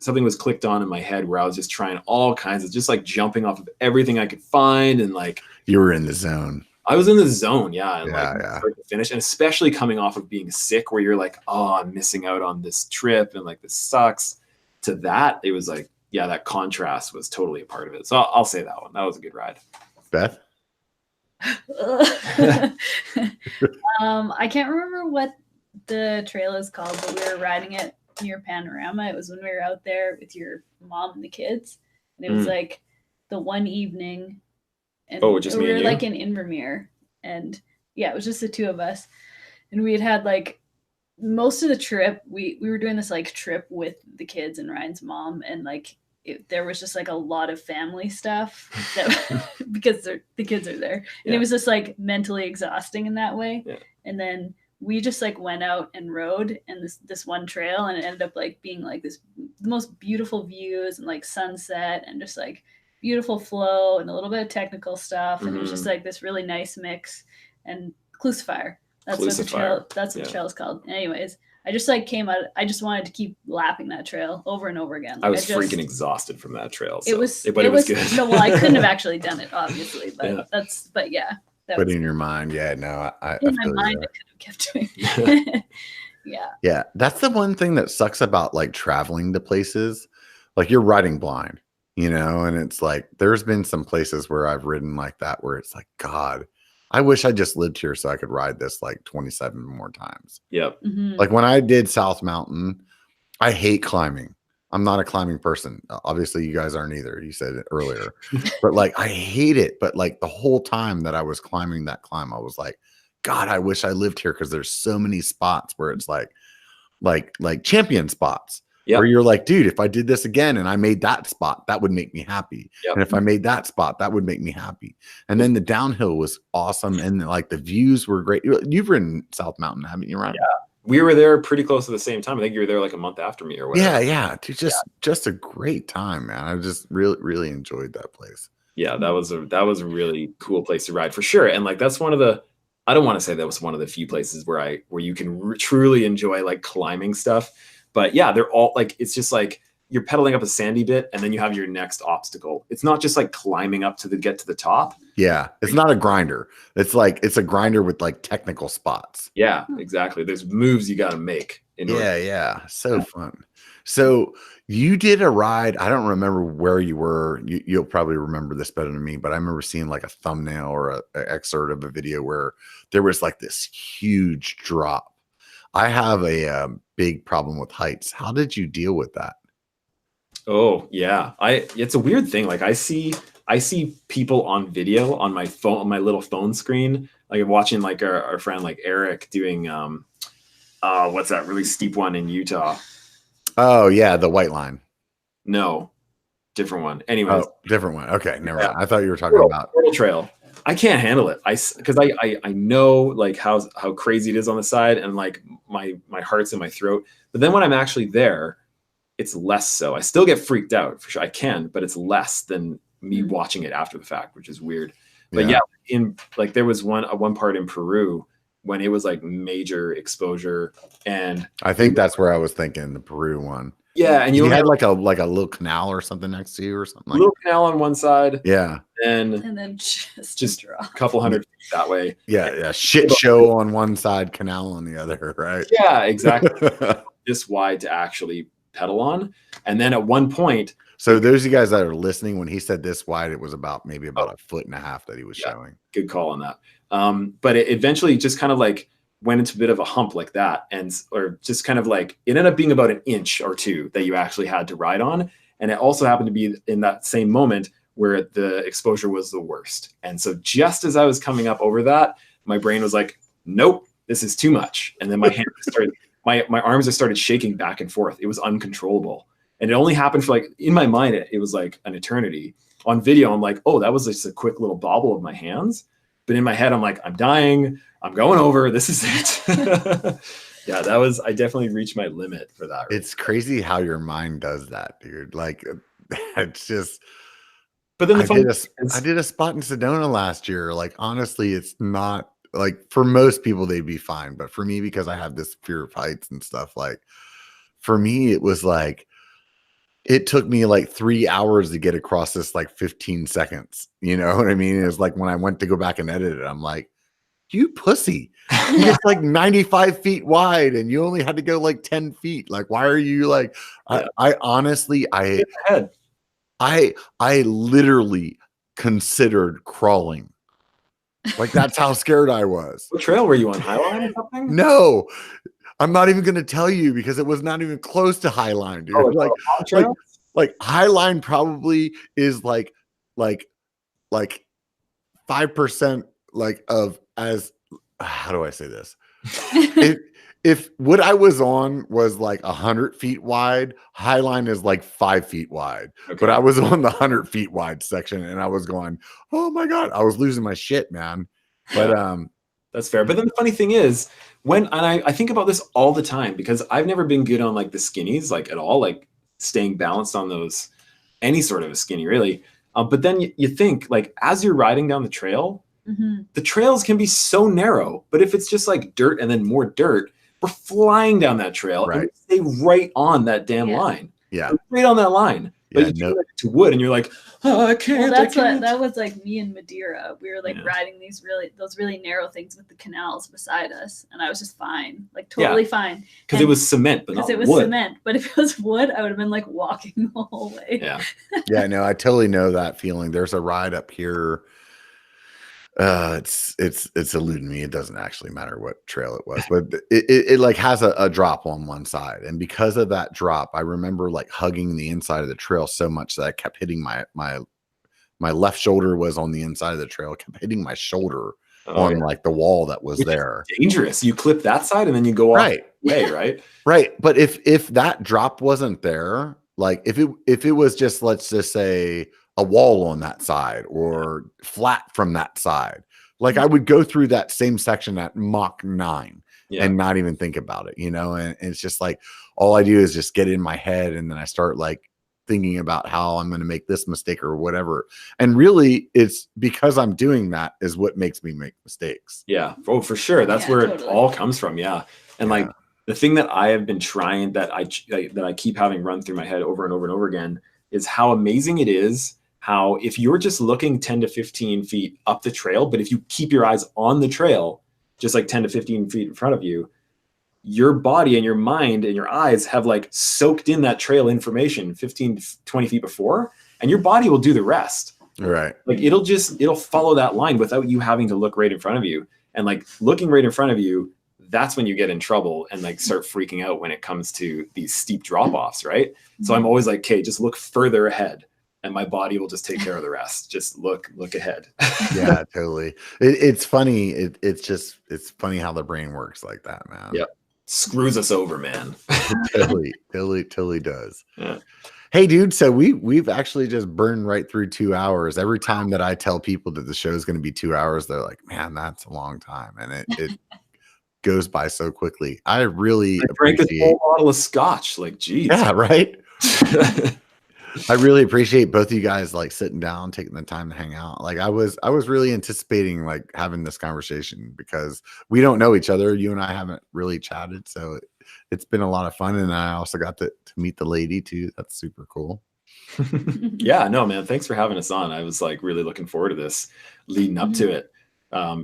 something was clicked on in my head where I was just trying all kinds of just like jumping off of everything I could find. And like, you were in the zone. I was in the zone. Yeah. And Start to finish. And especially coming off of being sick where you're like, oh, I'm missing out on this trip. And like, this sucks. To that, it was like, yeah, that contrast was totally a part of it. So I'll say that one. That was a good ride. Beth? I can't remember what the trail is called, but we were riding it near Panorama. It was when we were out there with your mom and the kids. And it was like the one evening. And just me we were and you? like in Invermere. And yeah, it was just the two of us. And we had like most of the trip, we were doing this like trip with the kids and Ryan's mom. And like there was just like a lot of family stuff that because the kids are there. And it was just like mentally exhausting in that way. Yeah. And then we just like went out and rode in this one trail, and it ended up like being like the most beautiful views and like sunset and just like beautiful flow and a little bit of technical stuff. And it was just like this really nice mix. And Crucifier. That's what the trail is called. Anyways, I just like came out. I just wanted to keep lapping that trail over and over again. Like I was freaking exhausted from that trail. So. It was good. No, well, I couldn't have actually done it, obviously, but yeah. But in your mind, yeah, no, in my mind, I could have kept doing it. Yeah. That's the one thing that sucks about like traveling to places. Like you're riding blind, you know, and it's like there's been some places where I've ridden like that where it's like, God, I wish I just lived here so I could ride this like 27 more times. Yep. Like when I did South Mountain, I hate climbing. I'm not a climbing person. Obviously, you guys aren't either. You said it earlier. But like I hate it. But like the whole time that I was climbing that climb, I was like, God, I wish I lived here because there's so many spots where it's like champion spots. Yep. Where you're like, dude, if I did this again and I made that spot, that would make me happy. Yep. And if I made that spot, that would make me happy. And then the downhill was awesome. And like the views were great. You've ridden South Mountain, haven't you, Ryan? Yeah. We were there pretty close to the same time. I think you were there like a month after me or whatever. Yeah. Dude, just a great time, man. I just really, really enjoyed that place. Yeah, that was a really cool place to ride for sure. And like, that's one of the, I don't want to say that was one of the few places where you can truly enjoy like climbing stuff. But yeah, they're all like, it's just like you're pedaling up a sandy bit and then you have your next obstacle. It's not just like climbing up to get to the top. Yeah. It's not a grinder. It's like, it's a grinder with like technical spots. Yeah, exactly. There's moves you got to make. Yeah. So fun. So you did a ride. I don't remember where you were. You'll probably remember this better than me, but I remember seeing like a thumbnail or an excerpt of a video where there was like this huge drop. I have a big problem with heights. How did you deal with that? Oh yeah. It's a weird thing. Like I see people on video on my phone, on my little phone screen, like watching like our friend like Eric doing what's that really steep one in Utah? Oh yeah, the white line. No, different one. Anyways. Oh, different one. Okay, never mind. I thought you were talking about Turtle Trail. I can't handle it. Because I know like how crazy it is on the side, and like my heart's in my throat. But then when I'm actually there, it's less so. I still get freaked out for sure. I can, but it's less than me watching it after the fact, which is weird. But yeah, in like there was one part in Peru when it was like major exposure, and I think that's where I was thinking, the Peru one. Yeah, and you had like a little canal or something next to you or something. A little canal on one side. Yeah. And then just a couple hundred feet that way. Yeah. Shit show on one side, canal on the other, right? Yeah, exactly. This wide to actually pedal on. And then at one point. So those of you guys that are listening, when he said this wide, it was maybe about 1.5 feet that he was showing. Good call on that. But it eventually just kind of like went into a bit of a hump like that, or just kind of like it ended up being about 1 inch or 2 that you actually had to ride on. And it also happened to be in that same moment where the exposure was the worst. And so just as I was coming up over that, my brain was like, nope, this is too much. And then my hands started, my arms just started shaking back and forth. It was uncontrollable. And it only happened for like, in my mind, it was like an eternity. On video, I'm like, oh, that was just a quick little bobble of my hands. But in my head, I'm like, I'm dying. I'm going over. This is it. Yeah, I definitely reached my limit for that. It's crazy how your mind does that, dude. Like, it's just. But then I did a spot in Sedona last year. Like, honestly, it's not like for most people, they'd be fine. But for me, because I have this fear of heights and stuff, like for me, it was like, it took me like 3 hours to get across this like 15 seconds. You know what I mean? It was like when I went to go back and edit it, I'm like, you pussy. It's like 95 feet wide and you only had to go like 10 feet. Like, why are you like, I honestly, I literally considered crawling. Like, that's how scared I was. What trail were you on? Highline or something? No. I'm not even going to tell you because it was not even close to Highline, dude. Like Highline probably is like 5% like of as how do I say this? if what I was on was like 100 feet wide, Highline is like 5 feet wide. Okay. But I was on the 100 feet wide section and I was going, oh my God, I was losing my shit, man. But that's fair. But then the funny thing is, I think about this all the time because I've never been good on like the skinnies, like at all, like staying balanced on those, any sort of a skinny really. But then you think like, as you're riding down the trail, the trails can be so narrow, but if it's just like dirt and then more dirt, we're flying down that trail and we stay right on that damn line. Yeah. We're right on that line. But you like to wood and you're like, oh, I can't. Well, that was like me in Madeira. We were like riding those really narrow things with the canals beside us, and I was just fine, like totally fine. Because it was cement, but not wood. Cement. But if it was wood, I would have been like walking the whole way. Yeah. Yeah, no, I totally know that feeling. There's a ride up here. It's eluding me. It doesn't actually matter what trail it was, but it like has a drop on one side, and because of that drop, I remember like hugging the inside of the trail so much that I kept hitting my left shoulder was on the inside of the trail, kept hitting my shoulder on like the wall that was there. Dangerous. You clip that side and then you go off way, right? Right. But if that drop wasn't there, like if it was just, let's just say, a wall on that side or flat from that side, like I would go through that same section at Mach 9 and not even think about it, you know? And it's just like, all I do is just get in my head. And then I start like thinking about how I'm going to make this mistake or whatever. And really it's because I'm doing that is what makes me make mistakes. Yeah. Oh, for sure. That's where it all comes from. Yeah. And like the thing that I have been trying that I keep having run through my head over and over and over again is how amazing it is how if you're just looking 10 to 15 feet up the trail, but if you keep your eyes on the trail, just like 10 to 15 feet in front of you, your body and your mind and your eyes have like soaked in that trail information 15 to 20 feet before, and your body will do the rest. Right. Like it'll follow that line without you having to look right in front of you. And like looking right in front of you, that's when you get in trouble and like start freaking out when it comes to these steep drop-offs, right? So I'm always like, okay, just look further ahead and my body will just take care of the rest. Just look ahead. Yeah, totally. It's funny. It's funny how the brain works like that, man. Yep. Screws us over, man. totally does. Yeah. Hey, dude. So we've actually just burned right through 2 hours. Every time that I tell people that the show is going to be 2 hours, they're like, "Man, that's a long time," and it goes by so quickly. I really drank a whole bottle of scotch. Like, geez. Yeah, right. I really appreciate both of you guys like sitting down, taking the time to hang out. Like I was really anticipating like having this conversation because we don't know each other. You and I haven't really chatted, so it's been a lot of fun. And I also got to meet the lady too. That's super cool. Yeah, no, man. Thanks for having us on. I was like really looking forward to this leading up to it.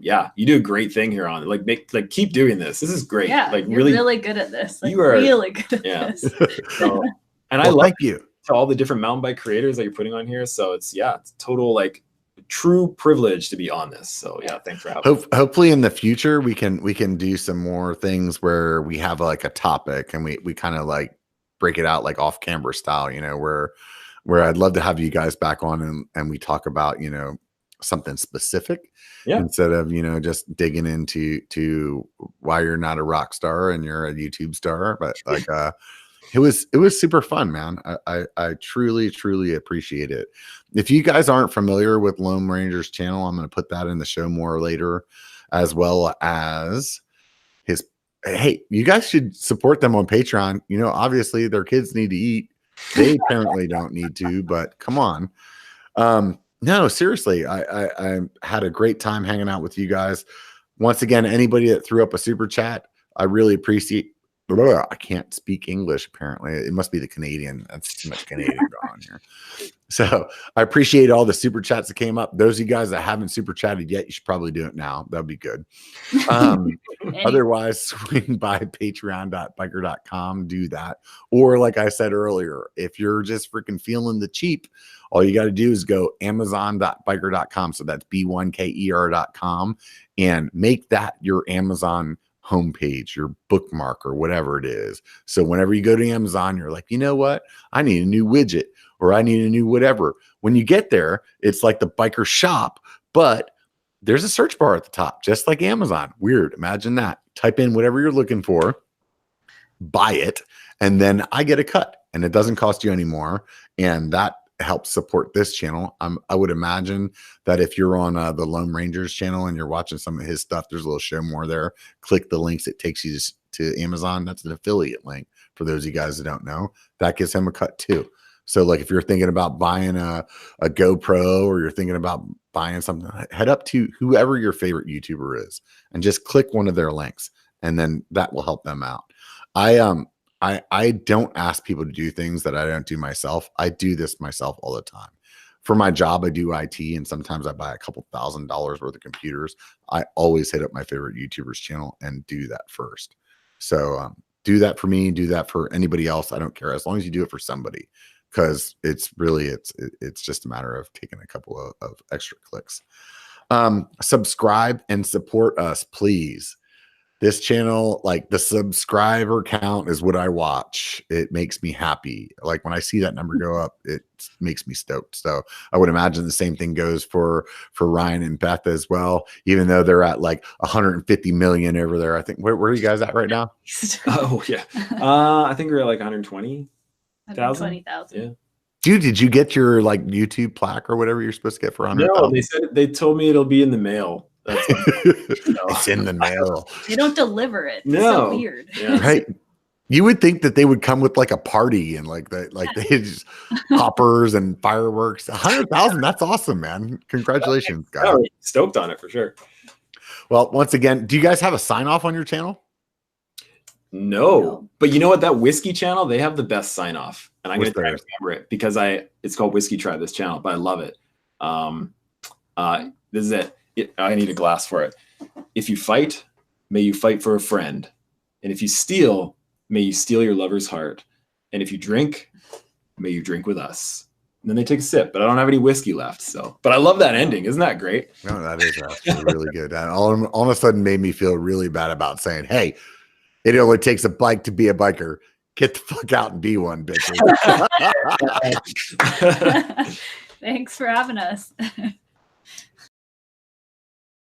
Yeah, you do a great thing here on it. Keep doing this. This is great. Yeah, like you're really good at this. Like, you are really good at this. So, and I love thank you to all the different mountain bike creators that you're putting on here. So it's total like true privilege to be on this. So yeah, thanks for having me. Hopefully in the future we can do some more things where we have like a topic and we kind of like break it out like off camera style, you know, where I'd love to have you guys back on and we talk about, you know, something specific instead of, you know, just digging into why you're not a rock star and you're a YouTube star. But like it was super fun, man. I truly appreciate it. If you guys aren't familiar with Loam Ranger's channel, I'm going to put that in the show more later, as well as his. Hey, you guys should support them on Patreon. You know, obviously their kids need to eat. They apparently don't need to, but come on. No, seriously, I had a great time hanging out with you guys. Once again, anybody that threw up a super chat, I really appreciate. I can't speak English, apparently. It must be the Canadian. That's too much Canadian going on here. So I appreciate all the super chats that came up. Those of you guys that haven't super chatted yet, you should probably do it now. That'd be good. Otherwise, swing by patreon.biker.com, do that. Or like I said earlier, if you're just freaking feeling the cheap, all you got to do is go amazon.biker.com. So that's B1KER.com and make that your Amazon homepage, your bookmark, or whatever it is. So whenever you go to Amazon, you're like, you know what? I need a new widget or I need a new whatever. When you get there, it's like the biker shop, but there's a search bar at the top, just like Amazon. Weird. Imagine that. Type in whatever you're looking for, buy it, and then I get a cut and it doesn't cost you anymore. And that helps support this channel. I would imagine that if you're on the Loam Ranger's channel and you're watching some of his stuff, there's a little show more there. Click the links. It takes you to Amazon. That's an affiliate link for those of you guys that don't know. That gives him a cut too. So like if you're thinking about buying a GoPro or you're thinking about buying something, head up to whoever your favorite YouTuber is and just click one of their links, and then that will help them out. I don't ask people to do things that I don't do myself. I do this myself all the time. For my job, I do IT, and sometimes I buy a couple $1,000s worth of computers. I always hit up my favorite YouTuber's channel and do that first. So do that for me. Do that for anybody else. I don't care, as long as you do it for somebody, because it's just a matter of taking a couple of extra clicks. Subscribe and support us, please. This channel, like the subscriber count is what I watch. It makes me happy. Like when I see that number go up, it makes me stoked. So I would imagine the same thing goes for Ryan and Beth as well, even though they're at like 150 million over there. I think, where are you guys at right now? Oh yeah. I think we're at like 120,000. 120,000. Yeah. Dude, did you get your like YouTube plaque or whatever you're supposed to get for 100,000? No, they told me it'll be in the mail. It's in the mail. They don't deliver it. No. It's so weird. Yeah. Right. You would think that they would come with like a party and like they just hoppers and fireworks. 100,000. That's awesome, man. Congratulations, guys. Oh, stoked on it for sure. Well, once again, do you guys have a sign off on your channel? No, but you know what? That whiskey channel, they have the best sign off, and I'm going What's to try to theirs? remember it because it's called Whiskey Tribe, this channel, but I love it. This is it. I need a glass for it. If you fight, may you fight for a friend. And if you steal, may you steal your lover's heart. And if you drink, may you drink with us. And then they take a sip, but I don't have any whiskey left. So, but I love that ending. Isn't that great? No, that is actually really good. And all of a sudden made me feel really bad about saying, hey, it only takes a bike to be a biker. Get the fuck out and be one, bitches. Thanks for having us.